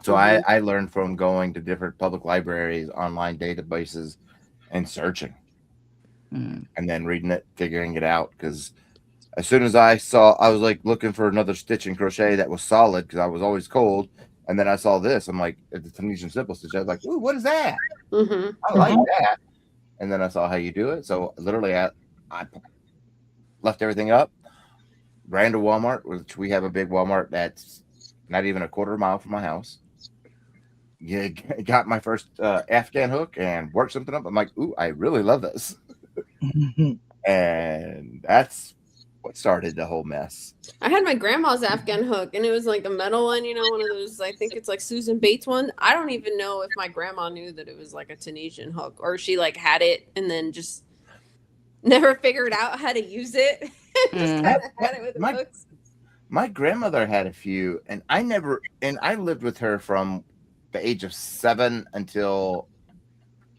So I learned from going to different public libraries, online databases, and searching, and then reading it, figuring it out. Because as soon as I was like looking for another stitch and crochet that was solid because I was always cold, and then I saw this. I'm like, it's a Tunisian simple stitch. I was like, ooh, what is that? I like that. And then I saw how you do it. So literally, I left everything up, ran to Walmart, which we have a big Walmart that's not even a quarter mile from my house. Yeah, got my first Afghan hook and worked something up. I'm like, ooh, I really love this. And that's what started the whole mess. I had my grandma's Afghan hook, and it was like a metal one, one of those, I think it's like Susan Bates one. I don't even know if my grandma knew that it was like a Tunisian hook, or she like had it and then just never figured out how to use it. Just kind of had it with the hooks. My grandmother had a few, and I lived with her from the age of 7 until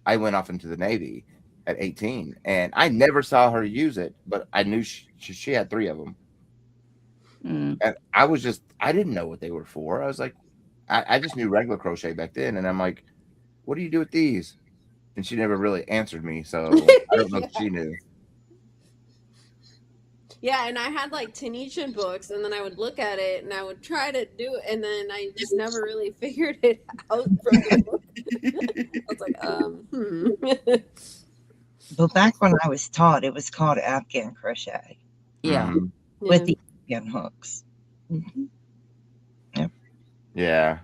I went off into the Navy at 18, and I never saw her use it, but I knew she had 3 of them. And I didn't know what they were for. I was like, I just knew regular crochet back then, and I'm like, what do you do with these? And she never really answered me, so I don't know if she knew. Yeah, and I had like Tunisian books, and then I would look at it and I would try to do it, and then I just never really figured it out from the book. I was like, But back when I was taught, it was called Afghan crochet. Yeah. With the Afghan hooks. Yep. Yeah.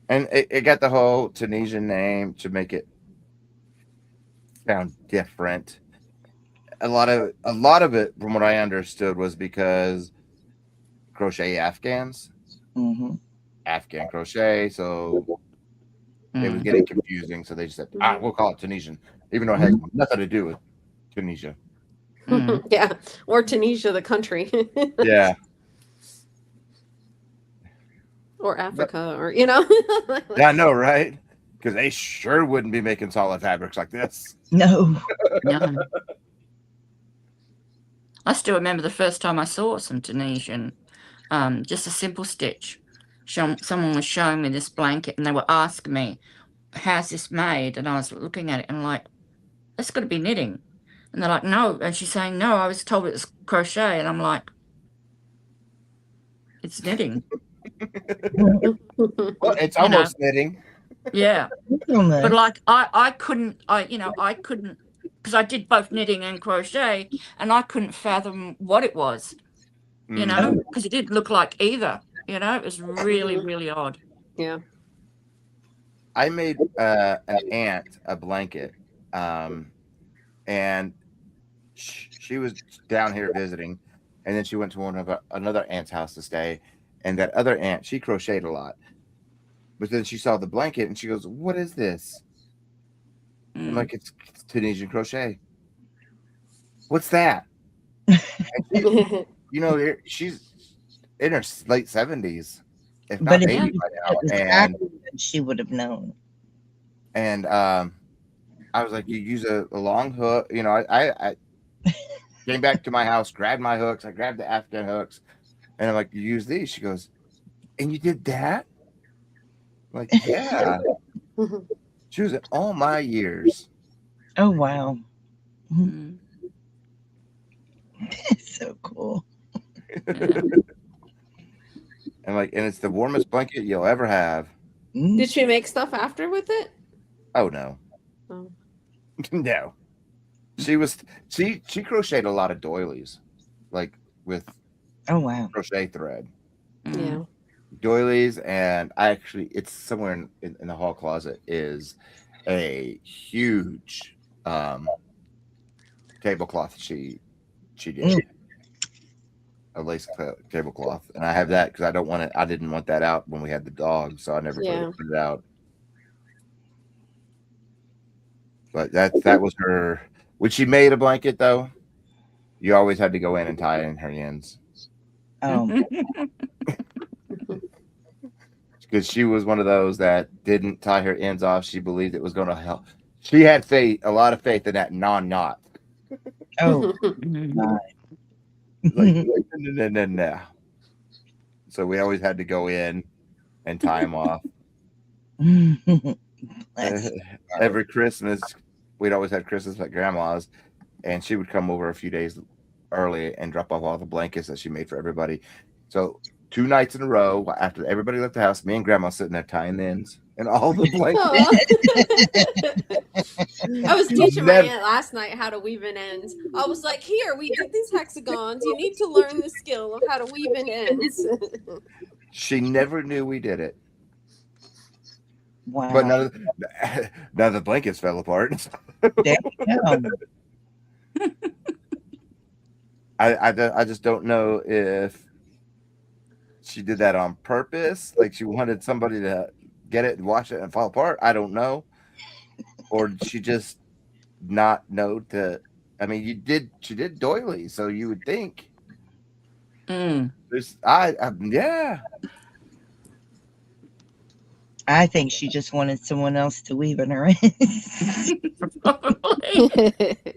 And it got the whole Tunisian name to make it sound different. A lot of it, from what I understood, was because crochet Afghans, Afghan crochet. So it was getting confusing. So they just said, we'll call it Tunisian, even though it has nothing to do with Tunisia. Yeah, or Tunisia, the country. Yeah. Or Africa, or Yeah, I know, right? Because they sure wouldn't be making solid fabrics like this. No. I still remember the first time I saw some Tunisian, just a simple stitch. Someone was showing me this blanket, and they were asking me, how's this made? And I was looking at it and like, that's got to be knitting. And they're like, no. And she's saying, no, I was told it was crochet. And I'm like, it's knitting. Well, it's almost knitting. Yeah. But like, I couldn't, because I did both knitting and crochet, and I couldn't fathom what it was, because it didn't look like either. It was really, really odd. Yeah. I made an aunt a blanket, and she was down here visiting, and then she went to another aunt's house to stay, and that other aunt, she crocheted a lot, but then she saw the blanket and she goes, what is this? I'm like, it's Tunisian crochet. What's that? She, she's in her late 70s, if not 80 by now, and she would have known. And I was like, you use a long hook. You know, I came back to my house, grabbed my hooks. I grabbed the Afghan hooks, and I'm like, you use these? She goes, and you did that? I'm like, yeah. She was in all my years. Oh, wow. Mm. It's so cool. Yeah. And like, and it's the warmest blanket you'll ever have. Did she make stuff after with it? Oh no. Oh. No. She crocheted a lot of doilies, like with Oh, wow. crochet thread. Yeah. Doilies, and it's somewhere in the hall closet is a huge tablecloth she did. A lace tablecloth, and I have that because I didn't want that out when we had the dog, so I never put it out. But that was her. When she made a blanket, though, you always had to go in and tie in her ends. Oh. Because she was one of those that didn't tie her ends off. She believed it was going to help. She had a lot of faith in that non-knot. Oh. Like, no. So we always had to go in and tie them off. Every Christmas, we'd always have Christmas at Grandma's, and she would come over a few days early and drop off all the blankets that she made for everybody. So 2 nights in a row, after everybody left the house, me and Grandma sitting there tying the ends and all the blankets. I was teaching my aunt last night how to weave in ends. I was like, here, we did these hexagons. You need to learn the skill of how to weave in ends. She never knew we did it. Wow. But none of the blankets fell apart. Damn. I just don't know if she did that on purpose, like she wanted somebody to get it and watch it and fall apart. I don't know. Or did she just not know to? I mean, she did doily, so you would think. Yeah. I think she just wanted someone else to weave in her ends.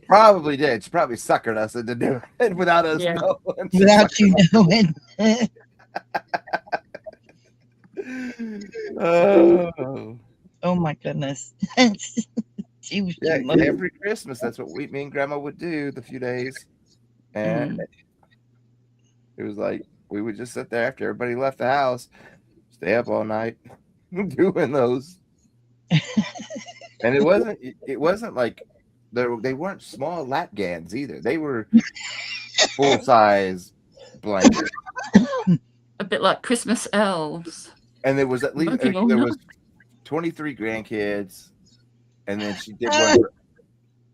Probably did. She probably suckered us into doing it without us knowing. Without you knowing. Oh my goodness. She was every Christmas, that's what me and Grandma would do the few days. And it was like we would just sit there after everybody left the house, stay up all night doing those. And it wasn't like they weren't small lap gans either. They were full size blankets. A bit like Christmas elves. And there was at least there was 23 grandkids, and then she did one for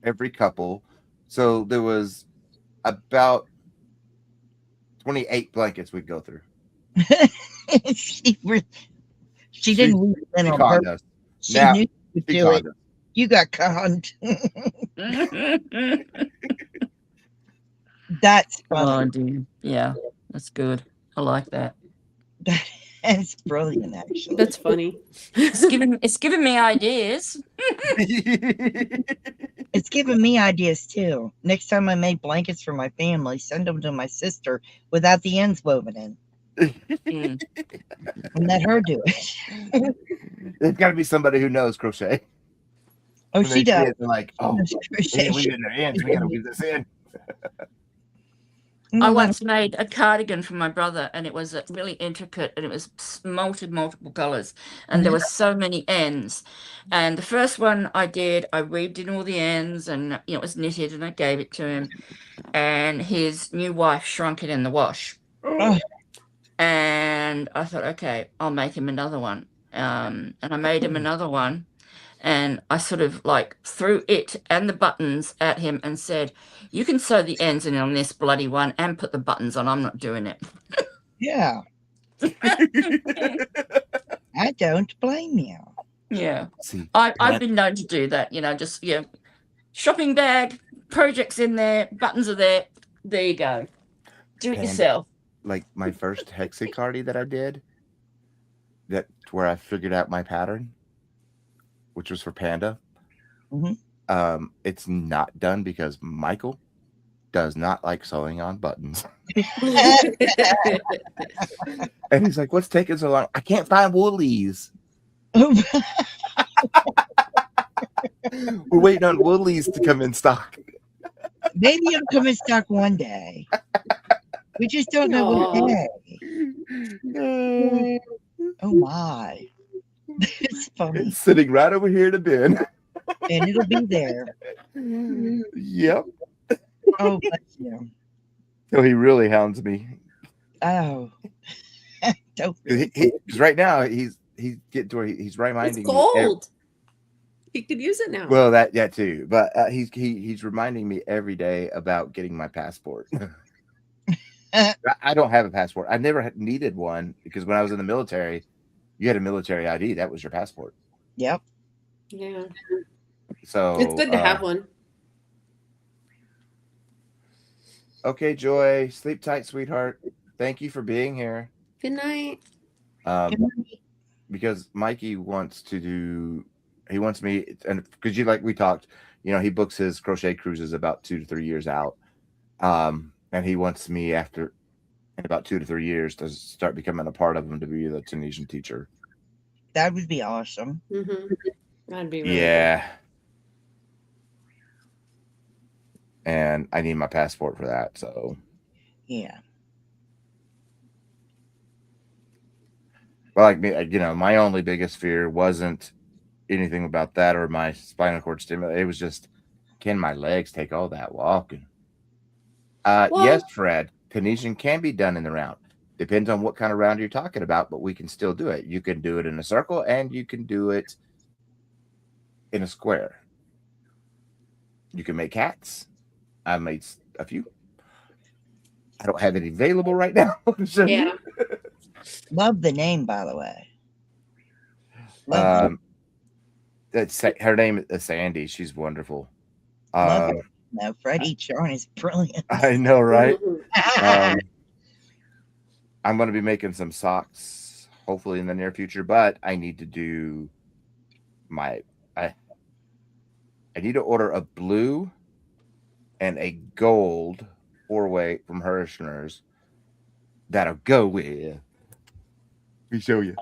every couple. So there was about 28 blankets we'd go through. She didn't weave it in on purpose. She knew you would do it. You got conned. That's funny. Oh, dude. Yeah, that's good. I like that. That's brilliant, actually. That's funny. It's giving me ideas. It's giving me ideas too. Next time I make blankets for my family, send them to my sister without the ends woven in. And let her do it. There's got to be somebody who knows crochet. Oh, she does. Like, oh, we weave in their ends. We got to weave this in. I once made a cardigan for my brother, and it was really intricate, and it was multiple colors, and there were so many ends. And the first one I did, I weaved in all the ends, and it was knitted, and I gave it to him. And his new wife shrunk it in the wash. And I thought, okay, I'll make him another one. And I made him another one. And I sort of like threw it and the buttons at him and said, you can sew the ends in on this bloody one and put the buttons on. I'm not doing it. Yeah. I don't blame you. Yeah. I've been known to do that, just, shopping bag, projects in there, buttons are there. There you go. Do it yourself. Like my first hexacardy that I did, where I figured out my pattern, which was for Panda. It's not done because Michael does not like sewing on buttons. And he's like, what's taking so long? I can't find Woolies. We're waiting on Woolies to come in stock. Maybe it'll come in stock one day. We just don't know what day. Oh my. It's funny. It's sitting right over here in the bin. And it'll be there. Yep. Oh, bless you. So he really hounds me. Oh. Because right now he's getting to where he's reminding It's cold. me. He could use it now. Well, that too, but he's reminding me every day about getting my passport. I don't have a passport. I never needed one because when I was in the military, you had a military ID. That was your passport. Yep. Yeah. So it's good to have one. Okay, Joy. Sleep tight, sweetheart. Thank you for being here. Good night. Because Mikey wants me, and because we talked, he books his crochet cruises about 2 to 3 years out. And he wants me in about 2 to 3 years to start becoming a part of them to be the Tunisian teacher. That would be awesome. Mm-hmm. That'd be really cool. Cool. And I need my passport for that. So yeah. Well, my only biggest fear wasn't anything about that or my spinal cord stimulator. It was just, can my legs take all that walking? Yes, Fred. Tunisian can be done in the round. Depends on what kind of round you're talking about, but we can still do it. You can do it in a circle and you can do it in a square. You can make hats. I made a few. I don't have any available right now. Yeah. Love the name, by the way. Her name is Sandy. She's wonderful. No, Freddie Charn is brilliant. I know, right? I'm going to be making some socks, hopefully in the near future, but I need to do I need to order a blue and a gold 4-way from Hirschner's that'll go with. Let me show you.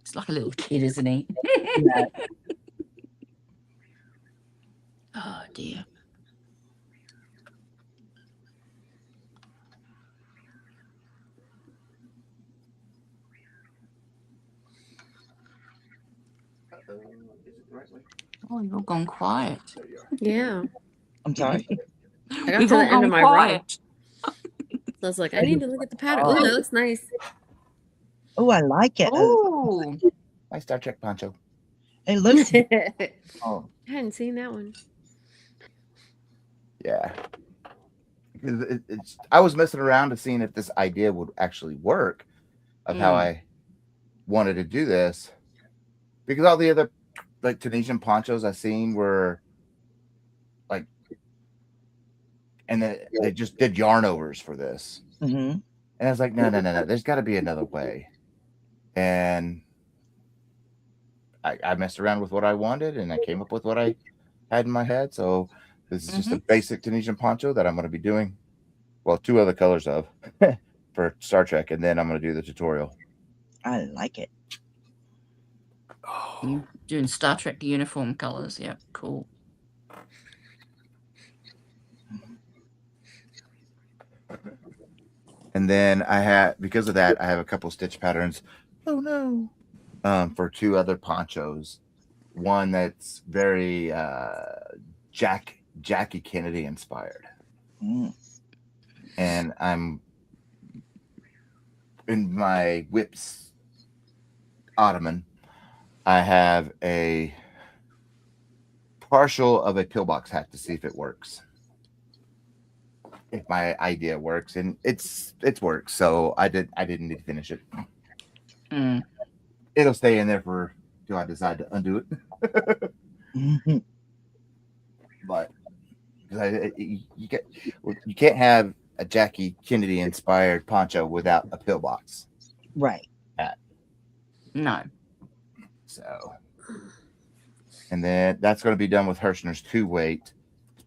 It's like a little kid, isn't he? Oh dear. Oh, you've all gone quiet. Yeah. I'm sorry. I got to the end of my run. So I was like, I need to look at the pattern. Oh, that looks nice. Oh, I like it. Oh, my Star Trek poncho. It looks. I hadn't seen that one. Yeah. I was messing around to seeing if this idea would actually work of how I wanted to do this, because all the other Tunisian ponchos I seen were and then they just did yarn overs for this. Mm-hmm. And I was like, no, there's got to be another way. And I messed around with what I wanted, and I came up with what I had in my head. So this is just a basic Tunisian poncho that I'm going to be doing. Well, 2 other colors of for Star Trek, and then I'm going to do the tutorial. I like it. You're doing Star Trek uniform colors. Yeah, cool. And then because of that, I have a couple stitch patterns. Oh no. For 2 other ponchos. One that's very Jackie Kennedy inspired. And I'm in my whips ottoman. I have a partial of a pillbox hat to see if it works. If my idea works, and it's works, so I didn't need to finish it. It'll stay in there till I decide to undo it. But you can't have a Jackie Kennedy inspired poncho without a pillbox right hat. No. So, and then that's going to be done with Hirschner's 2-weight.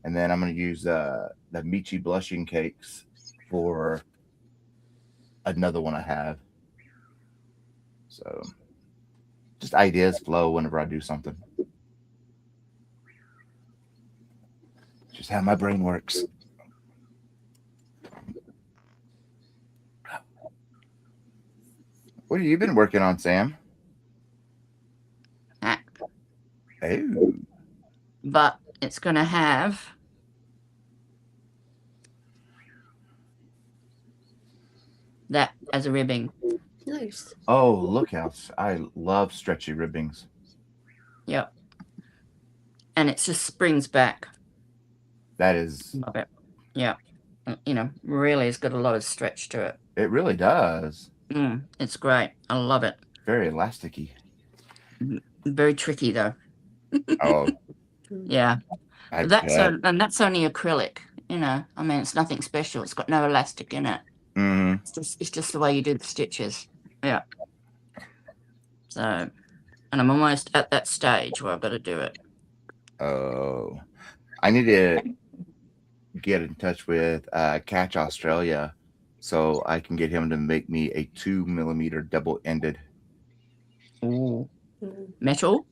And then I'm going to use the Michi blushing cakes for another one I have. So, just ideas flow whenever I do something. Just how my brain works. What have you been working on, Sam? That. Oh. But it's going to have that as a ribbing. Nice. Oh, look how I love stretchy ribbings. Yep. And it just springs back. That is. Love it. Yeah. You know, really has got a lot of stretch to it. It really does. It's great. I love it. Very elasticy. Very tricky though. Oh. Yeah. That's only acrylic, you know. I mean, it's nothing special. It's got no elastic in it. Mm-hmm. It's just the way you do the stitches. Yeah. So, and I'm almost at that stage where I've got to do it. Oh. I need to get in touch with Catch Australia so I can get him to make me a 2mm double-ended. Ooh. Metal?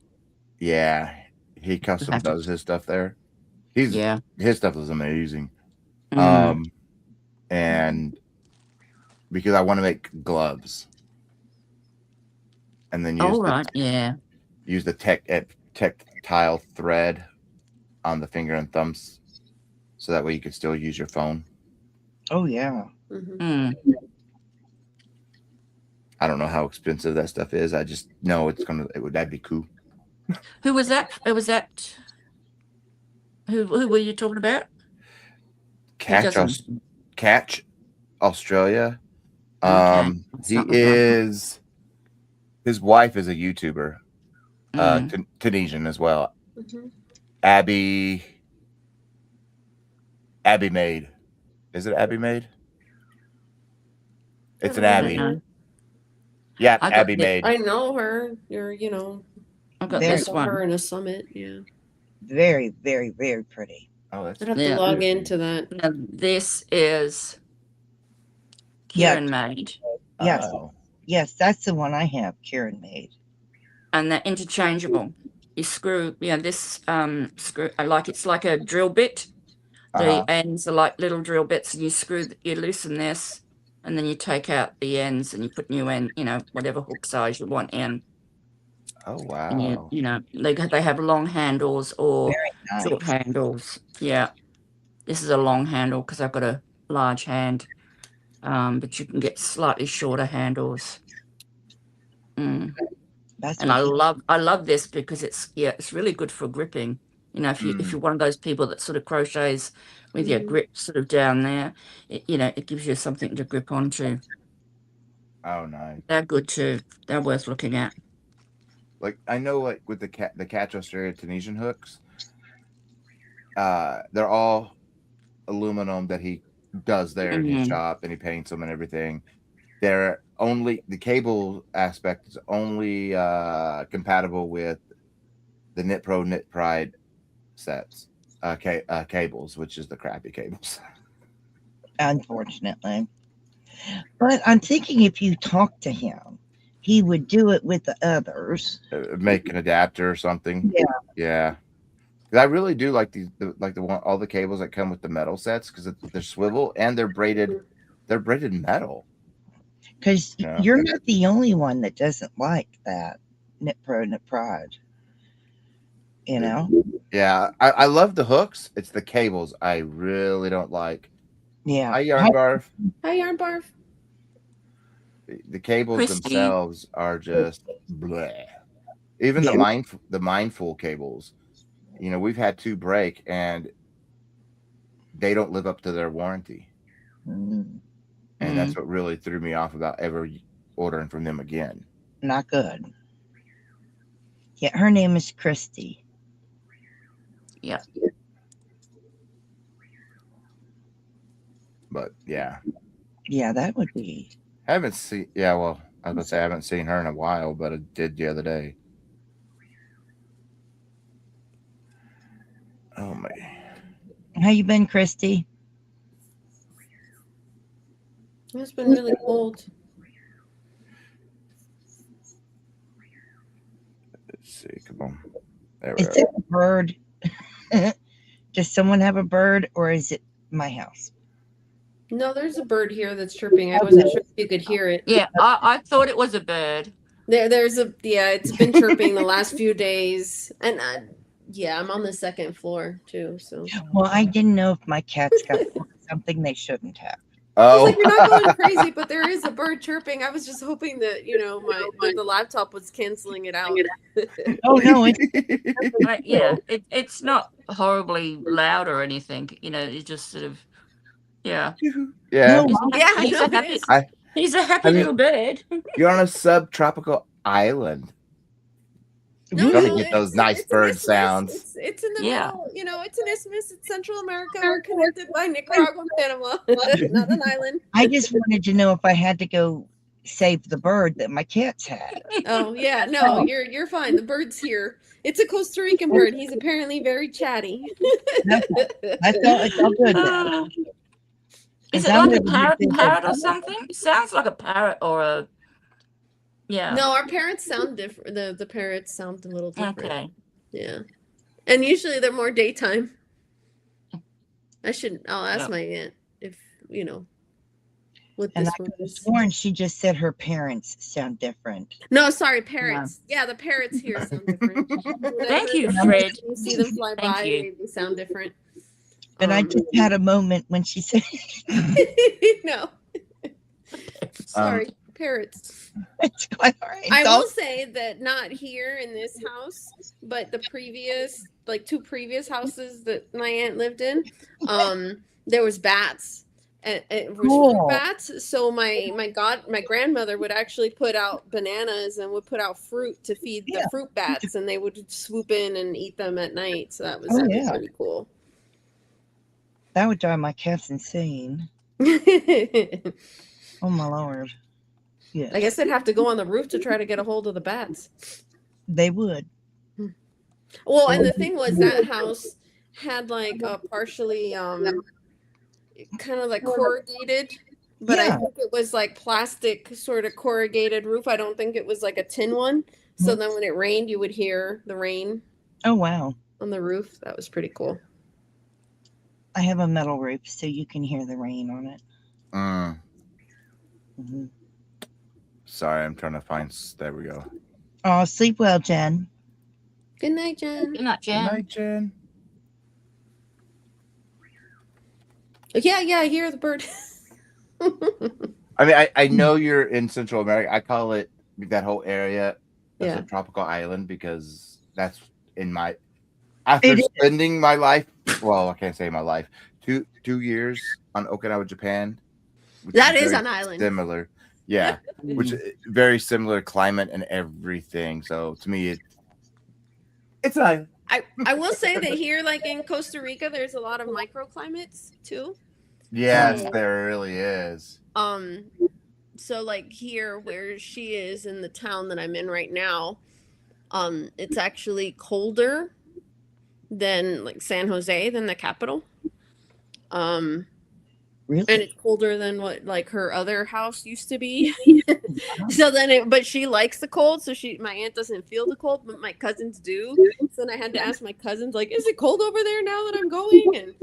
Yeah. He custom does his stuff there. His stuff is amazing. And because I want to make gloves. And then use the tactile thread on the finger and thumbs, so that way you can still use your phone. Oh yeah. I don't know how expensive that stuff is. I just know that'd be cool. Who was that? It was that. Who were you talking about? Catch Australia. His wife is a YouTuber, Tunisian as well. Abby Maid. Is it Abby Maid? It's an Abby. Yeah, Abby Maid. I know her. You know. I've got this one. Her in a summit. Yeah. Very, very, very pretty. Oh, that's. I'd have to log into that. Now, this is Kieran made. Yes. Oh. Yes, that's the one I have. Kieran made. And they're interchangeable. You screw, this screw. It's like a drill bit. The ends are like little drill bits, and you loosen this, and then you take out the ends, and you put new end, whatever hook size you want in. Oh wow! And they have long handles or short handles. Yeah, this is a long handle because I've got a large hand, but you can get slightly shorter handles. And I love this because it's really good for gripping. If you're one of those people that sort of crochets with your grip sort of down there, it gives you something to grip onto. Oh, nice. They're good too. They're worth looking at. Like I know, like with the Catch Australia Tunisian hooks, they're all aluminum that he does there in his shop, and he paints them and everything. They're only the cable aspect is only compatible with the Knit Pro Knit Pride sets, cables, which is the crappy cables. Unfortunately, but I'm thinking if you talk to him, he would do it with the others. Make an adapter or something. Yeah. I really do like all the cables that come with the metal sets because they're swivel and they're braided. They're braided metal. Because you're not the only one that doesn't like that Knit Pro Knit Pride. Yeah, I love the hooks. It's the cables I really don't like. Yeah. Hi, Yarn Barf. Hi, Yarn Barf. The cables themselves are just bleh. Even the mindful cables, we've had 2 break and they don't live up to their warranty. And that's what really threw me off about ever ordering from them again. Not good. Yeah, her name is Christy. Yeah. But yeah. Yeah, that would be. I haven't seen. Yeah, well, I was gonna say I haven't seen her in a while, but I did the other day. Oh my! How you been, Christy? It's been really cold. Let's see. Come on. There Is we it a bird? Does someone have a bird, or is it my house? No, there's a bird here that's chirping. I wasn't sure if you could hear it. Yeah, I thought it was a bird. It's been chirping the last few days, and I'm on the second floor too. So Well, I didn't know if my cats got something they shouldn't have. I was Oh, like, you're not going crazy, but there is a bird chirping. I was just hoping that the laptop was canceling it out. Oh no, It's not horribly loud or anything. It's just sort of, yeah. yeah. No, He's a happy little bird. You're on a subtropical island. No, Gonna get those nice it's an bird isthmus. sounds. It's in the Yeah. middle. It's an isthmus. It's Central America. We're connected by Nicaragua and Panama, not an island. I just wanted to know if I had to go save the bird that my cats had. Oh yeah, no, you're fine. The bird's here. It's a Costa Rican bird. He's apparently very chatty. It's all good. Is it like a parrot or something? It sounds like a parrot or a. Yeah. No, our parrots sound different. The parrots sound a little different. Okay. Yeah, and usually they're more daytime. I'll ask my aunt if what And this I one could have is. sworn she just said her parents sound different. No, sorry, parrots. Yeah, the parrots here sound different. Thank you, Whenever Fred. You see them fly Thank by, you. they sound different. And I just had a moment when she said, No. Sorry, parrots. it's quite all right. I will say that not here in this house, but the previous, like 2 previous houses that my aunt lived in, there was bats. And it was fruit bats. So my grandmother would actually put out bananas and would put out fruit to feed the fruit bats, and they would swoop in and eat them at night. So that was pretty cool. That would drive my cats insane. Oh my Lord. Yeah. I guess they'd have to go on the roof to try to get a hold of the bats. They would. Well, and the thing was that house had like a partially kind of like corrugated, but I think it was like plastic sort of corrugated roof. I don't think it was like a tin one. So then when it rained, you would hear the rain. Oh wow. On the roof. That was pretty cool. I have a metal roof, so you can hear the rain on it. Mm-hmm. Sorry, I'm trying to find. There we go. Oh, sleep well, Jen. Good night, Jen. Good night, Jen. Good night, Jen. Yeah, I hear the bird. I mean, I know you're in Central America. I call it that whole area as a tropical island because that's in my. After spending my life, well, I can't say my life, 2 years on Okinawa, Japan. That is an island. Similar, yeah, which is very similar climate and everything. So to me, it's an island. I will say that here, like in Costa Rica, there's a lot of microclimates too. Yes, there really is. So like here where she is in the town that I'm in right now, it's actually colder than like San Jose, than the capital. Really? And it's colder than what like her other house used to be. So then but she likes the cold, so my aunt doesn't feel the cold, but my cousins do. So then I had to ask my cousins, like, is it cold over there now that I'm going? And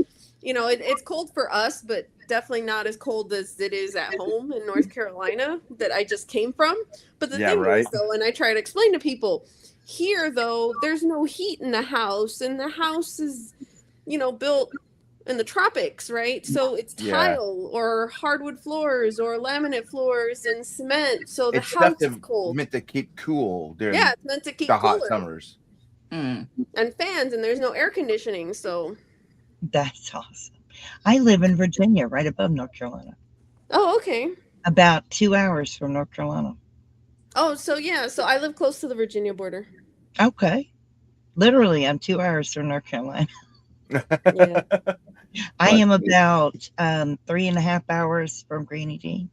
it's cold for us, but definitely not as cold as it is at home in North Carolina that I just came from. But the thing is, though, and I try to explain to people, here though, there's no heat in the house, and the house is, built in the tropics, right? So it's tile or hardwood floors or laminate floors and cement. So the house is cold. Meant to keep cool during it's meant to keep the cooler. hot summers. And fans, and there's no air conditioning. So that's awesome. I live in Virginia, right above North Carolina. Oh, okay. About 2 hours from North Carolina. Oh, so yeah. So I live close to the Virginia border. Okay. Literally, I'm 2 hours from North Carolina. Yeah. I am about 3.5 hours from Granny Jean.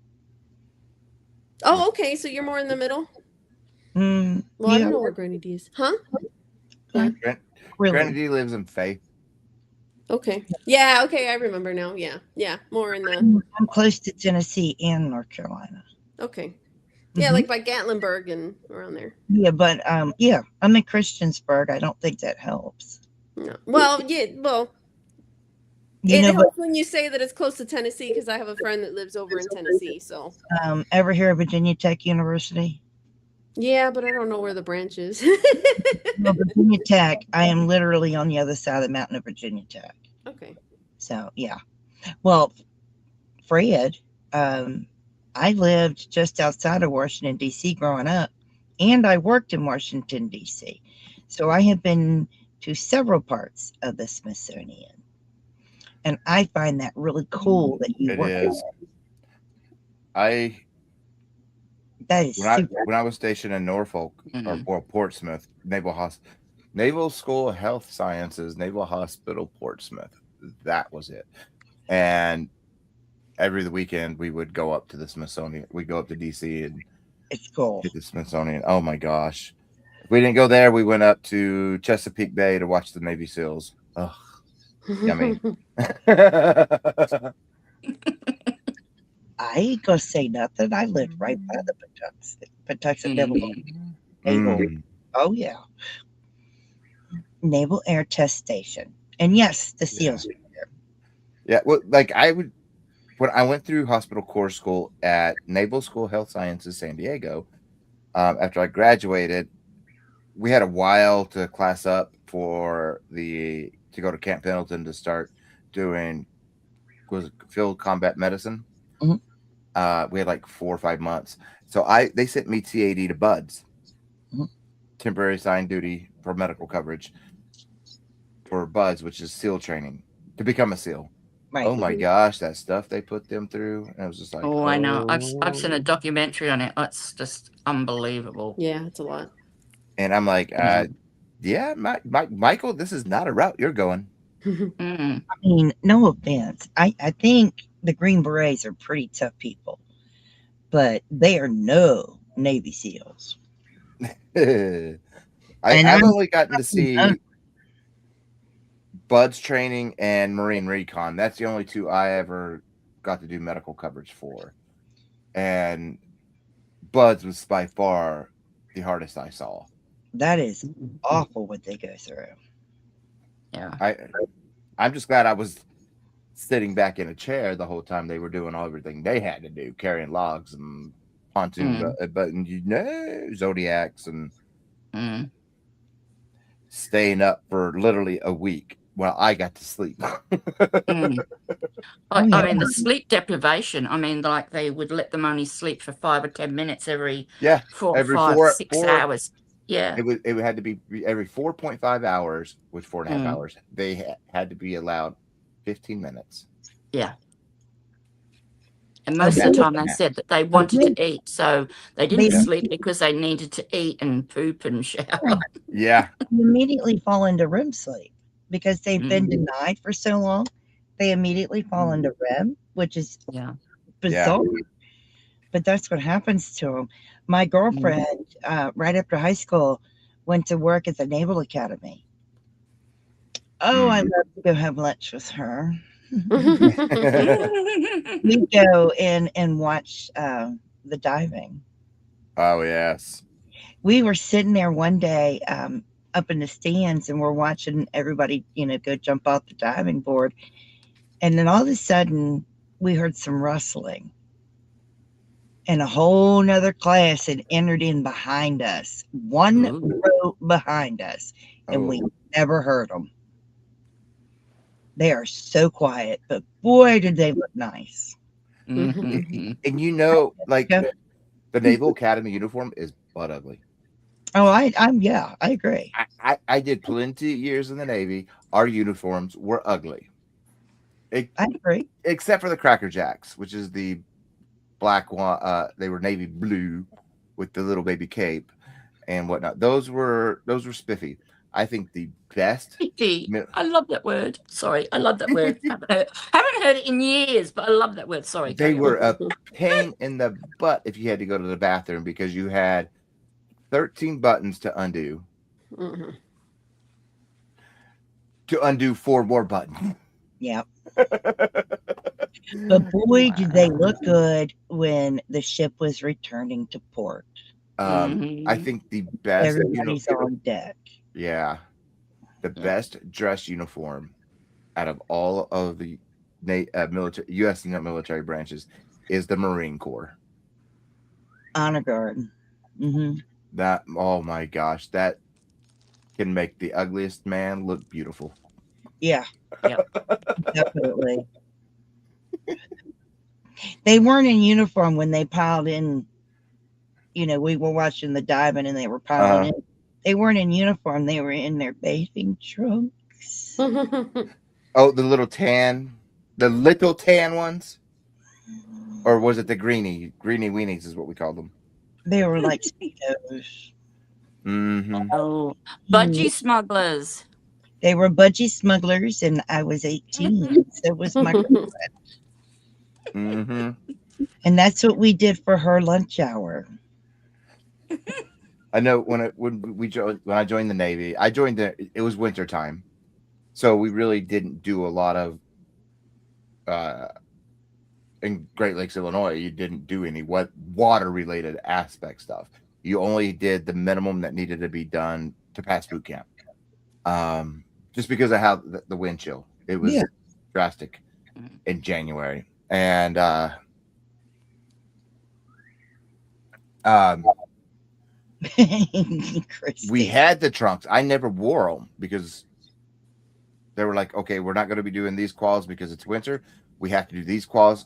Oh, okay. So you're more in the middle. Mm, Well, I yeah, don't know where Granny D is. Huh? Yeah. really. Granny D lives in Faye. Okay. Yeah. Okay. I remember now. Yeah. Yeah. More in the. I'm close to Tennessee and North Carolina. Okay. Yeah, Mhm. like by Gatlinburg and around there. Yeah, but yeah, I'm in Christiansburg. I don't think that helps. No. Well, yeah. Well, You it know, but helps when you say that it's close to Tennessee because I have a friend that lives over in Tennessee. So. ever hear of Virginia Tech University? Yeah, but I don't know where the branch is. Well, Virginia Tech, I am literally on the other side of the mountain of Virginia Tech. Okay. So yeah. Well, Fred, I lived just outside of Washington, D.C. growing up, and I worked in Washington, D.C. So I have been to several parts of the Smithsonian. And I find that really cool that you It work. is. That is super. When I was stationed in Norfolk or Portsmouth, Naval School of Health Sciences, Naval Hospital, Portsmouth. That was it. And every weekend we would go up to the Smithsonian. We'd go up to DC and It's cool. hit the Smithsonian. Oh my gosh. If we didn't go there, we went up to Chesapeake Bay to watch the Navy SEALs. Ugh. Yummy. I ain't gonna say nothing. I lived right by the Patuxent Naval. Oh yeah, Naval Air Test Station, and yes, the SEALs were there. Yeah, well, like when I went through hospital corps school at Naval School of Health Sciences, San Diego, after I graduated, we had a while to class up to go to Camp Pendleton to start doing field combat medicine. Mhm. We had like 4 or 5 months, so they sent me TAD to Buds, temporary assigned duty for medical coverage for Buds, which is SEAL training to become a SEAL. Right. Oh my gosh, that stuff they put them through. And I was just like, Oh, I know. I've seen a documentary on it. It's just unbelievable. Yeah, it's a lot. And I'm like, yeah, Michael, this is not a route you're going. I mean, no offense. I think the Green Berets are pretty tough people, but they are no Navy SEALs. I've only gotten to see Bud's training and Marine Recon. That's the only two I ever got to do medical coverage for. And Bud's was by far the hardest I saw. That is awful what they go through. Yeah. I'm just glad I was sitting back in a chair the whole time they were doing everything they had to do, carrying logs and pontoon buttons, zodiacs, and staying up for literally a week while I got to sleep. I mean, the sleep deprivation. I mean, like they would let them only sleep for 5 or 10 minutes every 6 hours. Yeah, it had to be every 4.5 hours, which 4.5 hours. They had to be allowed 15 minutes. Yeah. And most of the time they said that they wanted to eat, so they didn't sleep because they needed to eat and poop and shower. Yeah. You immediately fall into REM sleep because they've been denied for so long. They immediately fall into REM, which is bizarre. Yeah. But that's what happens to them. My girlfriend, right after high school, went to work at the Naval Academy. Oh, I love to go have lunch with her. We go in and watch the diving. Oh, yes. We were sitting there one day up in the stands, and we're watching everybody, go jump off the diving board. And then all of a sudden, we heard some rustling. And a whole nother class had entered in behind us, one row behind us, and we never heard them. They are so quiet, but boy, did they look nice. And like the Naval Academy uniform is butt ugly. Oh, I agree. I did plenty of years in the Navy. Our uniforms were ugly. I agree. Except for the Cracker Jacks, which is the black one. They were navy blue with the little baby cape and whatnot. Those were spiffy. I think the best. PT. I love that word. Sorry, I love that word. Haven't heard it in years, but I love that word. Sorry. They were a pain in the butt if you had to go to the bathroom because you had 13 buttons to undo. Mm-hmm. To undo 4 more buttons. Yep. But boy, did they look good when the ship was returning to port. I think the best. Everybody's on deck. Yeah. The best dress uniform out of all of the military U.S. military branches is the Marine Corps. Honor Guard. Mm-hmm. That, oh my gosh, that can make the ugliest man look beautiful. Yeah. Definitely. They weren't in uniform when they piled in. You know, we were watching the diving and they were piling in. They weren't in uniform. They were in their bathing trunks. Oh, the little tan ones? Or was it the greenie weenies is what we called them? They were like Speedos. Mm-hmm. Oh, budgie smugglers. They were budgie smugglers, and I was 18. So it was my girlfriend. Mm-hmm. And that's what we did for her lunch hour. I know when I joined the Navy, it was winter time. So we really didn't do a lot of in Great Lakes, Illinois, you didn't do any water related aspect stuff. You only did the minimum that needed to be done to pass boot camp. Just because of how the wind chill. It was drastic in January. And we had the trunks. I never wore them because they were like, okay, we're not going to be doing these quals because it's winter. We have to do these quals,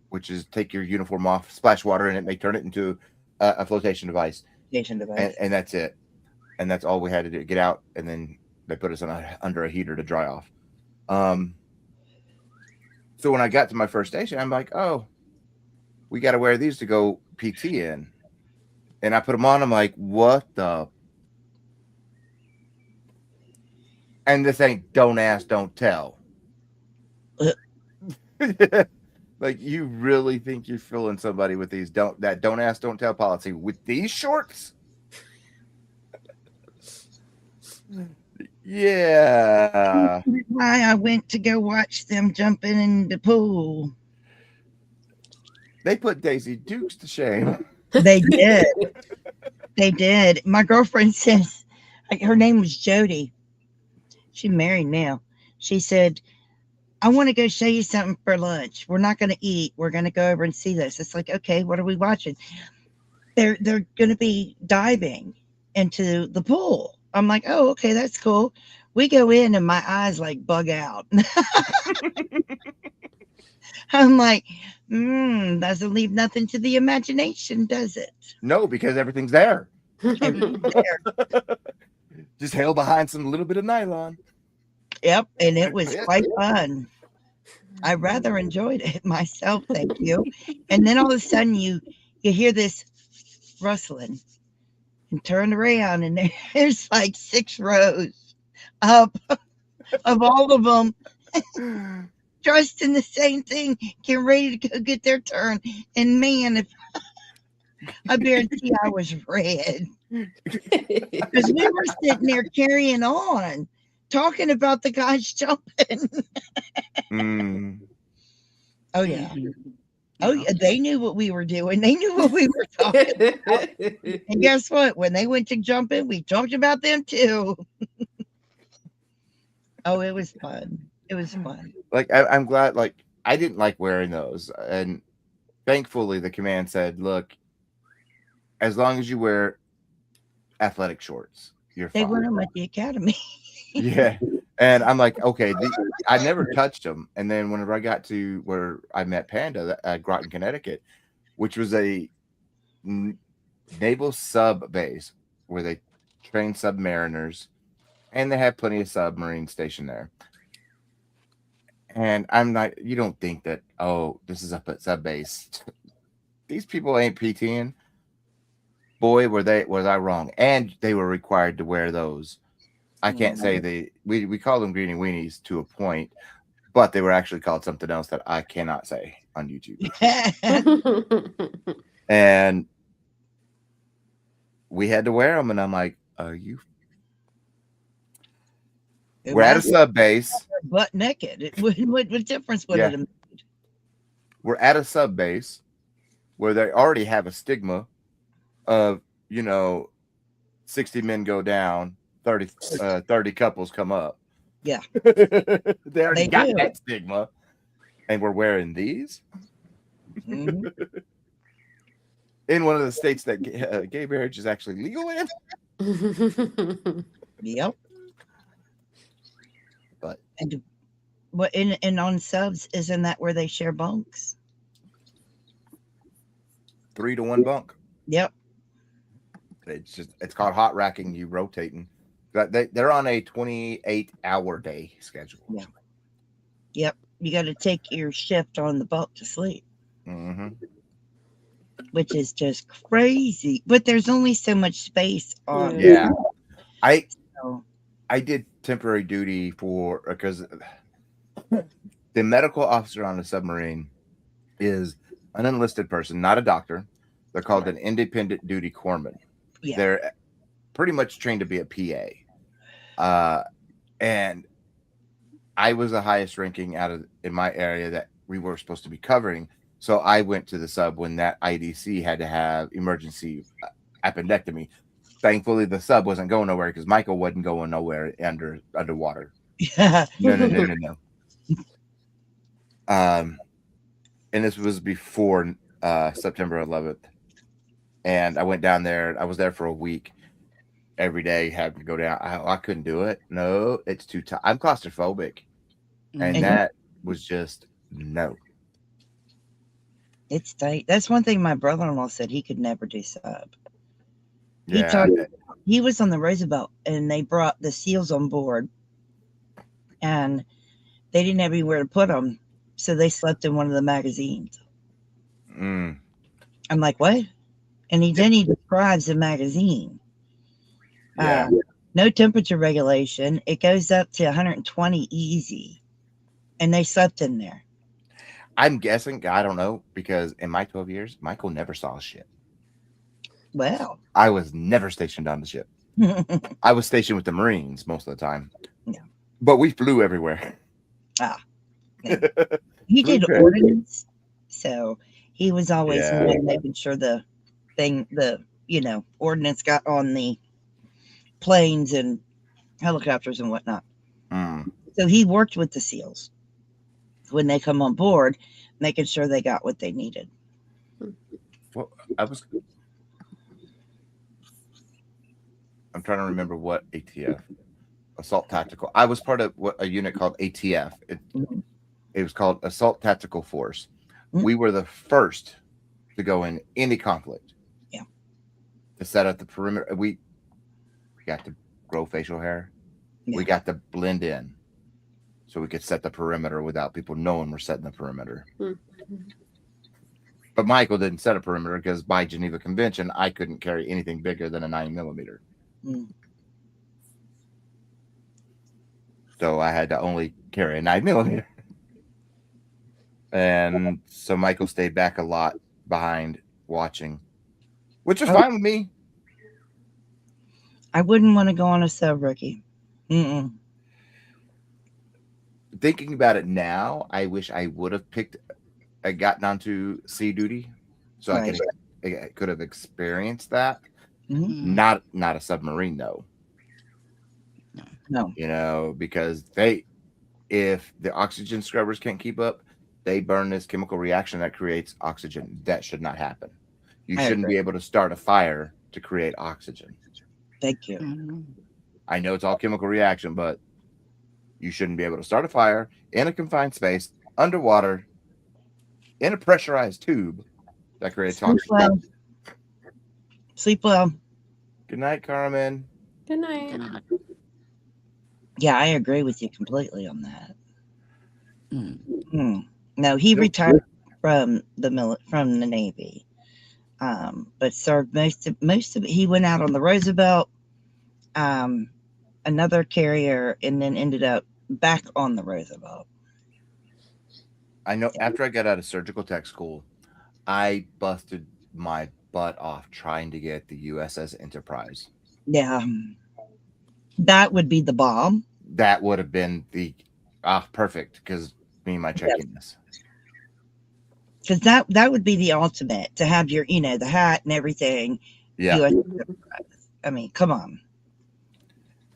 which is take your uniform off, splash water in it, turn it into a flotation device. And that's it. And that's all we had to do. Get out, and then they put us under a heater to dry off. So when I got to my first station, I'm like, oh, we got to wear these to go PT in. And I put them on. I'm like, what the? And this ain't don't ask, don't tell. Like, you really think you're fooling somebody with these don't ask, don't tell policy with these shorts? Yeah. Why I went to go watch them jumping in the pool. They put Daisy Dukes to shame. They did. They did. My girlfriend says, her name was Jody. She's married now. She said, I want to go show you something for lunch. We're not going to eat. We're going to go over and see this. It's like, okay, what are we watching? They're going to be diving into the pool. I'm like, oh, okay, that's cool. We go in and my eyes like bug out. I'm like, doesn't leave nothing to the imagination, does it? No, because everything's there. Everything's there. Just held behind some little bit of nylon. Yep, and it was quite fun. I rather enjoyed it myself, thank you. And then all of a sudden you hear this rustling and turn around, and there's like 6 rows up of all of them dressed in the same thing, getting ready to go get their turn. And man, if I guarantee I was red because we were sitting there carrying on, talking about the guys jumping. Oh yeah. Oh yeah, they knew what we were doing. They knew what we were talking about. And guess what? When they went to jump in, we talked about them too. Oh, it was fun. It was fun. Like, I'm glad, like, I didn't like wearing those. And thankfully the command said, look, as long as you wear athletic shorts, you're fine. They wear them at the academy. Yeah. And I'm like, okay, I never touched them. And then whenever I got to where I met Panda at Groton, Connecticut, which was a naval sub base where they train submariners, and they have plenty of submarines stationed there. And I'm not, you don't think that, oh, this is up at sub base. These people ain't PTing. Boy, was I wrong. And they were required to wear those I can't say we call them greeny weenies to a point, but they were actually called something else that I cannot say on YouTube. And we had to wear them, and I'm like, are you? We're at a sub base. Butt naked. What difference would it have made? We're at a sub base where they already have a stigma of, 60 men go down, 30 couples come up. Yeah. They already got that stigma. And we're wearing these. Mm-hmm. In one of the states that gay marriage is actually legal in. Yep. But and on subs, isn't that where they share bunks? 3 to 1 bunk. Yep. It's called hot racking. You rotating. They're on a 28-hour day schedule. Yeah. Yep. You got to take your shift on the bunk to sleep. Mm-hmm. Which is just crazy. But there's only so much space on. Yeah. I did temporary duty because the medical officer on a submarine is an enlisted person, not a doctor. They're called an independent duty corpsman. Yeah. They're pretty much trained to be a PA. And I was the highest ranking in my area that we were supposed to be covering. So I went to the sub when that IDC had to have emergency appendectomy. Thankfully, the sub wasn't going nowhere because Michael wasn't going nowhere underwater. No. And this was before September 11th. And I went down there. I was there for a week. Every day, having to go down. I couldn't do it. No, it's too tight. I'm claustrophobic. And that was just no. It's tight. That's one thing my brother-in-law said he could never do sub. He was on the Roosevelt, and they brought the SEALs on board, and they didn't have anywhere to put them, so they slept in one of the magazines. I'm like, what? And he describes the magazine. No temperature regulation. It goes up to 120 easy, and they slept in there. I'm guessing, I don't know, because in my 12 years, Michael never saw a ship. Well, I was never stationed on the ship. I was stationed with the Marines most of the time. Yeah. But we flew everywhere. Yeah. He did ordnance, so he was always making sure the ordnance got on the planes and helicopters and whatnot. So he worked with the SEALs when they come on board, making sure they got what they needed. Well, I'm trying to remember what ATF, Assault Tactical. I was part of a unit called ATF. It was called Assault Tactical Force. We were the first to go in any conflict. Yeah. To set up the perimeter. We got to grow facial hair. Yeah. We got to blend in so we could set the perimeter without people knowing we're setting the perimeter. But Michael didn't set a perimeter because by Geneva Convention, I couldn't carry anything bigger than a 9mm. So I had to only carry a 9mm. And so Michael stayed back a lot behind watching, which is fine with me. I wouldn't want to go on a sub, Ricky. Thinking about it now, I wish I would have gotten onto sea duty so I could have experienced that. Not a submarine though. No. Because if the oxygen scrubbers can't keep up, they burn this chemical reaction that creates oxygen. That should not happen. You shouldn't be able to start a fire to create oxygen. Thank you. I know it's all chemical reaction, but you shouldn't be able to start a fire in a confined space, underwater, in a pressurized tube that creates oxygen. Sleep well. Good night, Carmen. Good night. Yeah, I agree with you completely on that. No, he retired from the Navy, but served most of it. He went out on the Roosevelt, another carrier and then ended up back on the Roosevelt. I know after I got out of surgical tech school, I busted my butt off trying to get the USS Enterprise. Yeah. That would be the bomb. That would have been the perfect because me and my checkiness. Because that would be the ultimate to have your, the hat and everything. Yeah. US Enterprise. I mean, come on.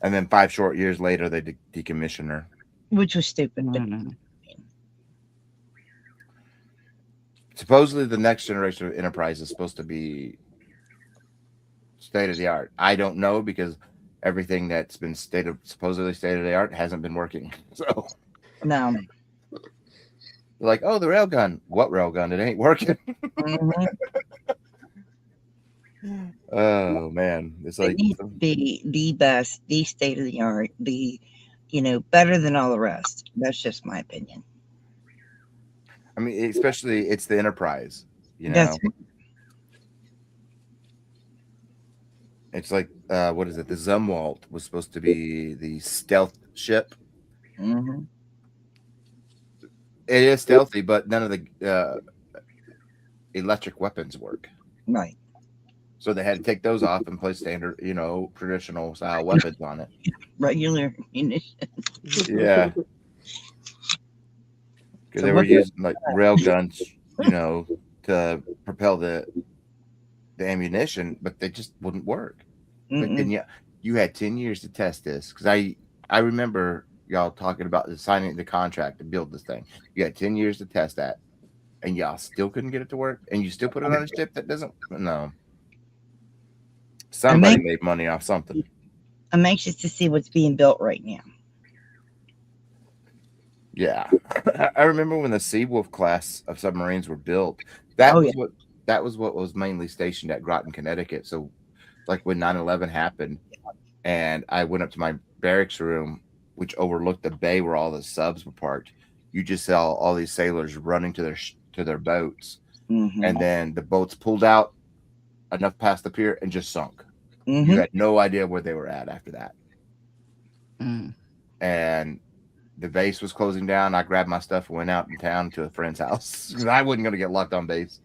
And then 5 short years later, they decommissioned her. Which was stupid. But supposedly, the next generation of Enterprise is supposed to be state of the art. I don't know because everything that's been supposedly state of the art hasn't been working. So no. They're like, oh, the railgun. What railgun? It ain't working. Mm-hmm. Oh man, it's like it needs to be the best, the state of the art, the better than all the rest. That's just my opinion. I mean, especially it's the Enterprise. That's it's like what is it? The Zumwalt was supposed to be the stealth ship. Mm-hmm. It is stealthy, but none of the electric weapons work. Right. So they had to take those off and place standard, traditional style weapons on it. Regular munitions. Yeah. Because they were using like rail guns, to propel the ammunition, but they just wouldn't work. Like, and yeah, you had 10 years to test this. Because I remember y'all talking about signing the contract to build this thing. You had 10 years to test that, and y'all still couldn't get it to work, and you still put it on a ship that doesn't. No. Somebody made money off something. I'm anxious to see what's being built right now. Yeah, I remember when the Seawolf class of submarines were built. That was what was mainly stationed at Groton, Connecticut. So, like when 9/11 happened, and I went up to my barracks room, which overlooked the bay where all the subs were parked. You just saw all these sailors running to their boats, and then the boats pulled out enough past the pier and just sunk. You had no idea where they were at after that. And the base was closing down. I grabbed my stuff and went out in town to a friend's house because I wasn't going to get locked on base.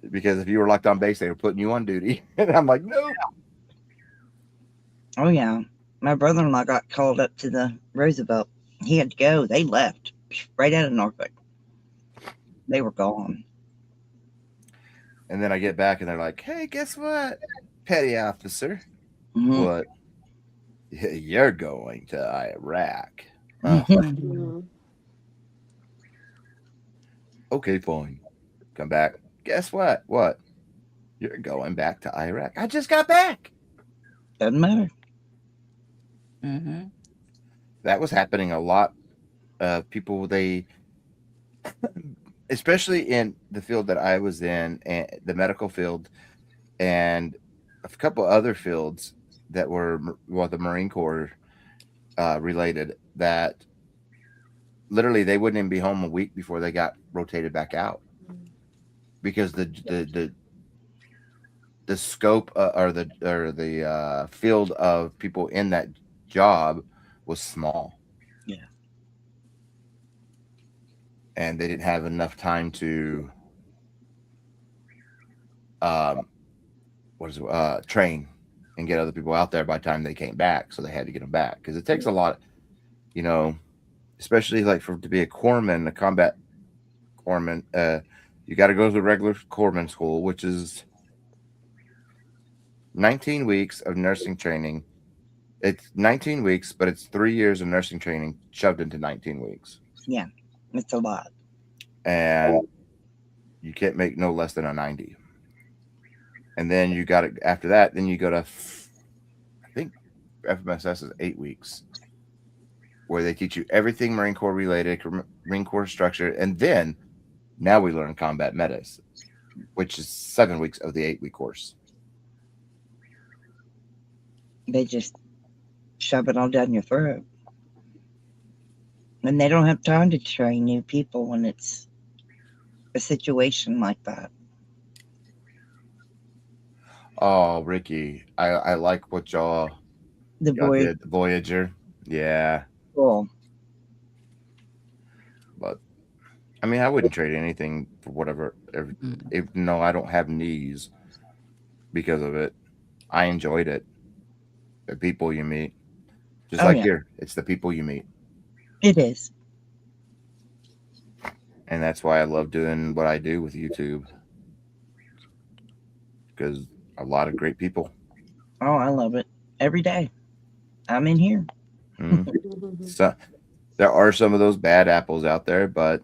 Because if you were locked on base, they were putting you on duty. And I'm like, no. Oh, yeah. My brother-in-law got called up to the Roosevelt. He had to go. They left right out of Norfolk. They were gone. And then I get back and they're like, hey, guess what? Petty officer. Mm-hmm. What? You're going to Iraq. Okay, fine. Come back. Guess what? What? You're going back to Iraq. I just got back. Doesn't matter. That was happening a lot. People, especially in the field that I was in, and the medical field, and a couple other fields that were the Marine Corps related, that literally they wouldn't even be home a week before they got rotated back out because the scope or the field of people in that job was small. Yeah. And they didn't have enough time to train and get other people out there by the time they came back. So they had to get them back because it takes a lot, especially like to be a corpsman, a combat corpsman. You got to go to the regular corpsman school, which is 19 weeks of nursing training. It's 19 weeks, but it's 3 years of nursing training shoved into 19 weeks. Yeah, it's a lot. And you can't make no less than a 90. And then you got it after that. Then you go to, I think FMSS is 8 weeks, where they teach you everything Marine Corps related, Marine Corps structure. And then now we learn combat medics, which is 7 weeks of the 8-week course. They just shove it all down your throat. And they don't have time to train new people when it's a situation like that. Oh, Ricky, I like what y'all The Y'all boy. did the Voyager. Yeah. Cool. But I mean, I wouldn't trade anything for whatever. Even though I don't have knees because of it, I enjoyed it. The people you meet, just like here, it's the people you meet. It is. And that's why I love doing what I do with YouTube, because a lot of great people. Oh, I love it. Every day. I'm in here. So there are some of those bad apples out there, but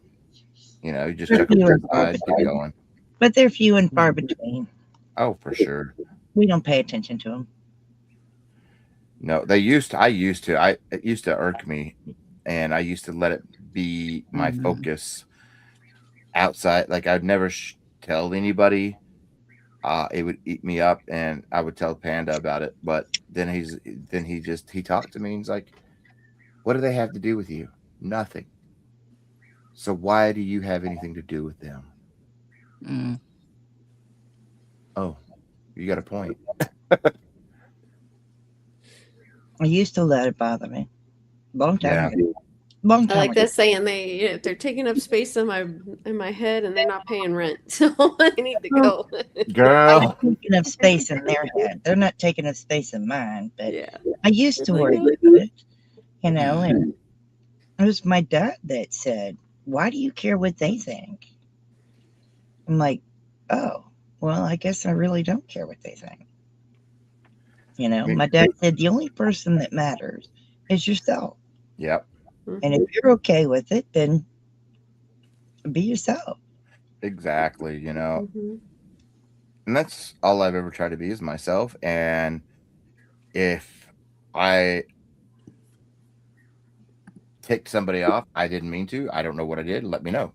you know, you just chuck them aside, keep going. But they're few and far between. Oh, for sure. We don't pay attention to them. No, I used to. It used to irk me, and I used to let it be my focus outside. Like I'd never tell anybody. It would eat me up, and I would tell Panda about it. But then he talked to me, and he's like, "What do they have to do with you? Nothing. So why do you have anything to do with them?" Oh, you got a point. I used to let it bother me. Long time ago. I like that saying they're taking up space in my head and they're not paying rent, so I need to go. Girl, I'm taking up space in their head. They're not taking up space in mine. But yeah, I used to worry about it, you know. And it was my dad that said, "Why do you care what they think?" I'm like, "Oh, well, I guess I really don't care what they think." You know, my dad said the only person that matters is yourself. Yep. And if you're okay with it, then be yourself. Exactly. You know, and that's all I've ever tried to be is myself. And if I ticked somebody off, I didn't mean to. I don't know what I did. Let me know.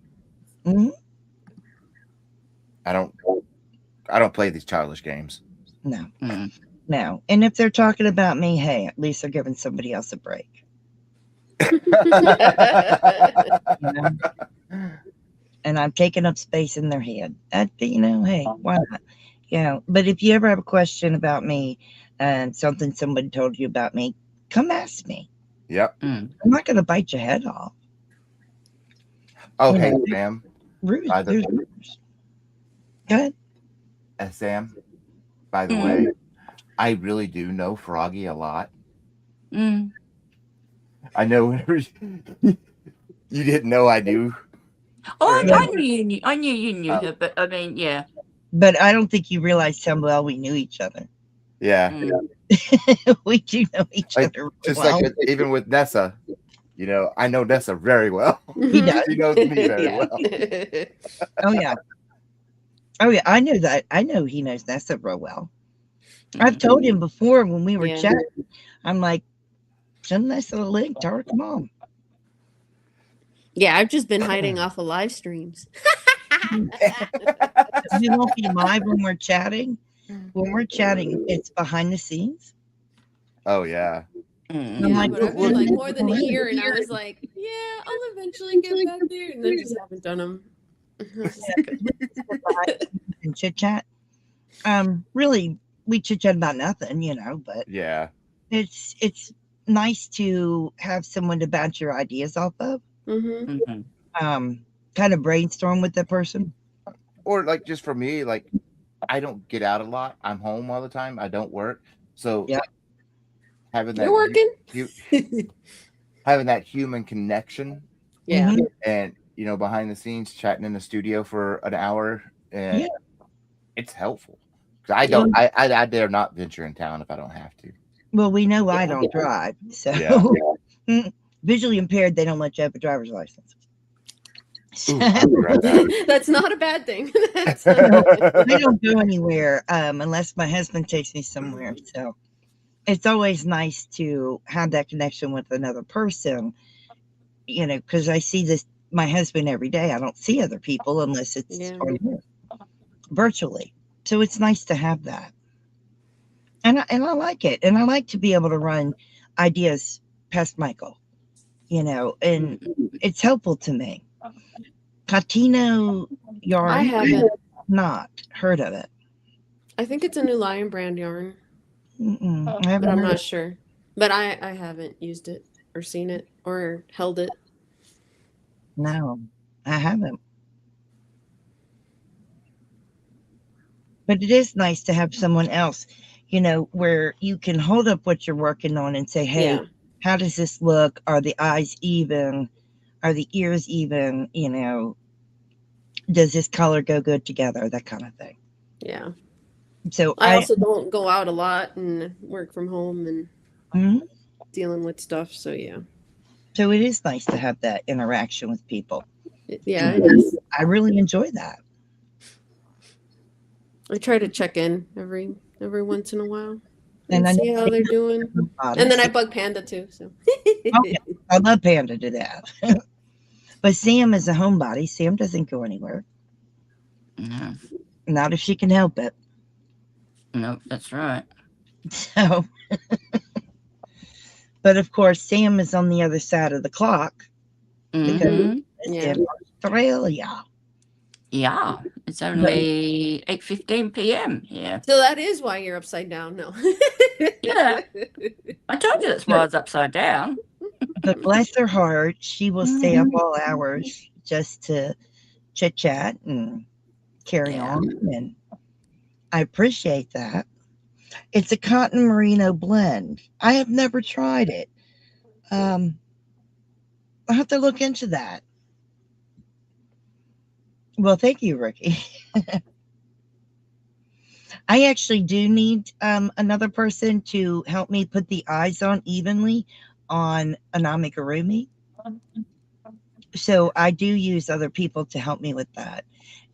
I don't play these childish games. No. No. And if they're talking about me, hey, at least they're giving somebody else a break. You know? And I'm taking up space in their head. You know, hey, why not? You know, but if you ever have a question about me and something somebody told you about me, come ask me. Yep. I'm not going to bite your head off. Oh, hey, Sam. There's rumors. Go ahead. Sam, by the way, I really do know Froggy a lot. I know you didn't know I do. Oh, I knew you knew her, but I mean, yeah. But I don't think you realized how well we knew each other. Yeah. We do know each other just well. like even with Nessa, you know, I know Nessa very well. He does. He knows me very well. Oh yeah. Oh yeah, I knew that. I know he knows Nessa real well. I've told him before when we were chatting, I'm like, send Nessa a link, tell her, come on. Yeah, I've just been hiding off of live streams. We won't be live when we're chatting. When we're chatting, it's behind the scenes. Oh yeah. I'm like, but I've been like more than a year, and I was like, yeah, I'll eventually get back there, and then just haven't done them. And chit chat. Really, we chit chat about nothing, you know. But yeah, it's nice to have someone to bounce your ideas off of. Kind of brainstorm with that person. Or like just for me, like I don't get out a lot. I'm home all the time. I don't work, so having that you're working, having that human connection, and you know, behind the scenes, chatting in the studio for an hour, and it's helpful. Because I dare not venture in town if I don't have to. Well, we know I don't drive, so visually impaired, they don't let you have a driver's license. Ooh, that's not a bad thing. I don't go anywhere unless my husband takes me somewhere. So it's always nice to have that connection with another person, you know, because I see my husband every day. I don't see other people unless it's virtually. So it's nice to have that. And I like it. And I like to be able to run ideas past Michael, you know, and it's helpful to me. Catino yarn. I haven't not heard of it. I think it's a new Lion brand yarn. But I'm not sure. But I haven't used it or seen it or held it. No, I haven't. But it is nice to have someone else, where you can hold up what you're working on and say, hey, Yeah. how does this look? Are the eyes even? Are the ears even? Does this color go good together? That kind of thing. Yeah. So I also don't go out a lot and work from home and Mhm. dealing with stuff. So yeah. So it is nice to have that interaction with people. Yeah, it is. I really enjoy that. I try to check in every once in a while And and I see know how they're doing. And then I bug Panda too. So I love Panda to death. But Sam is a homebody. Sam doesn't go anywhere. No. Not if she can help it. No, that's right. So, but of course, Sam is on the other side of the clock because Mhm. it's yeah. in Australia. Yeah, it's only 8:15 p.m. here. So that is why you're upside down. No. Yeah. I told you that's why I was upside down. But bless her heart, she will stay up all hours just to chit chat and carry Yeah. on. And I appreciate that. It's a cotton merino blend. I have never tried it. I'll have to look into that. Well, thank you, Ricky. I actually do need another person to help me put the eyes on evenly on an amigurumi. So I do use other people to help me with that.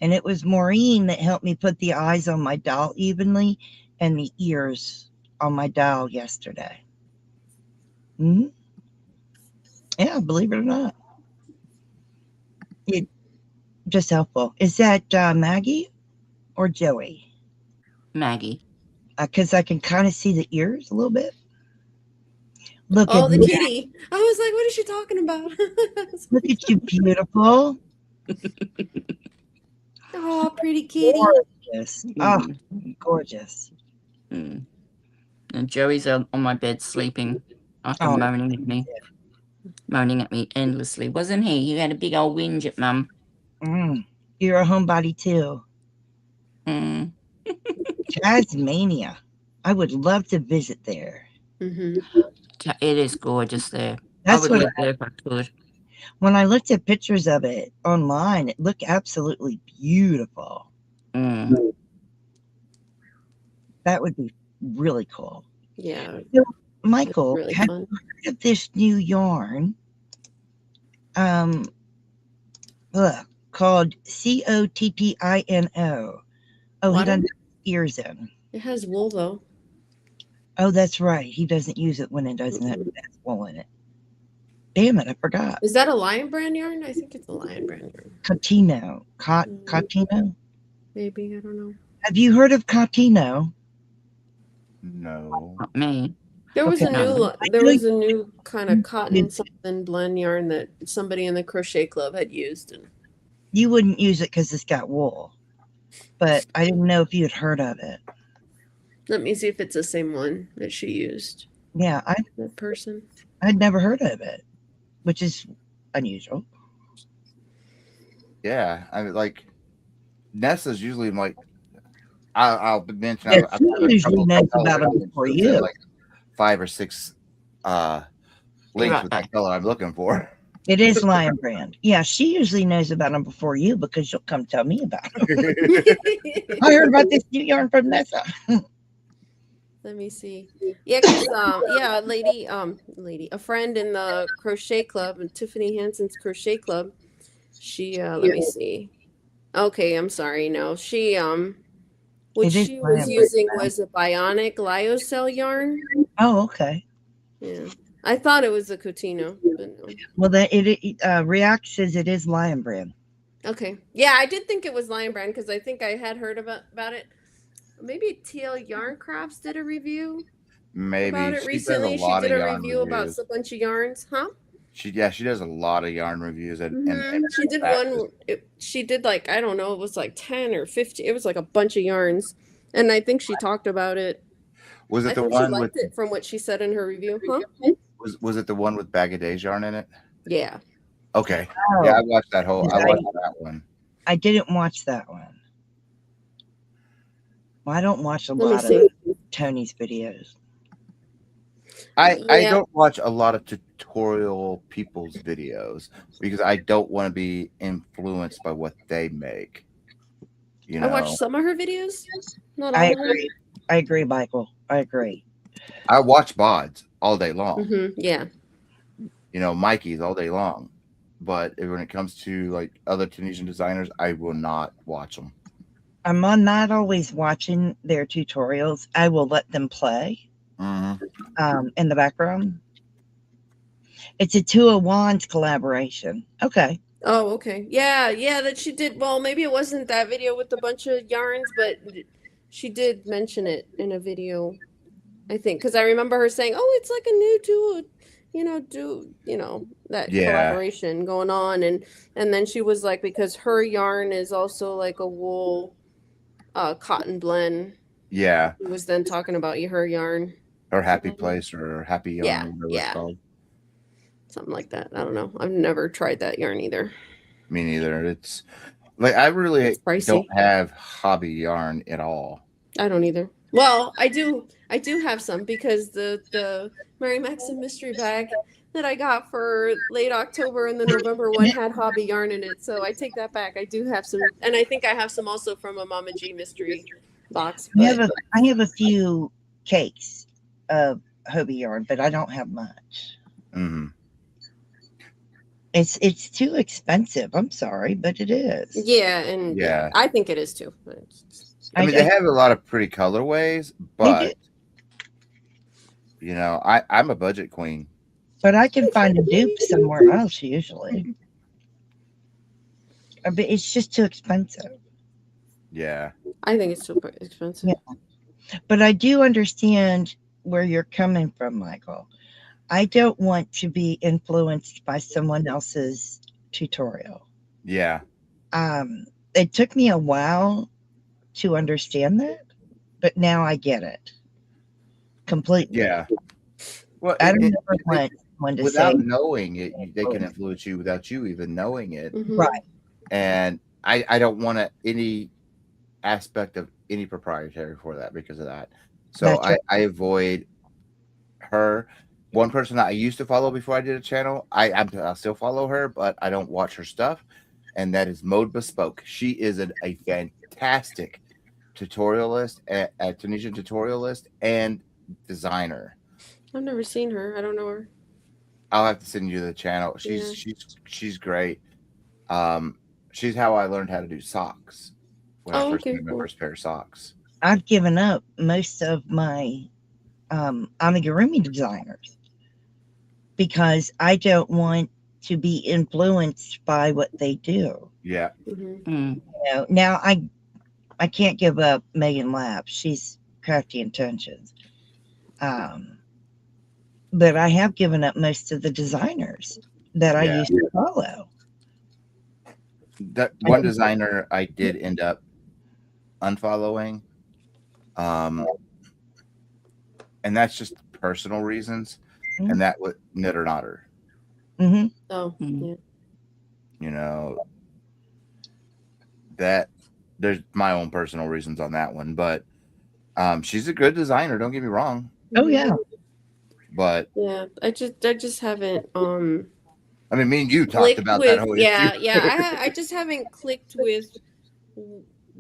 And it was Maureen that helped me put the eyes on my doll evenly and the ears on my doll yesterday. Mm-hmm. Yeah, believe it or not. It just helpful. Is that Maggie or Joey? Maggie. Because I can kind of see the ears a little bit. Look Oh, at the me. kitty. I was like, what is she talking about? Look at you, beautiful. Oh, pretty kitty. Gorgeous. Oh, gorgeous. Mm. And Joey's on my bed sleeping after Oh. moaning at me endlessly. Wasn't he? You had a big old whinge at Mum. You're a homebody too. Mm. Tasmania. I would love to visit there. Mm-hmm. It is gorgeous there. That's I would what live there if I could. when I looked at pictures of it online, it looked absolutely beautiful. Mm. That would be really cool. Yeah. So, Michael, Really have fun. you heard of this new yarn? Called Cottino. Oh, he doesn't have ears in. It has wool though. Oh, that's right. He doesn't use it when it doesn't have wool in it. Damn it, I forgot. Is that a Lion brand yarn? I think it's a Lion brand yarn. Cottino. Cottino? Maybe, I don't know. Have you heard of Cottino? No. Not me. There was Okay. a new kind of cotton something blend yarn that somebody in the crochet club had used. And You wouldn't use it because it's got wool, but I didn't know if you had heard of it. let me see if it's the same one that she used. Yeah, That person. I'd never heard of it, which is unusual. Yeah, I mean, like Nessa's usually like I'll mention. Yeah, I've she got a usually couple knows of about colors it before that you. like 5 or 6 links right with back. the color I'm looking for. It is Lion brand. Yeah, she usually knows about them before you because she'll come tell me about them. I heard about this new yarn from Nessa. Let me see. Yeah, because a friend in the crochet club, and Tiffany Hansen's crochet club. She let me see. Okay, I'm sorry. No, she what It is she Lion was brand. using was a bionic lyocell yarn. Oh, okay. Yeah, I thought it was a Cottino, but no. Well, React says it is Lion brand. Okay, yeah, I did think it was Lion brand because I think I had heard about it. Maybe TL Yarn Crafts did a review Maybe about it she does a recently. She lot did of a yarn review about reviews. a bunch of yarns, huh? She does a lot of yarn reviews, and She did one. She did like I don't know. It was like 10 or 50. It was like a bunch of yarns, and I think she talked about it. Was it I the think she one with liked it from what she said in her review. Huh? was it the one with Bag of Days yarn in it? Yeah. Okay. Oh, Yeah, I watched that whole. I I- watched that one. I didn't watch that one. Well, I don't watch a Let me lot of see. Tony's videos. I Yeah. don't watch a lot of tutorial people's videos because I don't want to be influenced by what they make. You I know, watched some of her videos. Not all I of them. agree. I agree, Michael. I agree. I watch VODs all day long. Yeah. You know, Mikey's all day long. But when it comes to like other Tunisian designers, I will not watch them. I'm not always watching their tutorials. I will let them play in the background. It's a Two of Wands collaboration. Okay. Oh, okay. Yeah, that she did. Well, maybe it wasn't that video with a bunch of yarns, but she did mention it in a video, I think, because I remember her saying, "Oh, it's like a new that collaboration going on," and then she was like, because her yarn is also like a wool, cotton blend. Yeah. She was then talking about her yarn. Or Happy Place or Happy Yarn, whatever it's called. Something like that. I don't know. I've never tried that yarn either. Me neither. It's like I really don't have hobby yarn at all. I don't either. Well, I do have some because the Mary Maxim mystery bag that I got for late October and the November one had hobby yarn in it. So I take that back. I do have some, and I think I have some also from a Mama G mystery box. I have a few cakes of hobby yarn, but I don't have much. It's too expensive. I'm sorry, but it is. Yeah, and I think it is too. I mean, they have a lot of pretty colorways, but you know, I'm a budget queen. But I can find a dupe somewhere else usually. But it's just too expensive. Yeah. I think it's too expensive. Yeah. But I do understand where you're coming from, Michael. I don't want to be influenced by someone else's tutorial. Yeah. It took me a while to understand that, but now I get it completely. Yeah. Well, I don't ever want one to without say, knowing it, they can influence you without you even knowing it. right. And I don't want any aspect of any proprietary for that because of that. So I avoid her. One person that I used to follow before I did a channel, I still follow her, but I don't watch her stuff. And that is Mode Bespoke. She is a fantastic tutorialist, a Tunisian tutorialist and designer. I've never seen her. I don't know her. I'll have to send you the channel. She's great. She's how I learned how to do socks when I first made my first pair of socks. I've given up most of my amigurumi designers because I don't want to be influenced by what they do. Yeah. You know, now I can't give up Megan Lapp. She's crafty intentions. But I have given up most of the designers that I used to follow. That one designer I did end up unfollowing. And that's just personal reasons. And that was Knitter Notter. Oh, yeah. You know, that there's my own personal reasons on that one, but she's a good designer, don't get me wrong. Oh yeah. But yeah, I just haven't I mean, me and you talked about that whole issue. I just haven't clicked with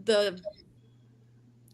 the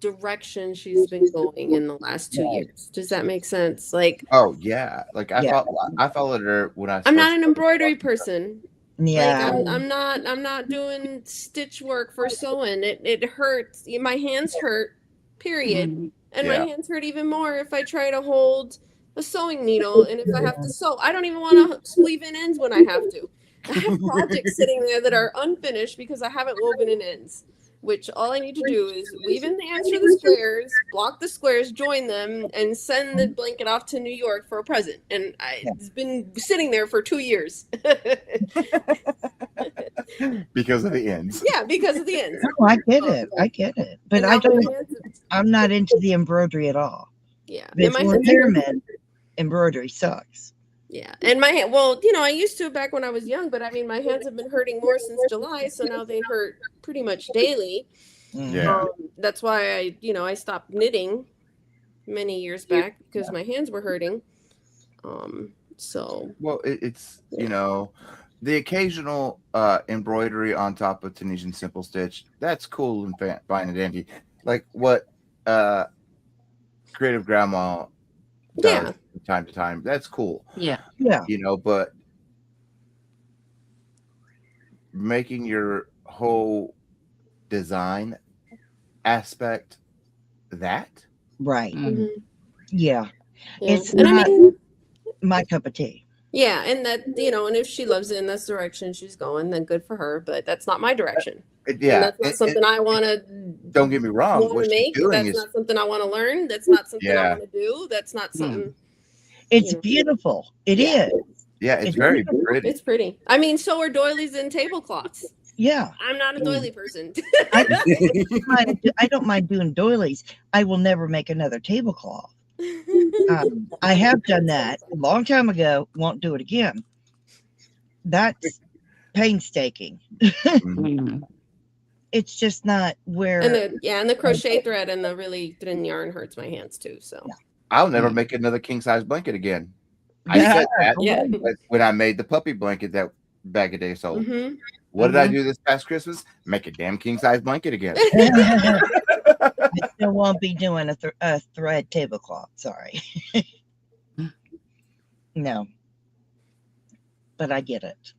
direction she's been going in the last 2 years. Does that make sense? Like, oh yeah, like I followed her when I'm not an embroidery person. Yeah, like, I'm not doing stitch work for sewing. It hurts. My hands hurt. Period. And my hands hurt even more if I try to hold a sewing needle and if I have to sew. I don't even want to weave in ends when I have to. I have projects sitting there that are unfinished because I haven't woven in ends, which all I need to do is weave in the ends for the squares, block the squares, join them, and send the blanket off to New York for a present. And it's been sitting there for 2 years. Because of the ends. Yeah, because of the ends. No, I get it. But I'm not into the embroidery at all. Yeah. And Visual impairment embroidery sucks. Yeah. And my hand, well, you know, I used to back when I was young, but I mean, my hands have been hurting more since July. So now they hurt pretty much daily. Yeah. That's why I stopped knitting many years back because my hands were hurting. So. Well, it's, you know, the occasional embroidery on top of Tunisian simple stitch, that's cool and fine and dandy. Like what Creative Grandma does from time to time. That's cool. Yeah. You know, but making your whole design aspect that. Right. Mhm. Yeah. Yeah. It's And not I mean, my cup of tea. yeah, and that, and if she loves it and that's the direction she's going, then good for her. But that's not my direction. And Yeah. that's not something I want to Don't get me wrong. What she's make. doing That's is not something I want to learn. That's not something I want to do. That's not something. It's beautiful. It is. Yeah, it's very pretty. It's pretty. I mean, so are doilies and tablecloths. Yeah. I'm not a doily person. I don't mind doing doilies. I will never make another tablecloth. I have done that a long time ago. Won't do it again. That's painstaking. It's just not where. And the crochet thread and the really thin yarn hurts my hands too. So I'll never make another king size blanket again. I said that when I made the puppy blanket that bag of days old. What did I do this past Christmas? Make a damn king size blanket again. I still won't be doing a thread tablecloth. Sorry. No. But I get it.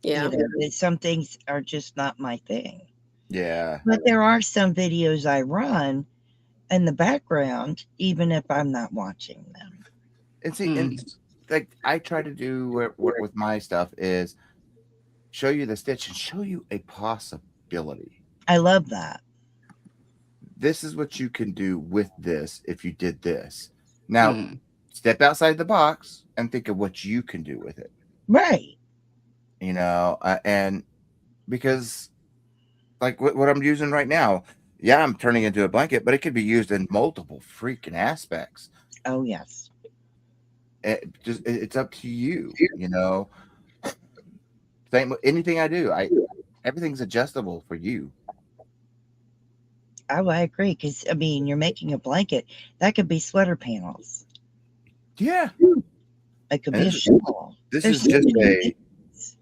Yeah. Some things are just not my thing. Yeah. But there are some videos I run in the background, even if I'm not watching them. And see, and like I try to do with my stuff is show you the stitch and show you a possibility. I love that. This is what you can do with this if you did this. Now, step outside the box and think of what you can do with it. Right. You know, and because like what I'm using right now, yeah, I'm turning into a blanket, but it could be used in multiple freaking aspects. Oh, yes. It's up to you, you know. Same with anything I do. Everything's adjustable for you. Oh, I agree. Because I mean, you're making a blanket that could be sweater panels. Yeah, it could be a shawl. This is just a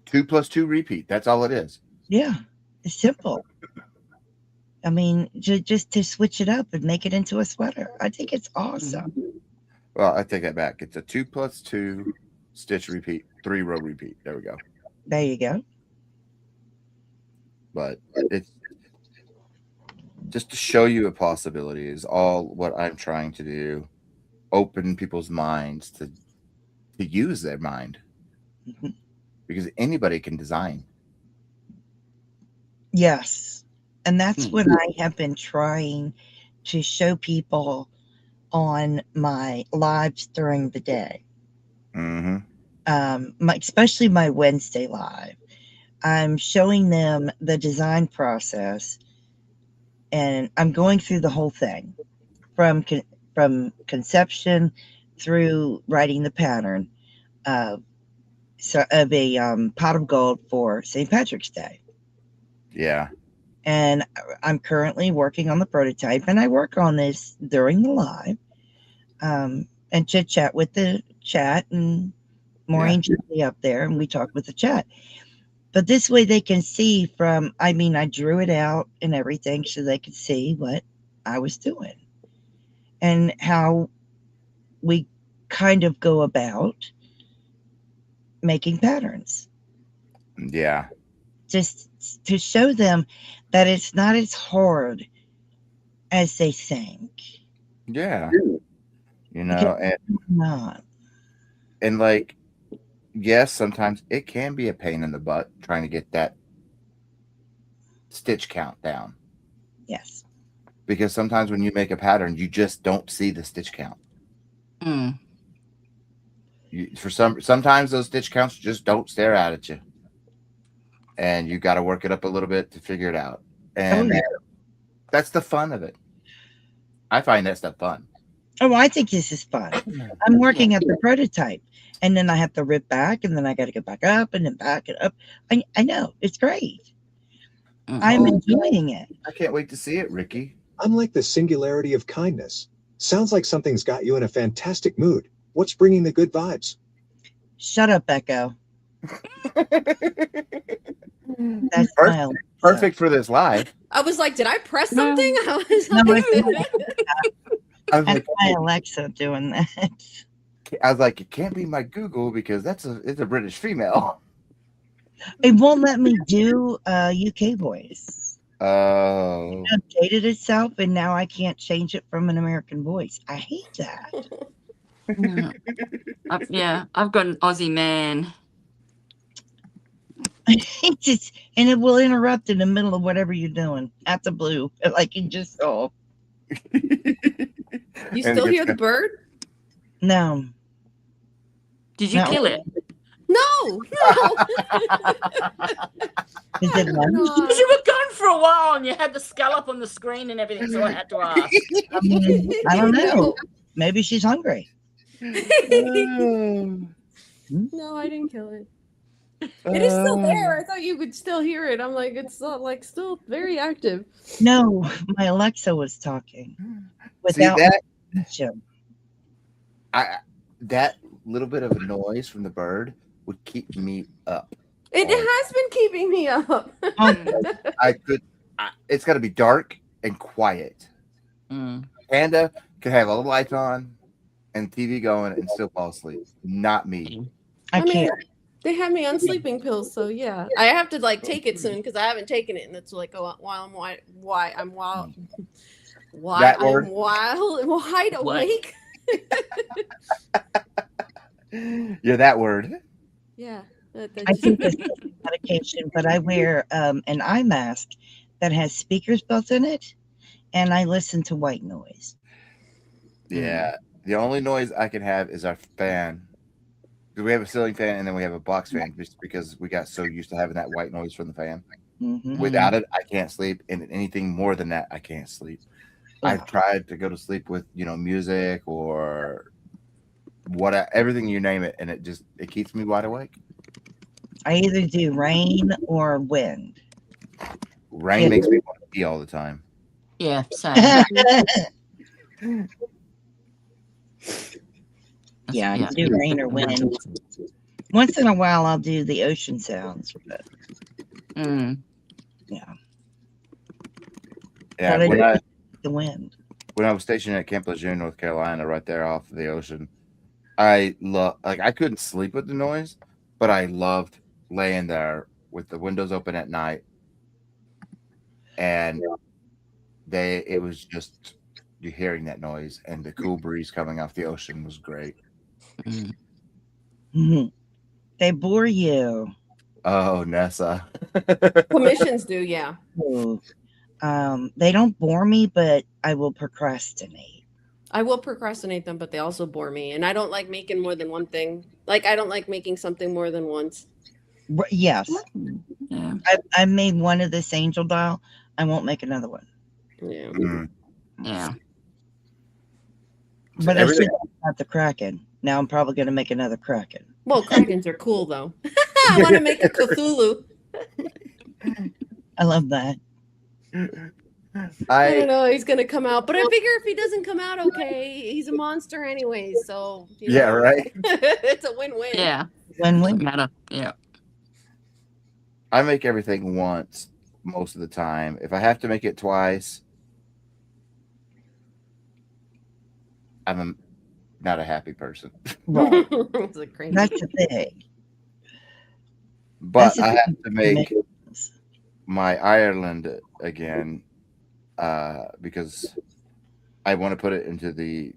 2+2 repeat. That's all it is. Yeah, it's simple. I mean, just to switch it up and make it into a sweater. I think it's awesome. Well, I take that back. It's a 2+2 stitch repeat, 3-row repeat. There we go. There you go. But it's just to show you a possibility is all what I'm trying to do. Open people's minds to use their mind. Because anybody can design. Yes. And that's what I have been trying to show people on my lives during the day. Especially my Wednesday live. I'm showing them the design process, and I'm going through the whole thing from conception through writing the pattern of a pot of gold for St. Patrick's Day. Yeah. And I'm currently working on the prototype, and I work on this during the live, and chit chat with the chat, and Maureen should be up there, and we talk with the chat. But this way they can see I drew it out and everything so they could see what I was doing and how we kind of go about making patterns. Yeah. Just to show them that it's not as hard as they think. Yeah. You know, and like, yes, sometimes it can be a pain in the butt trying to get that stitch count down. Yes. Because sometimes when you make a pattern, you just don't see the stitch count. Sometimes those stitch counts just don't stare out at you. And you got to work it up a little bit to figure it out. And that's the fun of it. I find that stuff fun. Oh, I think this is fun. I'm working at the prototype, and then I have to rip back, and then I got to get back up, and then back it up. I know it's great. I'm enjoying it. I can't wait to see it, Ricky. I'm like the singularity of kindness. Sounds like something's got you in a fantastic mood. What's bringing the good vibes? Shut up, Echo. That's Perfect for this live. I was like, did I press something? I was No, like, That's my Alexa doing that. I was like, it can't be my Google because it's a British female. It won't let me do UK voice. Oh. It updated itself, and now I can't change it from an American voice. I hate that. I've got an Aussie man. It just, and it will interrupt in the middle of whatever you're doing at the blue. Like you just saw. You still hear the bird? No. Did you kill it? No. Is it lunch? Because you were gone for a while and you had the skull up on the screen and everything, so I had to ask. I don't know. Maybe she's hungry. No, I didn't kill it. It is still there. I thought you would still hear it. I'm like, it's like still very active. No, my Alexa was talking without mention. That little bit of a noise from the bird would keep me up. It has been keeping me up. It's got to be dark and quiet. Panda could have all the lights on and TV going and still fall asleep. Not me. I can't. They have me on sleeping pills, so yeah, I have to like take it soon because I haven't taken it, and it's like I'm wide awake. You're that word. Yeah. I think this is medication, but I wear an eye mask that has speakers built in it, and I listen to white noise. Yeah. The only noise I can have is our fan. We have a ceiling fan and then we have a box fan just because we got so used to having that white noise from the fan. Without it, I can't sleep. And anything more than that, I can't sleep. I've tried to go to sleep with, music or everything you name it, and it keeps me wide awake. I either do rain or wind. Rain makes me want to pee all the time. Yeah, same. Yeah, I do rain or wind. Once in a while, I'll do the ocean sounds. But, Yeah. But the wind. When I was stationed at Camp Lejeune, North Carolina, right there off the ocean, I couldn't sleep with the noise, but I loved laying there with the windows open at night, and it was just you hearing that noise and the cool breeze coming off the ocean was great. They bore you. Oh, Nessa. Commissions do, yeah. They don't bore me, but I will procrastinate. I will procrastinate them, but they also bore me. And I don't like making more than one thing. Like, I don't like making something more than once. Yes. Yeah. I made one of this angel doll. I won't make another one. Yeah. Yeah. But I still got the Kraken. Now I'm probably going to make another Kraken. Well, Krakens are cool, though. I want to make a Cthulhu. I love that. I don't know. He's going to come out. But I figure if he doesn't come out okay, he's a monster anyway. So, yeah, right? It's a win-win. Yeah. Win-win. Matter. Yeah. I make everything once most of the time. If I have to make it twice, I'm not a happy person. Right. That's the thing. But I have to make my Ireland again because I want to put it into the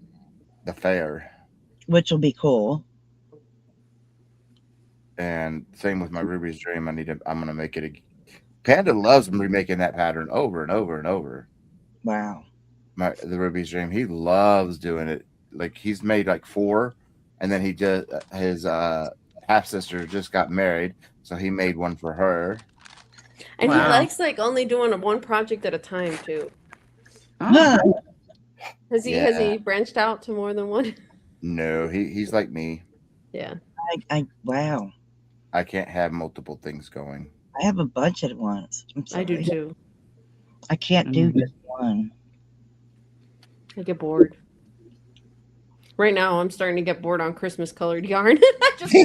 fair. Which will be cool. And same with my Ruby's Dream. I'm going to make it again. Panda loves remaking that pattern over and over and over. Wow. The Ruby's Dream. He loves doing it. Like he's made like 4, and then his half sister just got married, so he made one for her. And he likes like only doing one project at a time too. Oh. Has he branched out to more than one? No, he's like me. Yeah. Wow. I can't have multiple things going. I have a bunch at once. I do too. I can't do just one. I get bored. Right now, I'm starting to get bored on Christmas colored yarn. I just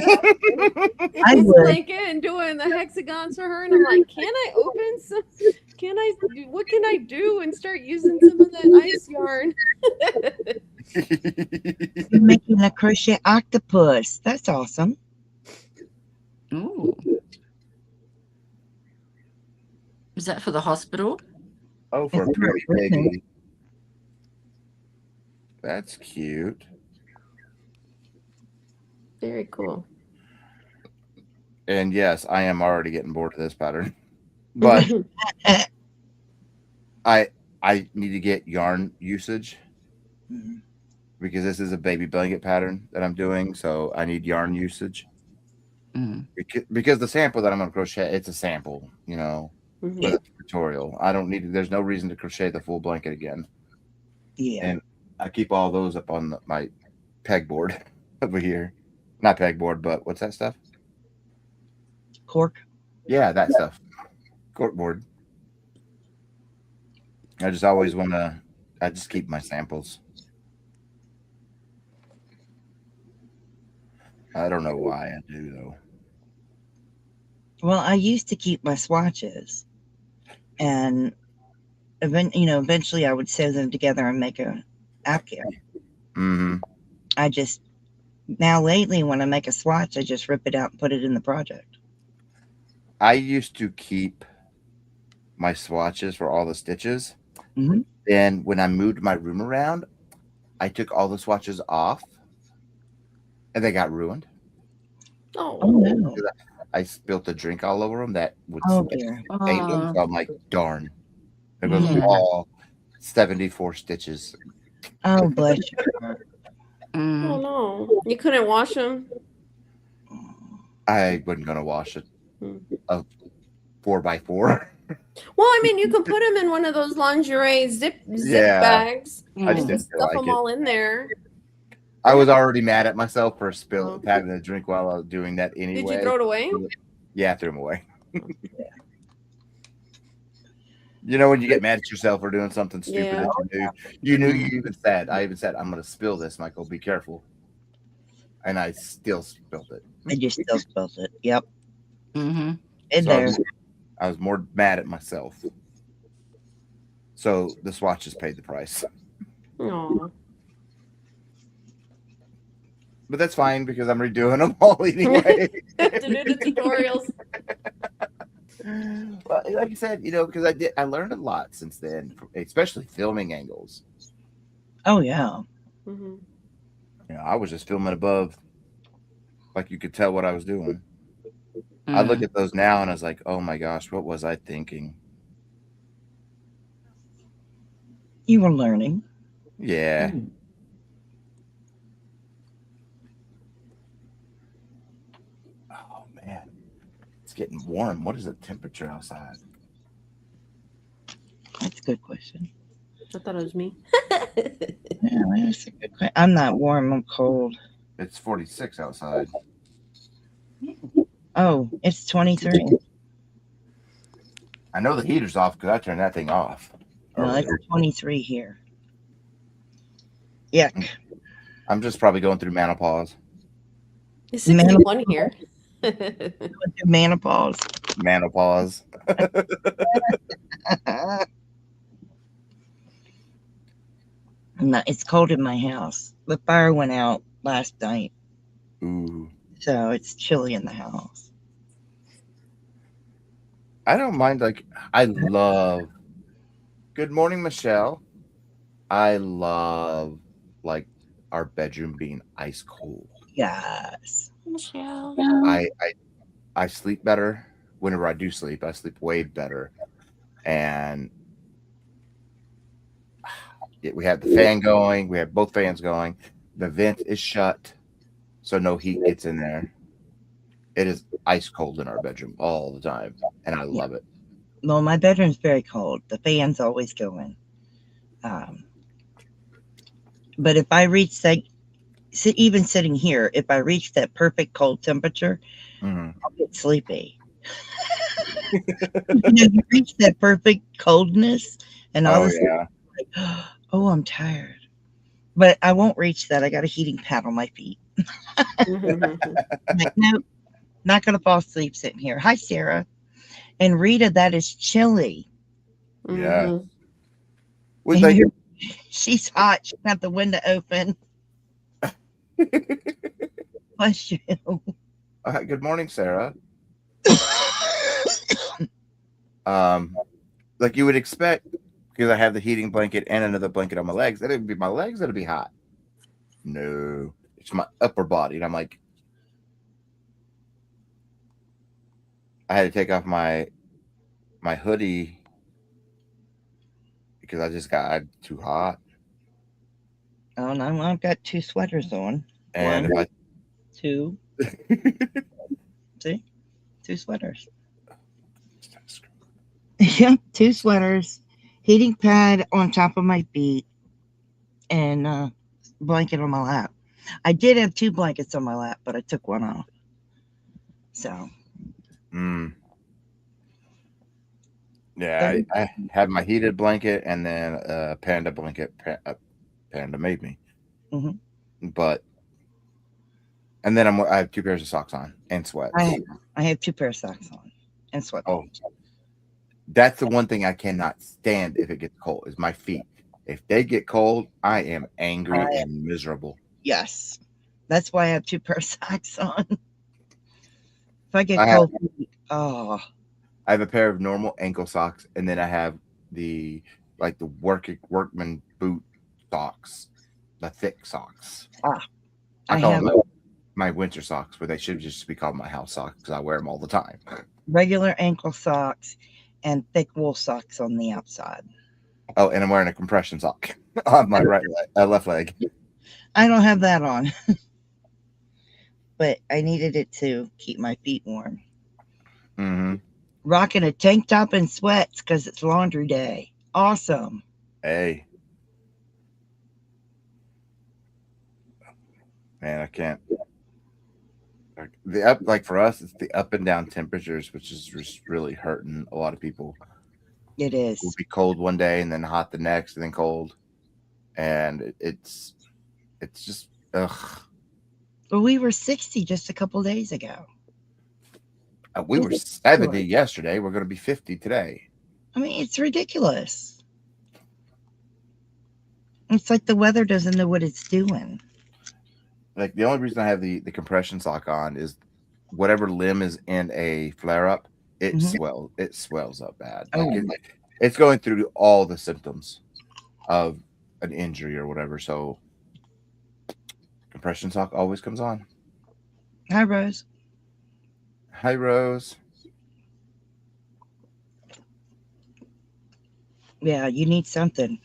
I would. blanket and doing the hexagons for her, and I'm like, can I open some? What can I do and start using some of that ice yarn? You're making a crochet octopus. That's awesome. Ooh. Is that for the hospital? Oh, for a pretty baby. That's cute. Very cool. And yes, I am already getting bored of this pattern. But I need to get yarn usage because this is a baby blanket pattern that I'm doing. So I need yarn usage. Because the sample that I'm going to crochet, it's a sample, you know, but it's a tutorial. I don't need, there's no reason to crochet the full blanket again. Yeah. And I keep all those up on my pegboard over here. Not pegboard, but what's that stuff? Cork. Yeah, that stuff. Corkboard. I just always want to, I just keep my samples. I don't know why I do though. Well, I used to keep my swatches, and eventually I would sew them together and make a applique. I just now lately when I make a swatch, I just rip it out and put it in the project. I used to keep my swatches for all the stitches. Then when I moved my room around, I took all the swatches off, and they got ruined. Oh no. I spilled a drink all over them that would dear. stain them. So I'm like, darn. There goes all 74 stitches. Oh, bless you. Oh no. You couldn't wash them? I wasn't going to wash it. A 4x4. Well, I mean, you can put them in one of those lingerie zip bags. I just didn't feel stuff like them all in there. I was already mad at myself for having a drink while I was doing that anyway. Did you throw it away? Yeah, I threw them away. You know when you get mad at yourself for doing something stupid that you knew you even said, I even said, I'm going to spill this, Michael, be careful. And I still spilled it. And you still spilled it. Yep. In So there. I was more mad at myself. So the swatches paid the price. Aww. But that's fine because I'm redoing them all anyway. To do the tutorials. Well, like I said, because I learned a lot since then, especially filming angles. Oh yeah. I was just filming above, like you could tell what I was doing. I look at those now and I was like, oh my gosh, what was I thinking? You were learning. Yeah. Oh man, it's getting warm. What is the temperature outside? That's a good question. I thought it was me. Yeah, that's a good question. I'm not warm. I'm cold. It's 46 outside. Oh, it's 23. I know the heater's off because I turned that thing off. No, it's 23 here. Yuck. I'm just probably going through menopause. It's 61 here. Menopause. Menopause. No, it's cold in my house. The fire went out last night. Ooh. So it's chilly in the house. I don't mind. I love. Good morning, Michelle. I love our bedroom being ice cold. Yes. Michelle. I sleep better whenever I do sleep. I sleep way better, and we have the fan going. We have both fans going. The vent is shut, so no heat gets in there. It is ice cold in our bedroom all the time, and I love it. Well, my bedroom's very cold. The fan's always going. But if I reach that, even sitting here, if I reach that perfect cold temperature, Mhm. I'll get sleepy. You reach that perfect coldness, and all Oh of a sudden, yeah. like, oh, I'm tired. But I won't reach that. I got a heating pad on my feet. Mhm. I'm like, nope, not going to fall asleep sitting here. Hi, Sarah. And Rita, that is chilly. Yeah. Mhm. With And like she's hot. She's got the window open. Bless you. good morning, Sarah. Like you would expect, because I have the heating blanket and another blanket on my legs, that it'd be my legs that'd be hot. No, it's my upper body. And I'm like, I had to take off my hoodie because I just got too hot. Oh, no, I've got 2 sweaters on. And One, if 2, see? 2 sweaters. Yep, 2 sweaters, heating pad on top of my feet, and blanket on my lap. I did have 2 blankets on my lap, but I took one off. So, yeah, I have my heated blanket and then a panda blanket. Panda made me, mhm. but and then I have 2 pairs of socks on and sweats. I have 2 pair of socks on and sweatpants. Oh, that's the one thing I cannot stand if it gets cold is my feet. If they get cold, I am angry and miserable. Yes, that's why I have 2 pair of socks on. If I get I have, cold feet, oh, I have a pair of normal ankle socks, and then I have the workman boot socks, the thick socks. I call them my winter socks, but they should just be called my house socks because I wear them all the time. regular ankle socks and thick wool socks on the outside. Oh, and I'm wearing a compression sock on my left leg. I don't have that on, but I needed it to keep my feet warm. Mm-hmm. Rocking a tank top and sweats because it's laundry day. Awesome. Hey, man, I can't. For us, it's the up and down temperatures, which is just really hurting a lot of people. It It will is. be cold one day and then hot the next, and then cold, and it's just ugh. Well, we were 60 just a couple days ago. We were 70 yesterday. We're going to be 50 today. I mean, it's ridiculous. It's like the weather doesn't know what it's doing. Like the only reason I have the compression sock on is whatever limb is in a flare up, it swells up bad. It's going through all the symptoms of an injury or whatever. So compression sock always comes on. Hi, Rose. Hi, Rose. Yeah, you need something.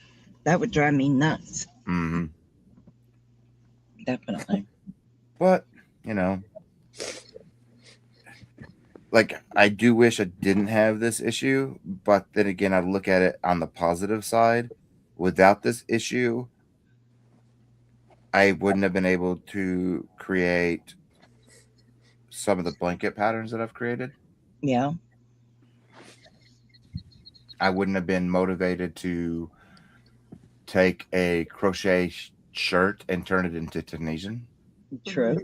That would drive me nuts. Mm-hmm. Definitely. But, like I do wish I didn't have this issue, but then again, I look at it on the positive side. Without this issue, I wouldn't have been able to create some of the blanket patterns that I've created. Yeah. I wouldn't have been motivated to take a crochet shirt and turn it into Tunisian. True.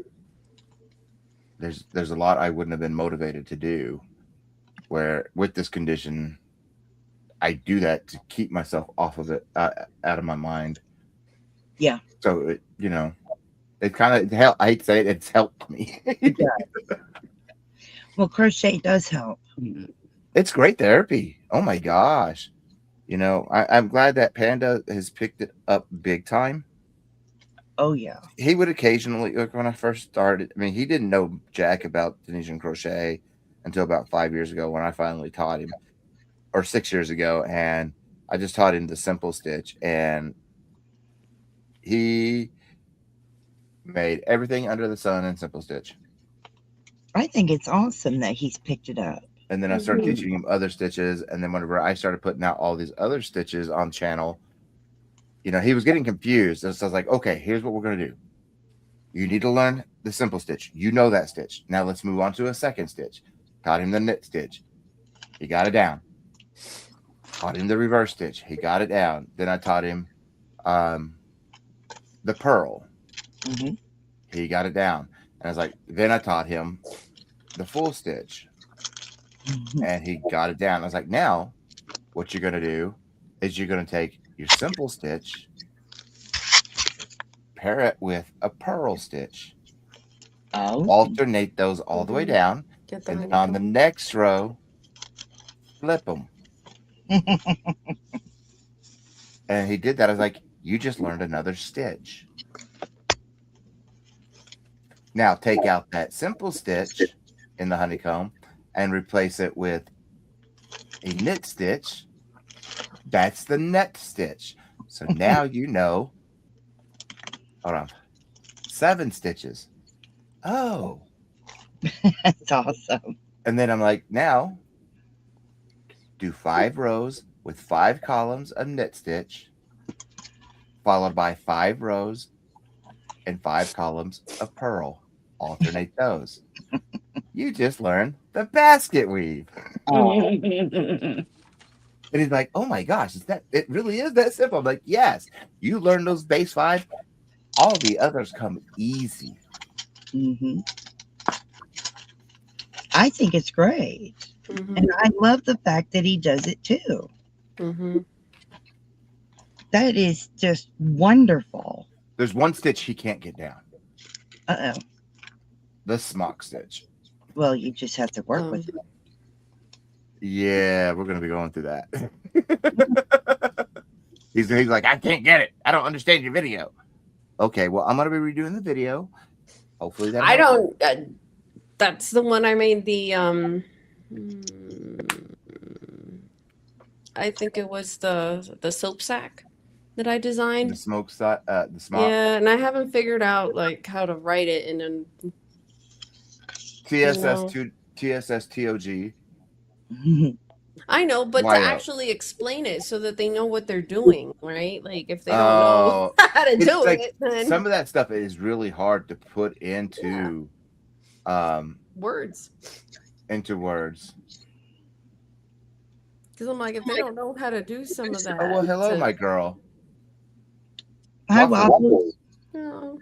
There's a lot I wouldn't have been motivated to do, where with this condition, I do that to keep myself off of it, out of my mind. Yeah. So it kind of helped. I hate to say it, it's helped me. Well, crochet does help. It's great therapy. Oh my gosh. I'm glad that Panda has picked it up big time. Oh, yeah. He would occasionally, like when I first started, I mean, he didn't know jack about Tunisian crochet until about 5 years ago when I finally taught him, or 6 years ago, and I just taught him the simple stitch, and he made everything under the sun in simple stitch. I think it's awesome that he's picked it up. And then I started teaching him other stitches, and then whenever I started putting out all these other stitches on channel, he was getting confused. And so I was like, okay, here's what we're going to do. You need to learn the simple stitch. You know that stitch. Now let's move on to a second stitch. Taught him the knit stitch. He got it down. Taught him the reverse stitch. He got it down. Then I taught him the purl. Mm-hmm. He got it down. And I was like, then I taught him the full stitch. And he got it down. I was like, now what you're going to do is you're going to take your simple stitch, pair it with a purl stitch, alternate those all the way down, and then on the next row, flip them. And he did that. I was like, you just learned another stitch. Now take out that simple stitch in the honeycomb and replace it with a knit stitch. That's the net stitch. So now you know, hold on, 7 stitches. Oh, That's awesome. and then I'm like, now do 5 rows with 5 columns of knit stitch, followed by 5 rows and 5 columns of purl. Alternate those. You just learned the basket weave. And he's like, oh my gosh, it really is that simple? I'm like, yes, you learn those base 5, all the others come easy. Mm-hmm. I think it's great. Mm-hmm. And I love the fact that he does it too. Mm-hmm. That is just wonderful. There's one stitch he can't get down. Uh-oh. The smock stitch. Well, you just have to work with it. Yeah, we're gonna be going through that. he's like, I can't get it. I don't understand your video. Okay, well, I'm gonna be redoing the video. Hopefully that. I don't. That's the one I made the. I think it was the soap sack that I designed. The smoke side, the smock. Yeah, and I haven't figured out like how to write it in an TSS-TOG. I know, but Why to not? actually explain it so that they know what they're doing, right? Like if they don't know how to It's do like it, then some of that stuff is really hard to put into words. Into words. Because I'm like, if they don't know how to do some of that. Oh well, hello, my girl. Hi, Waffles. Waffles. Oh,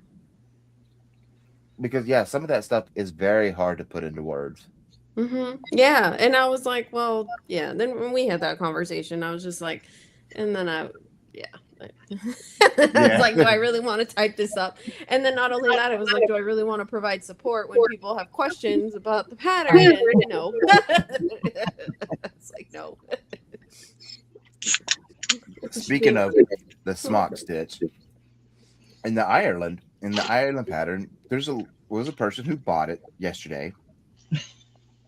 Because yeah, some of that stuff is very hard to put into words. mm-hmm. Yeah, and I was like, well, yeah. Then when we had that conversation, I was just like, and then I was like, do I really want to type this up? And then not only that, it was like, do I really want to provide support when people have questions about the pattern? And no, it's like no. Speaking of the smock stitch, in the Ireland pattern, was a person who bought it yesterday.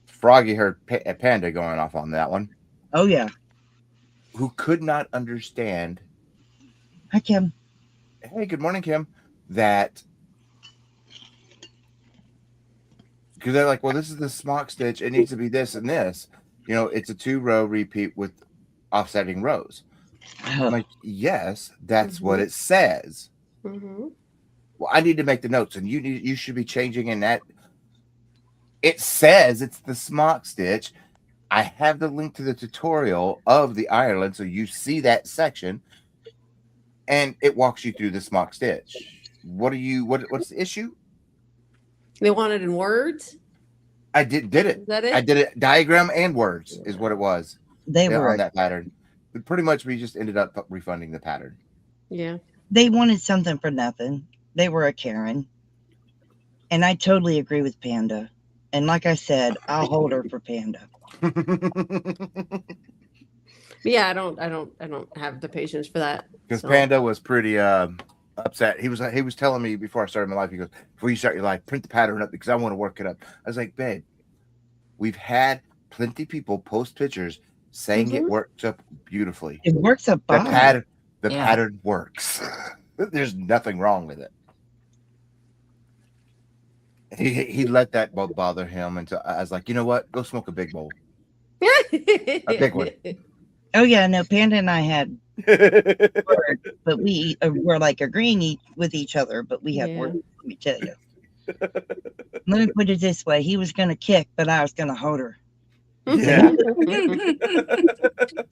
Froggy heard a Panda going off on that one. Oh, yeah. Who could not understand. Hi, Kim. Hey, good morning, Kim. That because they're like, well, this is the smock stitch. It needs to be this and this. It's a 2-row repeat with offsetting rows. I'm like, yes, that's what it says. Mm-hmm. Well, I need to make the notes, and you should be changing in that. It says it's the smock stitch. I have the link to the tutorial of the Ireland, so you see that section, and it walks you through the smock stitch. What's the issue? They want it in words. I did it. Is that it? I did it. Diagram and words is what it was. They were on that pattern. But pretty much, we just ended up refunding the pattern. Yeah. They wanted something for nothing. They were a Karen. And I totally agree with Panda. And like I said, I'll hold her for Panda. Yeah, I don't have the patience for that. Because so. Panda was pretty upset. He was telling me before I started my life, he goes, before you start your life, print the pattern up because I want to work it up. I was like, babe, we've had plenty of people post pictures saying it works up beautifully. It works up fine. The pattern works. There's nothing wrong with it. He let that bother him until I was like, you know what? Go smoke a big bowl. A big one. Oh, yeah. No, Panda and I had word, but we were like agreeing with each other, but we had Yeah. words. Let me tell you. Let me put it this way: he was going to kick, but I was going to hold her. Yeah.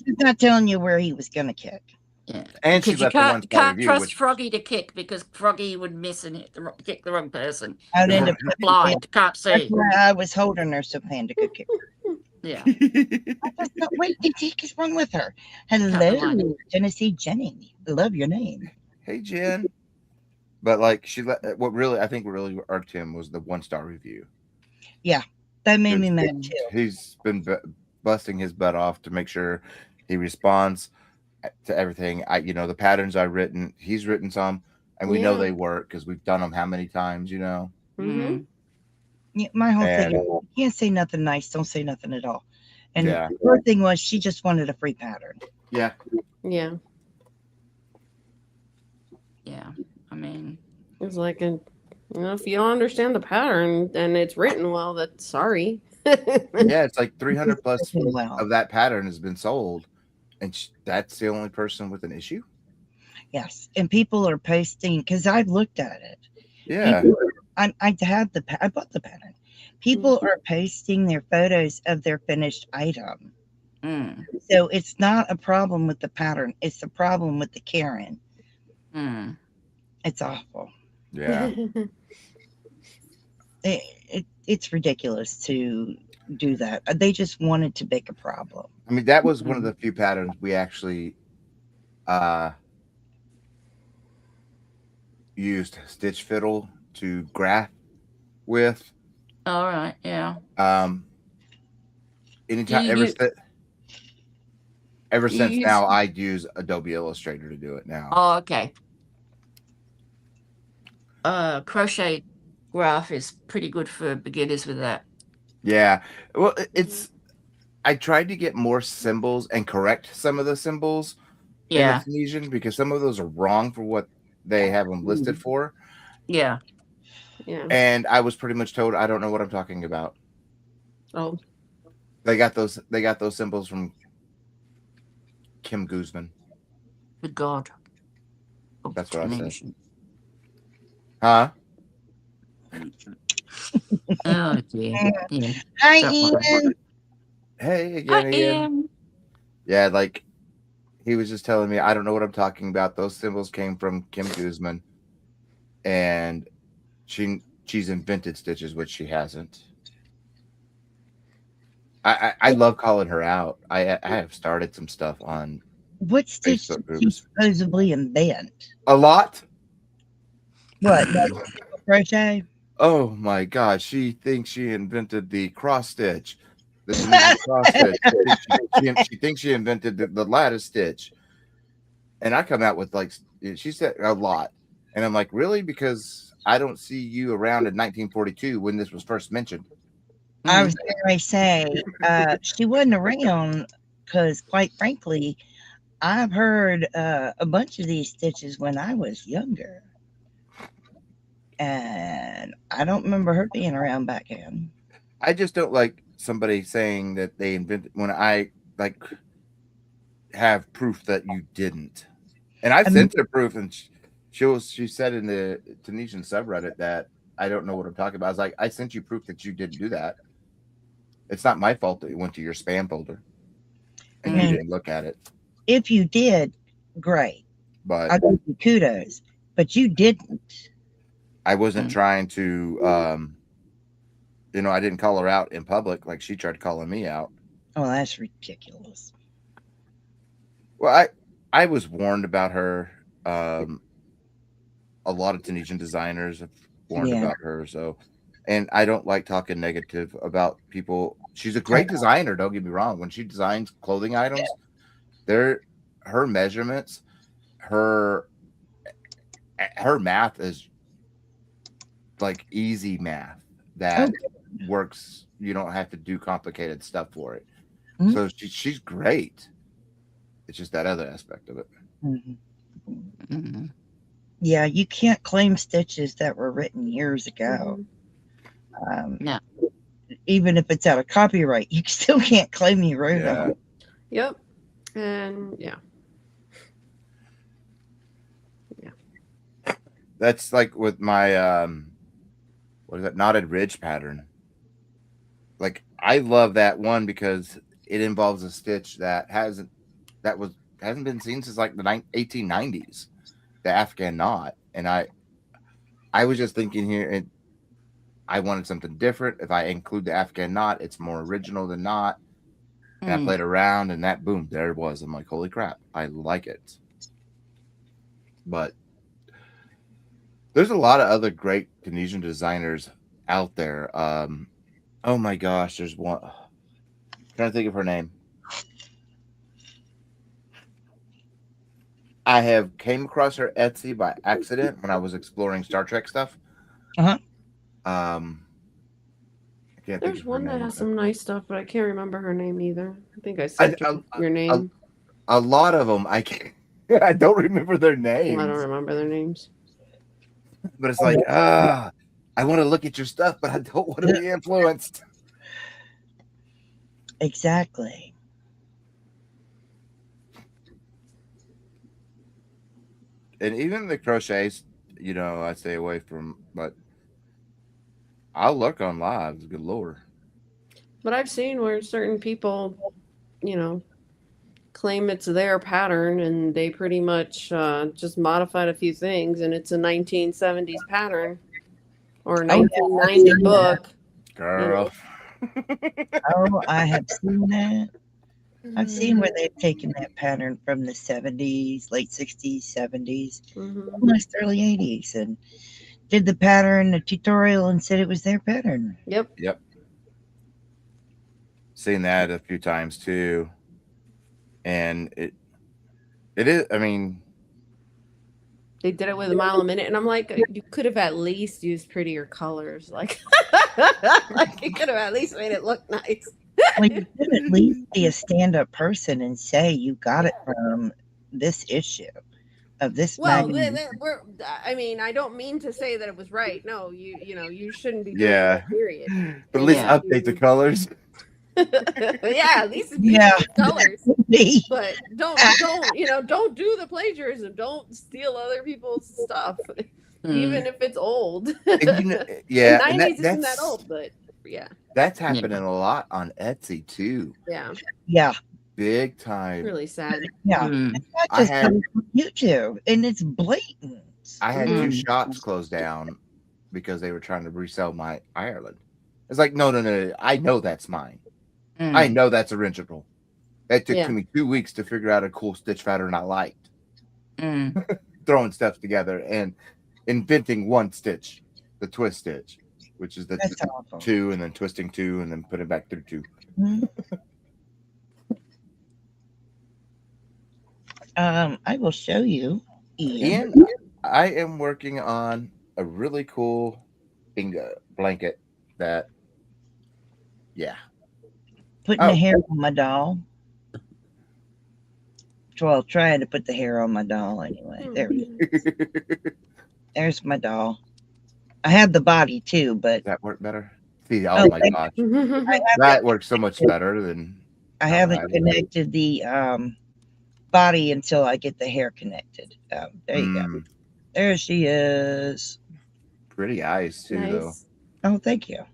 He's not telling you where he was going to kick. Yeah. And she Because you left a one-star can't review, trust which Froggy to kick because Froggy would miss and kick the wrong person. I'd end up Blind, can't That's see. why I was holding her so Panda could kick her. Yeah. I was not, what the heck is wrong with her? Hello, mind. Tennessee Jenny. I love your name. Hey, Jen. But like she let I think what really irked him was the 1-star review. That made me mad too. He's been busting his butt off to make sure he responds to everything. The patterns I've written, he's written some, and we know Yeah. they work because we've done them how many times, Mm-hmm. Yeah, my whole thing And- is, you can't say nothing nice, don't say nothing at all. And Yeah. her thing was she just wanted a free pattern. Yeah. Yeah. Yeah. I mean, It's like if you don't understand the pattern and it's written well, that's sorry. Yeah, it's like 300 plus Well, of that pattern has been sold, and that's the only person with an issue. yes, and people are posting because I've looked at it. Yeah. I bought the pattern. People are posting their photos of their finished item. mm, So it's not a problem with the pattern. It's a problem with the Karen. mm. It's awful. Yeah. It's ridiculous to do that. They just wanted to make a problem. I mean, that was one of the few patterns we actually used Stitch Fiddle to graph with. All right. Yeah. Anytime, ever you since use- now, I'd use Adobe Illustrator to do it now. Oh, okay. Crochet graph is pretty good for beginners with that. Yeah. Well, I tried to get more symbols and correct some of the symbols in Yeah. the Tunisian because some of those are wrong for what they have them listed for. Yeah. Yeah. And I was pretty much told I don't know what I'm talking about. Oh. They got those symbols from Kim Guzman. Good God. That's what I said. Tunisian. Huh? Oh dear. Yeah. Hi, Don't worry. Ian. Hey Hi, again, Ian. Ian. Yeah, like he was just telling me I don't know what I'm talking about. Those symbols came from Kim Guzman, and she's invented stitches, which she hasn't. I love calling her out. I have started some stuff on What stitch Facebook did she groups. supposedly invent? A lot. What? Crochet? Oh my God, she thinks she invented the cross stitch. The Tunisian cross stitch. She thinks she invented the lattice stitch. And I come out with like, she said a lot. And I'm like, really? Because I don't see you around in 1942 when this was first mentioned. I was going to say she wasn't around because, quite frankly, I've heard a bunch of these stitches when I was younger. And I don't remember her being around back then. I just don't like somebody saying that they invented when I like have proof that you didn't. And I've sent her proof, and she said in the Tunisian subreddit that I don't know what I'm talking about. I was like, I sent you proof that you didn't do that. It's not my fault that it went to your spam folder and you didn't look at it. If you did, great. But I'll give you kudos. But you didn't. I wasn't trying to, I didn't call her out in public like she tried calling me out. Oh, that's ridiculous. Well, I was warned about her. A lot of Tunisian designers have warned about her. So, and I don't like talking negative about people. She's a great designer. Don't get me wrong. When she designs clothing items, her measurements, her math is like easy math that works. You don't have to do complicated stuff for it. Mm-hmm. So she's great. It's just that other aspect of it. Mm-hmm. Mm-hmm. Yeah, you can't claim stitches that were written years ago. No. Even if it's out of copyright, you still can't claim you wrote them. Yep. And yeah. That's like with my what is that knotted ridge pattern. Like I love that one because it involves a stitch that hasn't been seen since like the 1890s, the Afghan knot. And I was just thinking here, and I wanted something different. If I include the Afghan knot, it's more original than not. And I played around, and that boom, there it was. I'm like, holy crap, I like it. But there's a lot of other great Tunisian designers out there. Oh my gosh, there's one. I'm trying to think of her name. I have came across her Etsy by accident when I was exploring Star Trek stuff. Uh-huh. I can't think There's of her one that name, has but- some nice stuff, but I can't remember her name either. I think I said your name. A lot of them I can't. I don't remember their names. I don't remember their names. But it's like, I want to look at your stuff, but I don't want to be influenced. Exactly. And even the crochets, I stay away from, but I'll look on lives. Good Lord. But I've seen where certain people, claim it's their pattern and they pretty much just modified a few things and it's a 1970s pattern or a 1990 book. Girl. Oh, I have seen that. I've seen where they've taken that pattern from the 70s, late 60s, 70s, almost early 80s, and did the pattern, a tutorial, and said it was their pattern. Yep. Seen that a few times too. And it is, I mean, they did it with a mile a minute, and I'm like, you could have at least used prettier colors, like you could have at least made it look nice. Well, you could at least be a stand-up person and say you got it from this issue of this magazine. I don't mean to say that it was right. No, you shouldn't be. Yeah. Period. But at least update the colors. Yeah, at least colors. But don't do the plagiarism. Don't steal other people's stuff, even if it's old. Yeah, 90s isn't that old, but yeah, that's happening a lot on Etsy too. Yeah, big time. Really sad. Yeah, it's not just coming from YouTube, and it's blatant. I had 2 shops closed down because they were trying to resell my Ireland. It's like, no. I know that's mine. I know that's original. It took me 2 weeks to figure out a cool stitch pattern I liked. Throwing stuff together and inventing one stitch, the twist stitch, which is the 2 and then twisting 2 and then put it back through 2. I will show you, Ian. I am working on a really cool bingo blanket that, putting the hair on my doll. Well, trying to put the hair on my doll anyway. There it is. There's my doll. I have the body too, but that worked better. See, oh my gosh, that works so much better than. I haven't connected the body until I get the hair connected. There you go. There she is. Pretty eyes too, though. Oh, thank you.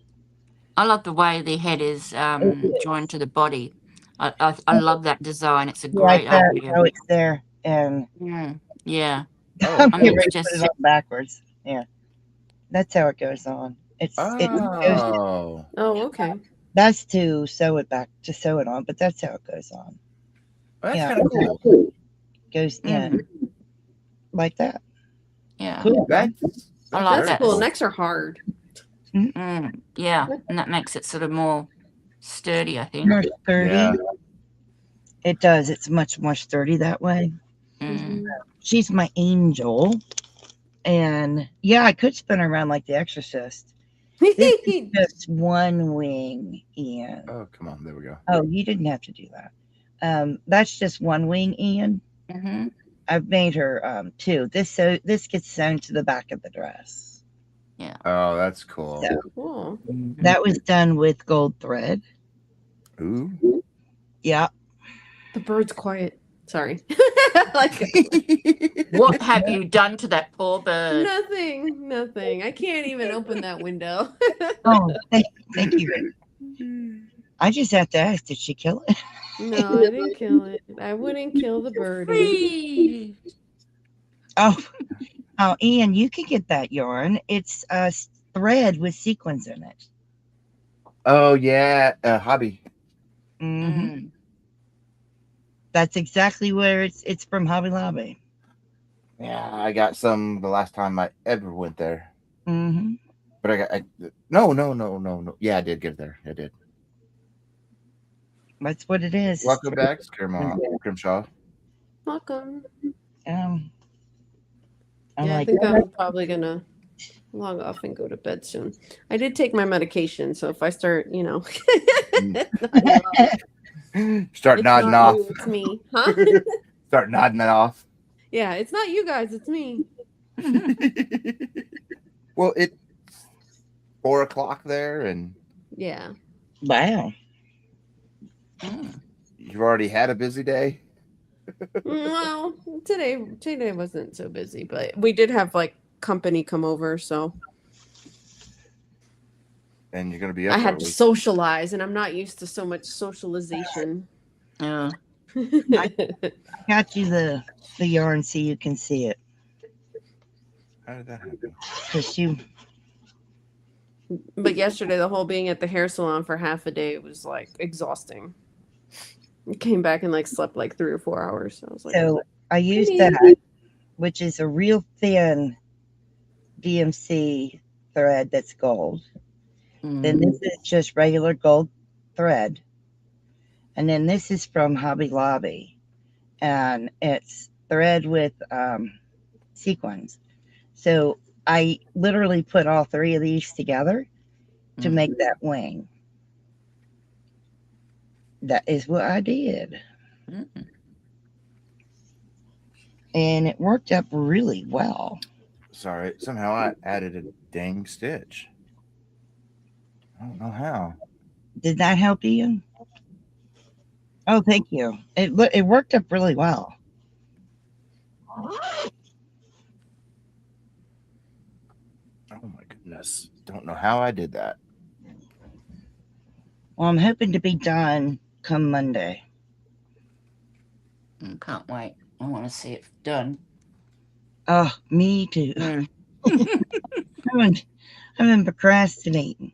I love the way the head is joined to the body. I love that design. It's a great idea. Oh, it's there, and yeah. I'm ready to put it on backwards. Yeah, that's how it goes on. It goes. Okay. That's to sew it on, but that's how it goes on. That's kind of cool. Goes like that. Yeah, cool. I like that. Cool. Necks are hard. Yeah, and that makes it sort of more sturdy, I think. More sturdy. Yeah. It does. It's much more sturdy that way. She's my angel. And I could spin her around like the Exorcist. This is just one wing, Ian. Oh, come on. There we go. Oh, you didn't have to do that. That's just one wing, Ian. I've made her 2. This gets sewn to the back of the dress. Yeah. Oh, that's cool. So, that was done with gold thread. Ooh. Yeah. The bird's quiet. Sorry. Like What have you done to that poor bird? nothing. I can't even open that window. Oh, thank you. I just have to ask, did she kill it? No, I didn't kill it. I wouldn't kill the birdie. Free. Oh, Ian, you can get that yarn. It's a thread with sequins in it. Oh yeah, Hobby. Mm. That's exactly where it's from Hobby Lobby. Yeah, I got some the last time I ever went there. Mm-hmm. But no. Yeah, I did get there. I did. That's what it is. Welcome back, Scrimshaw. Welcome. I'm Yeah, I like, think I'm probably gonna log off and go to bed soon. I did take my medication, so if I start, Start it's nodding not off. you, it's me, huh? Start nodding it off. Yeah, it's not you guys, it's me. Well, it's 4 o'clock there, and Yeah. wow. you've already had a busy day. Well, today wasn't so busy, but we did have like company come over, so And you're gonna be up I had early. to socialize, and I'm not used to so much socialization. Yeah. I got you the yarn so you can see it. How did that happen? Because But yesterday, the whole being at the hair salon for half a day was like exhausting. I came back and like slept like 3 or 4 hours. So I was like, so I used that, which is a real thin DMC thread that's gold. Then this is just regular gold thread. And then this is from Hobby Lobby. And it's thread with sequins. So I literally put all 3 of these together to make that wing. That is what I did. And it worked up really well. Sorry, somehow I added a dang stitch. I don't know how. Did that help, Ian? Oh, thank you. It worked up really well. Oh my goodness. Don't know how I did that. Well, I'm hoping to be done come Monday. Can't wait. I want to see it done. Oh, me too. I've been procrastinating.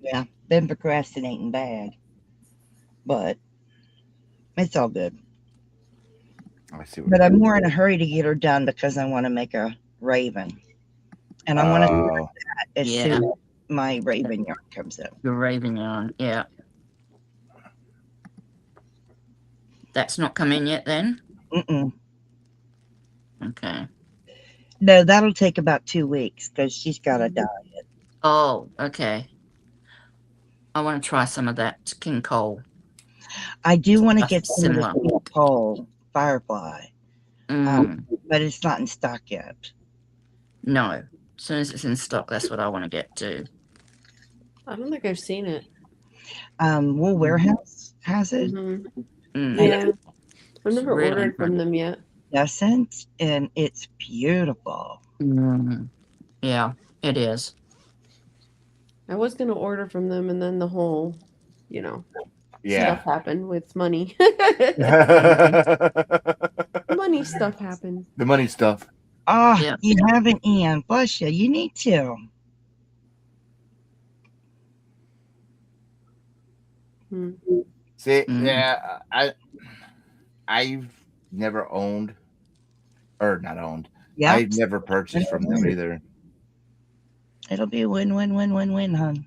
Yeah, been procrastinating bad. But it's all good. I see. But I'm more in a hurry to get her done because I want to make a raven. And I want to start that as soon as my raven yarn comes in. Your raven yarn, yeah. That's not come in yet then? Mm-mm. Okay. No, that'll take about 2 weeks because she's got a diet. Oh, okay. I want to try some of that King Cole. I do want to That's get some similar. of the King Cole Firefly, but it's not in stock yet. No. As soon as it's in stock, that's what I want to get too. I don't think I've seen it. Wool Warehouse has it. Yeah. I've never really ordered from them yet. Doesn't, and it's beautiful. Yeah, it is. I was going to order from them, and then the whole, stuff happened with money. Money stuff happened. The money stuff. Oh, you haven't, Ian. Bless you. You need to. See, yeah, I've never owned, or not owned. Yeah, I've never purchased from them either. It'll be a win-win-win-win-win, hon.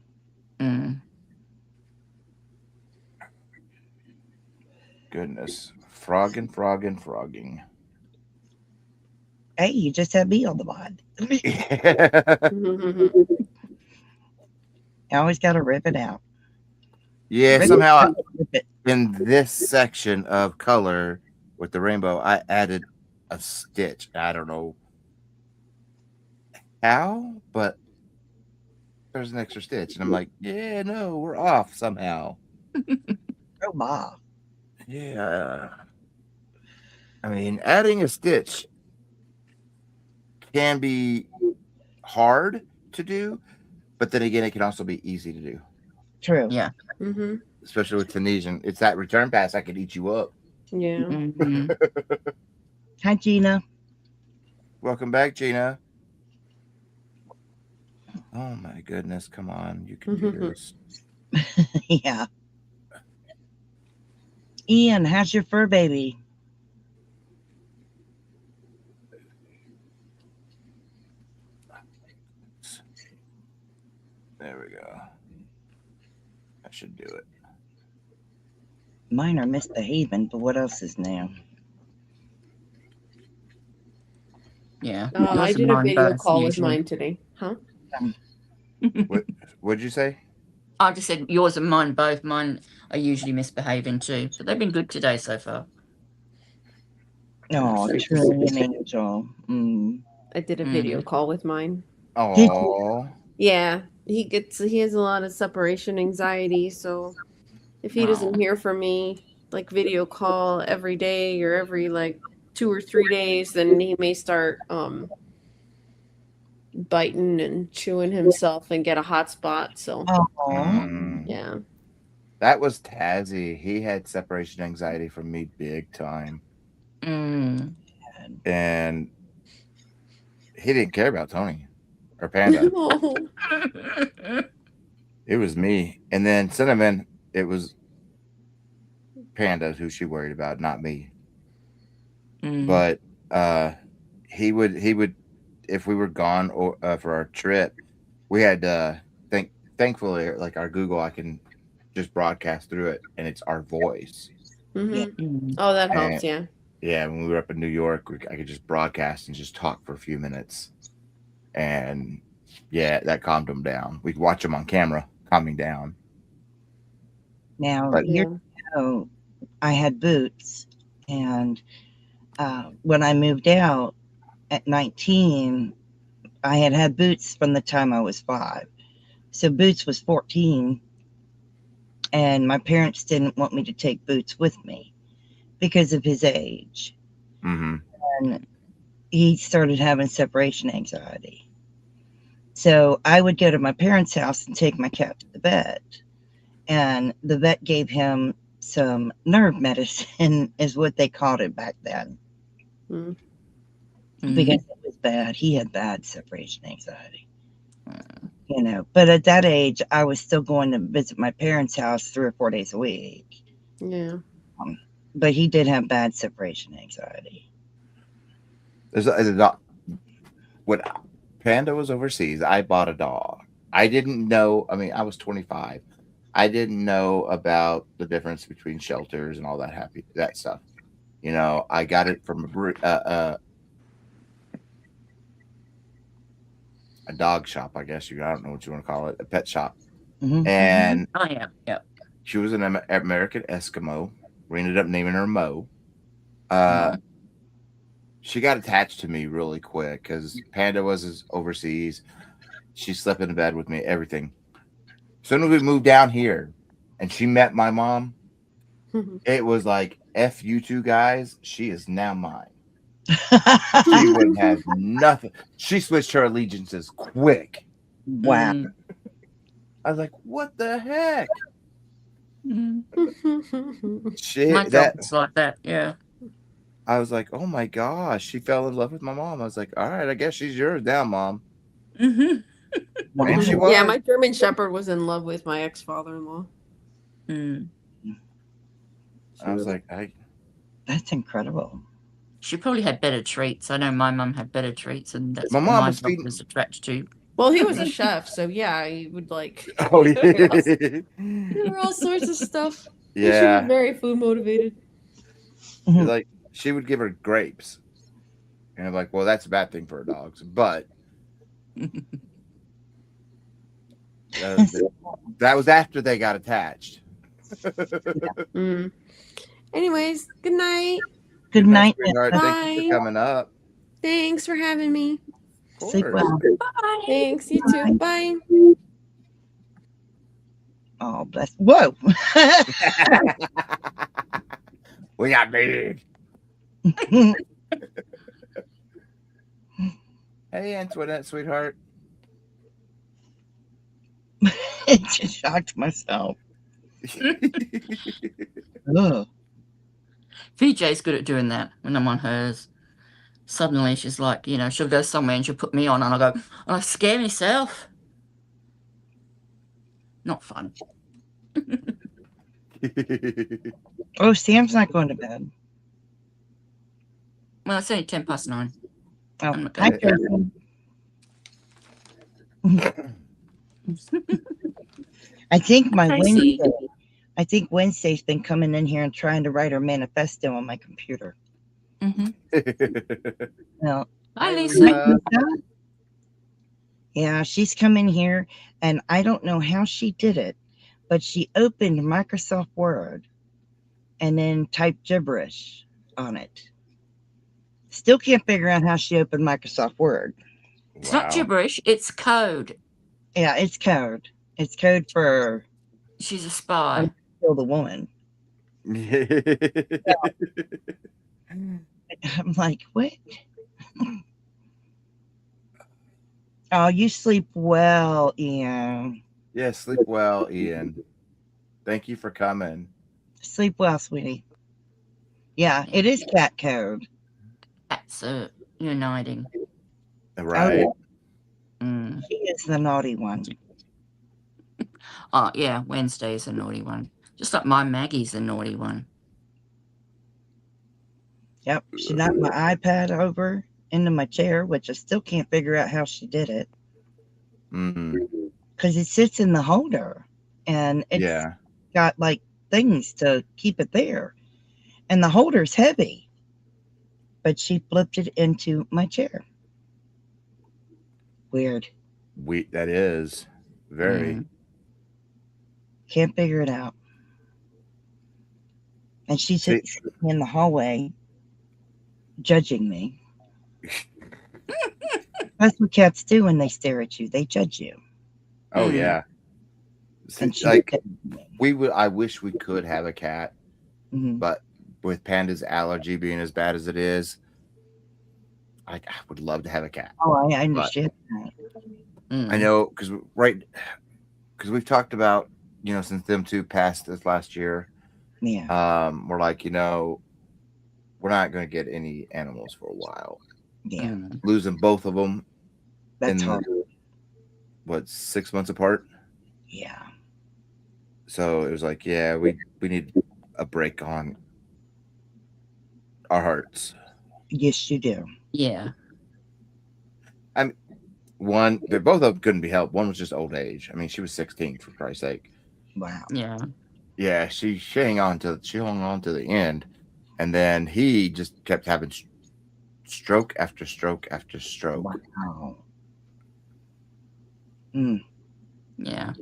Goodness, frogging. Hey, you just had me on the mod. You always got to rip it out. Yeah, somehow in this section of color with the rainbow, I added a stitch. I don't know how, but there's an extra stitch. And I'm like, yeah, no, we're off somehow. Oh, my. Yeah. I mean, adding a stitch can be hard to do, but then again, it can also be easy to do. True. Yeah. Mm-hmm. Especially with Tunisian. It's that return pass I could eat you up. Yeah. Mhm. Hi, Gina. Welcome back, Gina. Oh my goodness, come on. You can do this. Yeah. Ian, how's your fur baby? There we go. I should do it. Mine are misbehaving, but what else is new? Yeah. I Yours did and a mine video both, call with usually. mine today. Huh? What'd you say? I just said yours and mine both. Mine are usually misbehaving too, but they've been good today so far. Oh, truly an angel. I did a video call with mine. Oh. Yeah, he has a lot of separation anxiety, so if he doesn't hear from me like video call every day or every like 2 or 3 days, then he may start biting and chewing himself and get a hot spot. So yeah. That was Tazzy. He had separation anxiety from me big time. And he didn't care about Tony or Panda. It was me. And then Cinnamon, it was Panda who she worried about, not me. But he would if we were gone or for our trip, we had thankfully like our Google, I can just broadcast through it and it's our voice. Oh, that helps. Yeah. Yeah, when we were up in New York, I could just broadcast and just talk for a few minutes. And yeah, that calmed him down. We'd watch him on camera calming down. Now, I had Boots, and when I moved out at 19, I had Boots from the time I was 5. So Boots was 14, and my parents didn't want me to take Boots with me because of his age. And he started having separation anxiety. So I would go to my parents' house and take my cat to the vet. And the vet gave him some nerve medicine, is what they called it back then. Because it was bad. He had bad separation anxiety. You know, but at that age, I was still going to visit my parents' house 3 or 4 days a week. Yeah. But he did have bad separation anxiety. There's a dog. When Panda was overseas, I bought a dog. I didn't know. I mean, I was 25. I didn't know about the difference between shelters and all that stuff. You know, I got it from a dog shop, I guess. I don't know what you want to call it, a pet shop. And she was an American Eskimo. We ended up naming her Mo. She got attached to me really quick because Panda was overseas. She slept in bed with me, everything. As soon as we moved down here and she met my mom, it was like, F you two guys, she is now mine. She wouldn't have nothing. She switched her allegiances quick. Wow. Mm-hmm. I was like, what the heck? Shit, my dog was like that, yeah. I was like, oh my gosh, she fell in love with my mom. I was like, all right, I guess she's yours now, Mom. Mm-hmm. And she was. Yeah, my German Shepherd was in love with my ex-father-in-law. I was like, that's incredible. She probably had better treats. I know my mum had better treats, and that's my what mom my was dog feeding. was attracted to. Well, he was a chef, so yeah, he would like. Oh yeah. There were all sorts of stuff. Yeah. She was very food motivated. Like she would give her grapes, and I'm like, well, that's a bad thing for dogs, but that was after they got attached. Anyways, good night. Good night. Bye. Thank you for coming up. Thanks for having me. Sleep well. Bye. Thanks. You too. Bye. Oh, bless. Whoa. We got big. Hey, Antoinette, sweetheart. It just shocked myself. Ugh. VJ's good at doing that when I'm on hers. Suddenly she's like, you know, she'll go somewhere and she'll put me on and I'll go, oh, I scare myself. Not fun. Oh, Sam's not going to bed. Well, it's only 9:10. Oh, I'm not hi, going Kirsten. I think my Tracy. Wednesday's been coming in here and trying to write her manifesto on my computer. Well, Hi, Hey, Lisa. yeah, she's come in here, and I don't know how she did it, but she opened Microsoft Word and then typed gibberish on it. Still can't figure out how she opened Microsoft Word. It's not gibberish, it's code. Yeah, it's code. It's code for She's a spy. kill the woman. I'm like, what? Oh, you sleep well, Ian. Yeah, sleep well, Ian. Thank you for coming. Sleep well, sweetie. Yeah, it is cat code. That's uniting. Right. Mm. She is the naughty one. Oh, yeah, Wednesday's a naughty one. Just like my Maggie's a naughty one. Yep, she knocked my iPad over into my chair, which I still can't figure out how she did it. Because it sits in the holder, and it's got like things to keep it there. And the holder's heavy, but she flipped it into my chair. Weird. That is very. Can't figure it out. And she's sitting in the hallway judging me. That's what cats do when they stare at you. They judge you. Oh yeah. And Like I wish we could have a cat, Mhm. but with Panda's allergy being as bad as it is, I would love to have a cat. Oh, I understand that. I know because we've talked about, you know, since them two passed this last year. Yeah. We're like, you know, we're not going to get any animals for a while. Yeah. Losing both of them. That's hard. What, 6 months apart? Yeah. So it was like, yeah, we need a break on our hearts. Yes, you do. Yeah. I mean, both of them couldn't be helped. One was just old age. I mean, she was 16 for Christ's sake. Wow. Yeah. Yeah, she hung on to the end, and then he just kept having stroke after stroke after stroke. Wow. Yeah.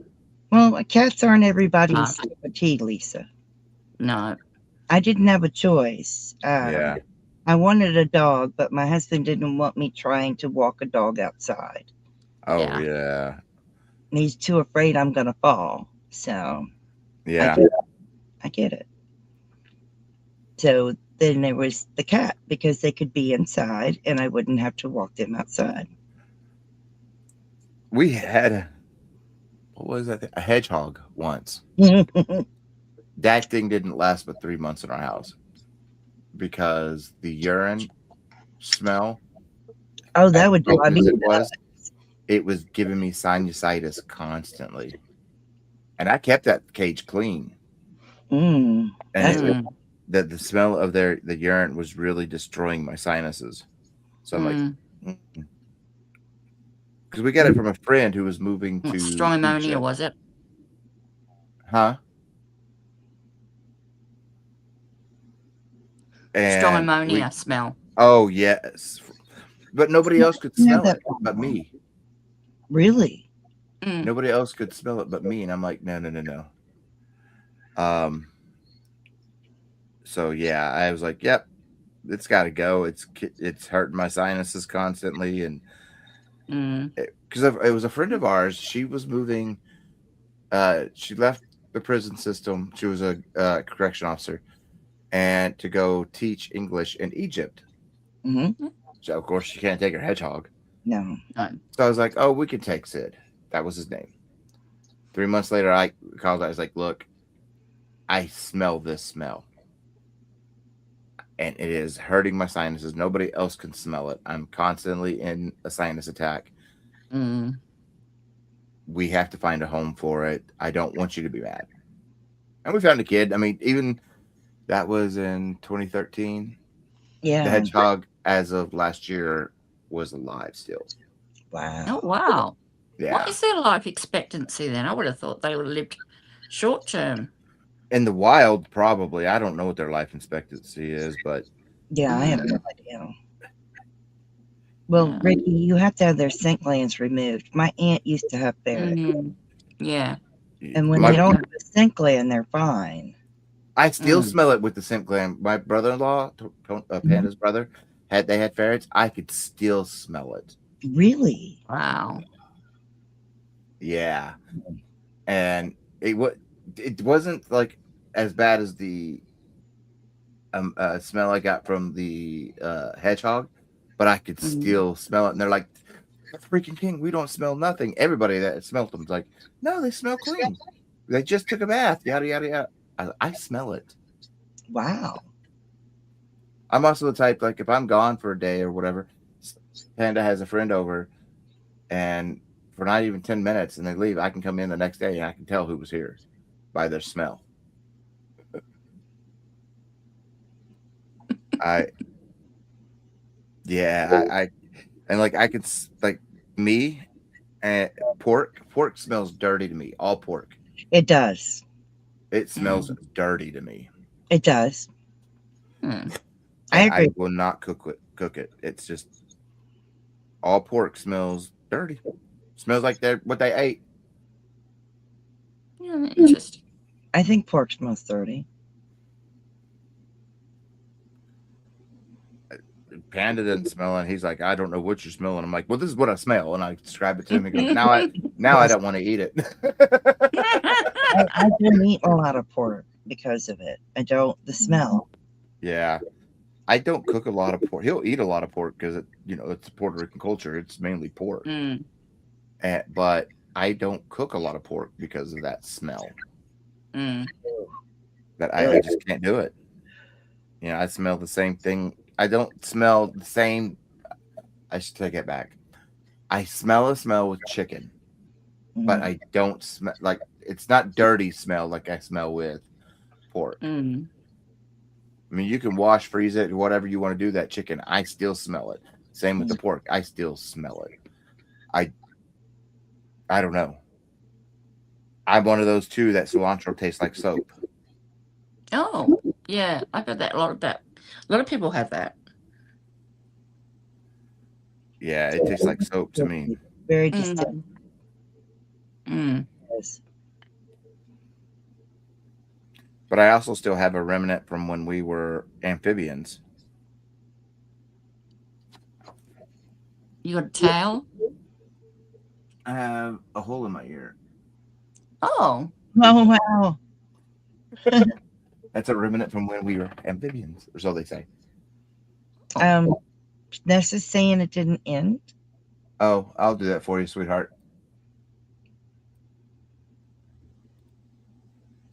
Well, cats aren't everybody's cup of tea, Lisa. No. I didn't have a choice. Yeah. I wanted a dog, but my husband didn't want me trying to walk a dog outside. Oh, yeah. And he's too afraid I'm going to fall. So, yeah. I get it. So then there was the cat, because they could be inside and I wouldn't have to walk them outside. We had, what was that? A hedgehog once. That thing didn't last but 3 months in our house because the urine smell. Oh, that would drive me. It was giving me sinusitis constantly, and I kept that cage clean. And the smell of the urine was really destroying my sinuses. So I'm like, because we got it from a friend who was moving to strong ammonia, Egypt. was it? Huh? And strong ammonia smell. Oh yes, but nobody else could smell it but me. Really? Nobody else could smell it but me, and I'm like, no. So yeah, I was like, yep, it's got to go. It's hurting my sinuses constantly, and because it was a friend of ours. She was moving. She left the prison system. She was a correction officer, and to go teach English in Egypt. Mm-hmm. So of course she can't take her hedgehog. No. So I was like, "Oh, we can take Sid." That was his name. 3 months later, I called. I was like, "Look, I smell this smell, and it is hurting my sinuses. Nobody else can smell it. I'm constantly in a sinus attack. We have to find a home for it. I don't want you to be mad." And we found a kid. I mean, even that was in 2013. Yeah. The hedgehog, as of last year, was alive still. Wow. Oh, wow. Yeah. What is their life expectancy then? I would have thought they would have lived short term. In the wild, probably. I don't know what their life expectancy is, but Yeah, I have no idea. Well, Ricky, you have to have their scent glands removed. My aunt used to have ferrets. Yeah. And when they don't have a scent gland, they're fine. I still smell it with the scent gland. My brother-in-law, Panda's brother, they had ferrets. I could still smell it. Really? Wow. Yeah. And it wasn't like as bad as the smell I got from the hedgehog, but I could still smell it. And they're like, "That's freaking king. We don't smell nothing." Everybody that smelled them was like, "No, they smell clean. They just took a bath." Yada yada yada. I smell it. Wow. I'm also the type, like, if I'm gone for a day or whatever, Panda has a friend over, and for not even 10 minutes, and they leave, I can come in the next day and I can tell who was here by their smell. And like I could, like, me and pork smells dirty to me. All pork. It does. It smells dirty to me. It does. I agree. I will not cook it. It's just all pork smells dirty. Smells like what they ate. Yeah, interesting. I think pork smells dirty. Panda didn't smell it. He's like, "I don't know what you're smelling." I'm like, "Well, this is what I smell," and I describe it to him. He goes, now I don't want to eat it. I don't eat a lot of pork because of it. I don't. The smell. Yeah, I don't cook a lot of pork. He'll eat a lot of pork because it's Puerto Rican culture. It's mainly pork. But I don't cook a lot of pork because of that smell. That I just can't do it. I smell the same thing. I don't smell the same. I should take it back. I smell a smell with chicken, but I don't smell like it's not dirty smell like I smell with pork. I mean, you can wash, freeze it, whatever you want to do. That chicken, I still smell it. Same with the pork, I still smell it. I don't know. I'm one of those too that cilantro tastes like soap. Oh, yeah, I've heard that a lot of that. A lot of people have that. Yeah, it tastes like soap to me. Very distinct. Yes. But I also still have a remnant from when we were amphibians. You got a towel? I have a hole in my ear. Oh. Oh, wow. That's a remnant from when we were amphibians, or so they say. Ness is saying it didn't end. Oh, I'll do that for you, sweetheart.